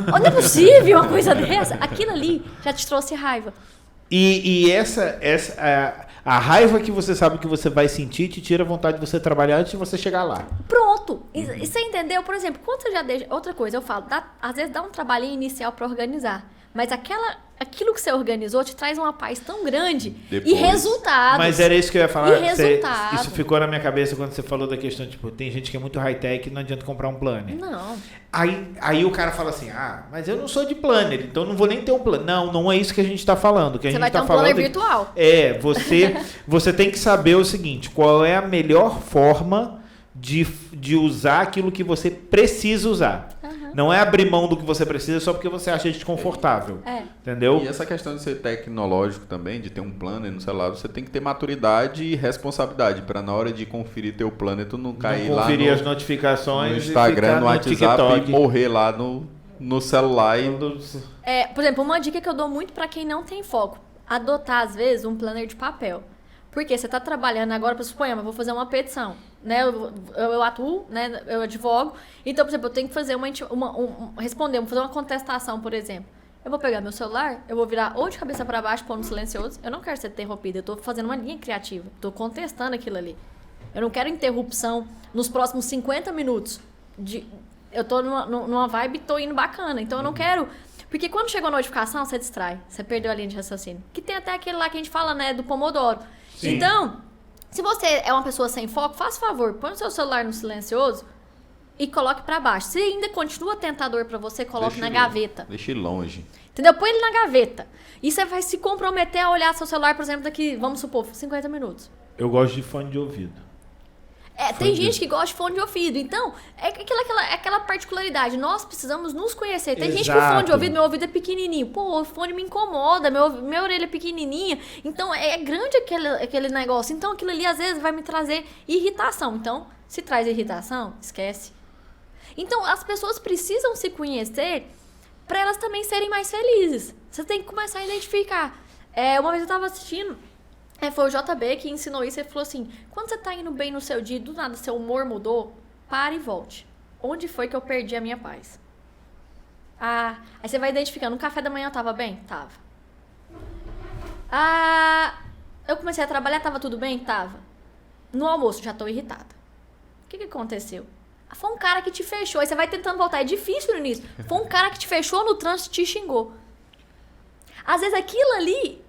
Não é possível uma coisa dessa. Aquilo ali já te trouxe raiva. E a raiva que você sabe que você vai sentir te tira a vontade de você trabalhar antes de você chegar lá. Pronto. E você entendeu? Por exemplo, quando você já deixa... Outra coisa, eu falo, às vezes dá um trabalhinho inicial para organizar. Mas aquilo que você organizou te traz uma paz tão grande. Depois. E resultados. Mas era isso que eu ia falar. E resultados. Isso ficou na minha cabeça quando você falou da questão, tipo, tem gente que é muito high-tech e não adianta comprar um planner. Não. Aí o cara fala assim, mas eu não sou de planner, então não vou nem ter um planner. Não é isso que a gente está falando. Você vai ter um planner virtual. Você tem que saber o seguinte, qual é a melhor forma de usar aquilo que você precisa usar. Não é abrir mão do que você precisa só porque você acha desconfortável. Entendeu? E essa questão de ser tecnológico também, de ter um planner no celular, você tem que ter maturidade e responsabilidade para na hora de conferir teu planner, tu não cair lá conferir as notificações no Instagram, no WhatsApp TikTok. E morrer lá no celular. Por exemplo, uma dica que eu dou muito para quem não tem foco. Adotar, às vezes, um planner de papel. Porque você está trabalhando agora, para supor, eu vou fazer uma petição, né? Eu atuo, né? Eu advogo. Então, por exemplo, eu tenho que fazer vou fazer uma contestação, por exemplo. Eu vou pegar meu celular, eu vou virar ou de cabeça para baixo, pôr no silencioso. Eu não quero ser interrompida, eu estou fazendo uma linha criativa. Estou contestando aquilo ali. Eu não quero interrupção nos próximos 50 minutos. Eu estou numa vibe, estou indo bacana. Então, eu não quero... Porque quando chegou a notificação, você distrai. Você perdeu a linha de raciocínio. Que tem até aquele lá que a gente fala, né? Do Pomodoro. Sim. Então, Se você é uma pessoa sem foco, faça favor, põe o seu celular no silencioso e coloque pra baixo. Se ainda continua tentador pra você, coloque na gaveta. Deixe longe. Entendeu? Põe ele na gaveta. E você vai se comprometer a olhar seu celular, por exemplo, daqui, vamos supor, 50 minutos. Eu gosto de fone de ouvido. Tem gente que gosta de fone de ouvido. Então, é aquela particularidade. Nós precisamos nos conhecer. Tem gente que o fone de ouvido, meu ouvido é pequenininho. Pô, o fone me incomoda, minha orelha é pequenininha. Então, é grande aquele negócio. Então, aquilo ali, às vezes, vai me trazer irritação. Então, se traz irritação, esquece. Então, as pessoas precisam se conhecer para elas também serem mais felizes. Você tem que começar a identificar. Uma vez eu tava assistindo... foi o JB que ensinou isso. Ele falou assim, quando você tá indo bem no seu dia, do nada seu humor mudou, pare e volte. Onde foi que eu perdi a minha paz? Aí você vai identificando. No café da manhã eu tava bem? Tava. Eu comecei a trabalhar, tava tudo bem? Tava. No almoço, já tô irritada. O que aconteceu? Foi um cara que te fechou. Aí você vai tentando voltar. É difícil no início. Foi um cara que te fechou no trânsito e te xingou. Às vezes aquilo ali...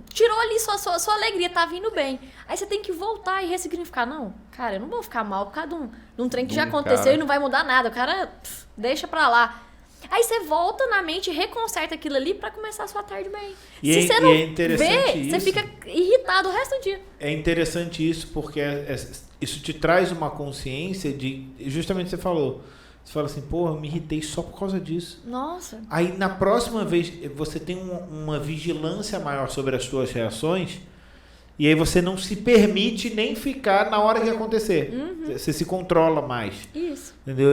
tirou ali sua alegria, tá vindo bem. Aí você tem que voltar e ressignificar. Não, cara, eu não vou ficar mal por causa de um trem que já aconteceu e não vai mudar nada. O cara, deixa pra lá. Aí você volta na mente e reconserta aquilo ali pra começar a sua tarde bem. Se você não vê, você fica irritado o resto do dia. É interessante isso porque isso te traz uma consciência de... Justamente você falou... Você fala assim, pô, eu me irritei só por causa disso. Nossa. Aí, na próxima vez, você tem uma vigilância maior sobre as suas reações e aí você não se permite nem ficar na hora que acontecer. Uhum. Você se controla mais. Isso. Entendeu?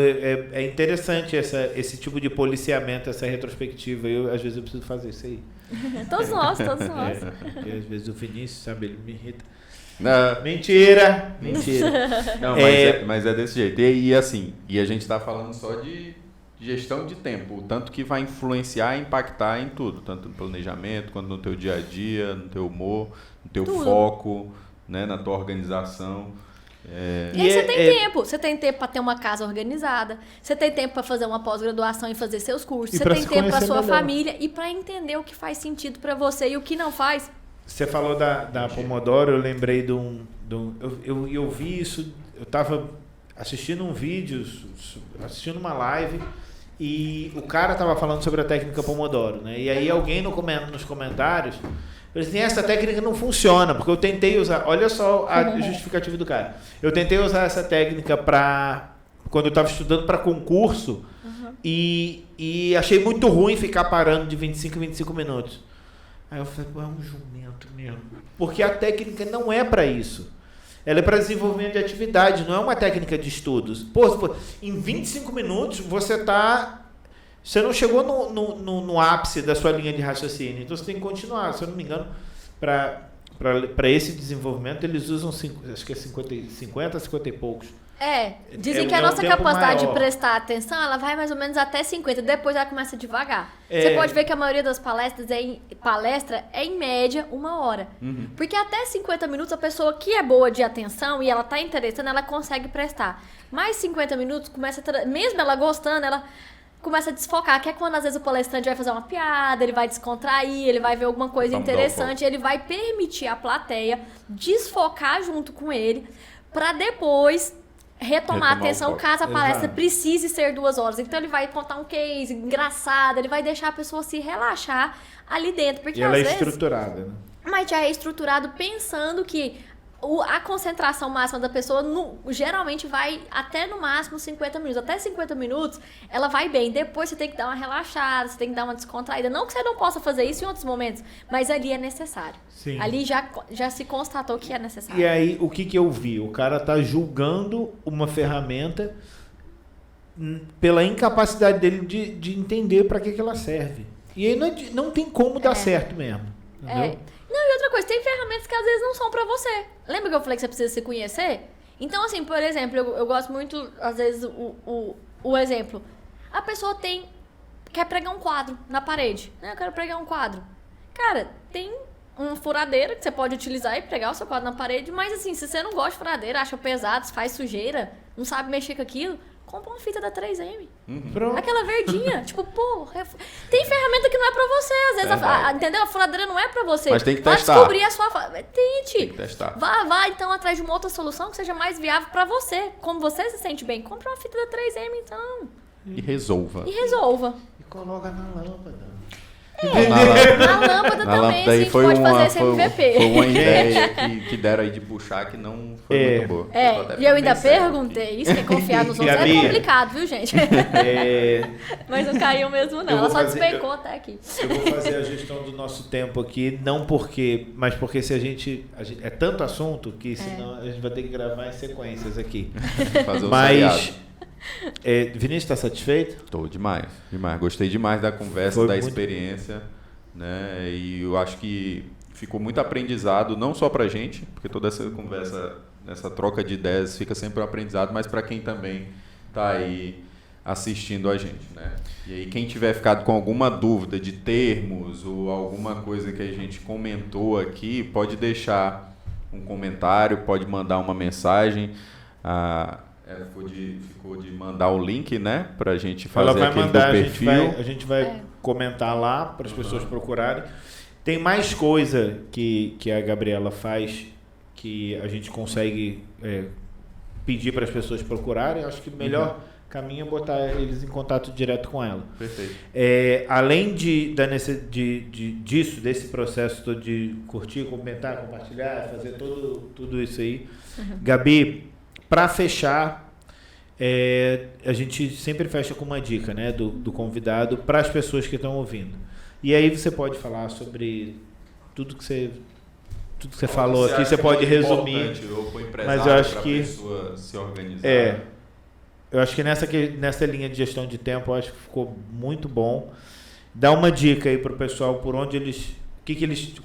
É interessante esse tipo de policiamento, essa retrospectiva. Às vezes, eu preciso fazer isso aí. Todos nós. Porque, às vezes, o Vinícius, sabe, ele me irrita. Não. Mentira. Não, mas é desse jeito. E a gente está falando só de gestão de tempo, o tanto que vai influenciar e impactar em tudo, tanto no planejamento, quanto no teu dia a dia, no teu humor, no teu foco, né, na tua organização. E aí você tem tempo para ter uma casa organizada, você tem tempo para fazer uma pós-graduação e fazer seus cursos, você tem tempo para sua família e para entender o que faz sentido para você e o que não faz. Você falou da Pomodoro, eu lembrei eu vi isso, eu estava assistindo um vídeo, assistindo uma live, e o cara estava falando sobre a técnica Pomodoro, né? E aí alguém nos comentários falou assim, essa técnica não funciona, porque eu tentei usar, olha só a justificativa do cara, eu tentei usar essa técnica quando eu estava estudando para concurso, e achei muito ruim ficar parando de 25 em 25 minutos. Aí eu falei, é um jumento mesmo. Porque a técnica não é para isso. Ela é para desenvolvimento de atividade, não é uma técnica de estudos. Pô, em 25 minutos você não chegou no ápice da sua linha de raciocínio. Então você tem que continuar. Se eu não me engano, para esse desenvolvimento eles usam acho que é 50 e poucos. Dizem que a nossa capacidade de prestar atenção, ela vai mais ou menos até 50, depois ela começa devagar. Você pode ver que a maioria das palestras é em média 1 hora. Uhum. Porque até 50 minutos a pessoa que é boa de atenção e ela tá interessando, ela consegue prestar. Mais 50 minutos, mesmo ela gostando, ela começa a desfocar, que é quando às vezes o palestrante vai fazer uma piada, ele vai descontrair, ele vai ver alguma coisa interessante, ele vai permitir a plateia desfocar junto com ele, para depois retomar a atenção caso a palestra precise ser 2 horas. Então ele vai contar um case engraçado, ele vai deixar a pessoa se relaxar ali dentro. Porque, ela é estruturada, né? Mas já é estruturado pensando que a concentração máxima da pessoa geralmente vai até no máximo 50 minutos. Até 50 minutos ela vai bem. Depois você tem que dar uma relaxada, você tem que dar uma descontraída. Não que você não possa fazer isso em outros momentos, mas ali é necessário. Sim. Ali já se constatou que é necessário. E aí, o que eu vi? O cara tá julgando uma ferramenta pela incapacidade dele de entender para que ela serve. E aí não tem como dar certo mesmo. Entendeu? Não, e outra coisa, tem ferramentas que às vezes não são pra você. Lembra que eu falei que você precisa se conhecer? Então, assim, por exemplo, eu gosto muito, às vezes, o exemplo. A pessoa quer pregar um quadro na parede. Eu quero pregar um quadro. Cara, tem uma furadeira que você pode utilizar e pregar o seu quadro na parede, mas assim, se você não gosta de furadeira, acha pesado, faz sujeira, não sabe mexer com aquilo, compra uma fita da 3M. Aquela verdinha. Tipo, pô, tem ferramenta que não é pra você. Às vezes, entendeu? A furadeira não é pra você. Mas tem que testar. Vai descobrir a sua... Tente. Tem que testar. Vá, então, atrás de uma outra solução que seja mais viável pra você. Como você se sente bem. Compra uma fita da 3M, então. E resolva. E coloca na lâmpada. Na lâmpada também, a gente pode fazer esse MVP. Foi uma ideia que deram aí de puxar que não foi muito boa. E eu ainda perguntei isso, que confiar nos outros é complicado, viu, gente? Mas não caiu mesmo, não. Ela só despencou até aqui. Eu vou fazer a gestão do nosso tempo aqui, mas porque se a gente é tanto assunto que senão a gente vai ter que gravar em sequências aqui. Fazer um mas... Vinícius, está satisfeito? Estou demais. Gostei demais da conversa, da experiência, né? E eu acho que ficou muito aprendizado, não só para a gente, porque toda essa conversa, essa troca de ideias fica sempre um aprendizado, mas para quem também está aí assistindo a gente, né? E aí quem tiver ficado com alguma dúvida de termos ou alguma coisa que a gente comentou aqui, pode deixar um comentário, pode mandar uma mensagem. Ficou de mandar o link, né? Pra gente fazer aquele mandar, do perfil. A gente vai comentar lá para as pessoas procurarem. Tem mais coisa que a Gabriela faz que a gente consegue pedir para as pessoas procurarem. Acho que o melhor caminho é botar eles em contato direto com ela. Perfeito. Além desse processo todo de curtir, comentar, compartilhar, fazer tudo isso aí. Gabi, para fechar, a gente sempre fecha com uma dica, né, do convidado para as pessoas que estão ouvindo. E aí você pode falar sobre tudo que você falou aqui, você pode resumir. Mas eu acho que pessoa se organizar. Eu acho que nessa linha de gestão de tempo, eu acho que ficou muito bom. Dá uma dica aí para o pessoal por onde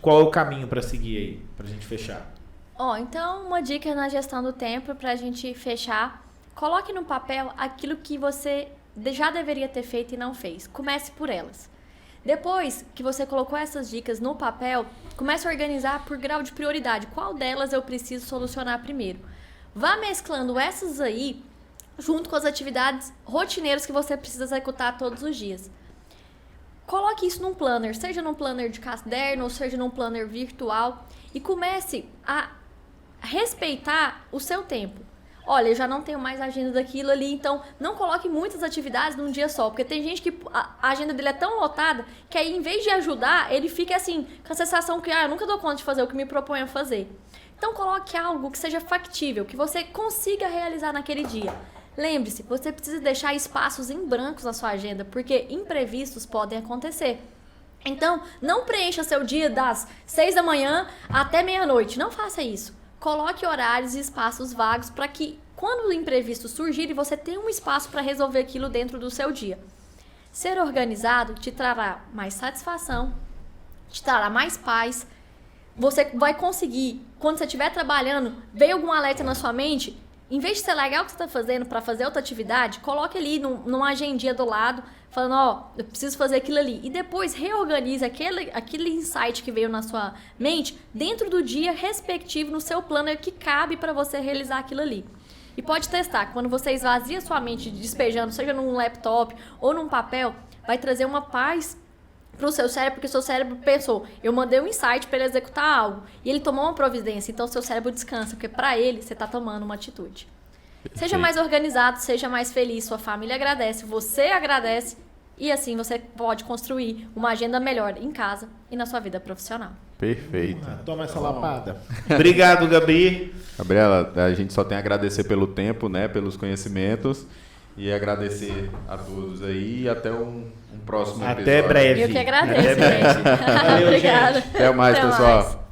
qual é o caminho para seguir aí, para a gente fechar. Então uma dica na gestão do tempo para a gente fechar. Coloque no papel aquilo que você já deveria ter feito e não fez. Comece por elas. Depois que você colocou essas dicas no papel, comece a organizar por grau de prioridade. Qual delas eu preciso solucionar primeiro? Vá mesclando essas aí junto com as atividades rotineiras que você precisa executar todos os dias. Coloque isso num planner, seja num planner de caderno ou seja num planner virtual, e comece a respeitar o seu tempo. Olha, eu já não tenho mais agenda daquilo ali, então não coloque muitas atividades num dia só, porque tem gente que a agenda dele é tão lotada que aí, em vez de ajudar, ele fica assim, com a sensação que eu nunca dou conta de fazer o que me proponho a fazer. Então coloque algo que seja factível, que você consiga realizar naquele dia. Lembre-se, você precisa deixar espaços em brancos na sua agenda, porque imprevistos podem acontecer. Então, não preencha seu dia das 6 da manhã até meia-noite, não faça isso. Coloque horários e espaços vagos para que, quando o imprevisto surgir, você tenha um espaço para resolver aquilo dentro do seu dia. Ser organizado te trará mais satisfação, te trará mais paz. Você vai conseguir, quando você estiver trabalhando, veio algum alerta na sua mente, em vez de ser legal o que você está fazendo para fazer outra atividade, coloque ali numa agendinha do lado, falando, eu preciso fazer aquilo ali. E depois reorganize aquele insight que veio na sua mente dentro do dia respectivo no seu planner que cabe para você realizar aquilo ali. E pode testar, quando você esvazia sua mente despejando, seja num laptop ou num papel, vai trazer uma paz para o seu cérebro, porque o seu cérebro pensou, eu mandei um insight para ele executar algo, e ele tomou uma providência, então o seu cérebro descansa, porque para ele você está tomando uma atitude. Seja mais organizado, seja mais feliz, sua família agradece, você agradece, e assim você pode construir uma agenda melhor em casa e na sua vida profissional. Perfeito. Toma essa lapada. Obrigado, Gabi. Gabriela, a gente só tem a agradecer pelo tempo, né, pelos conhecimentos, e agradecer a todos aí e até um próximo episódio. Até breve. Eu que agradeço, gente. Valeu, Obrigada. Até mais, pessoal.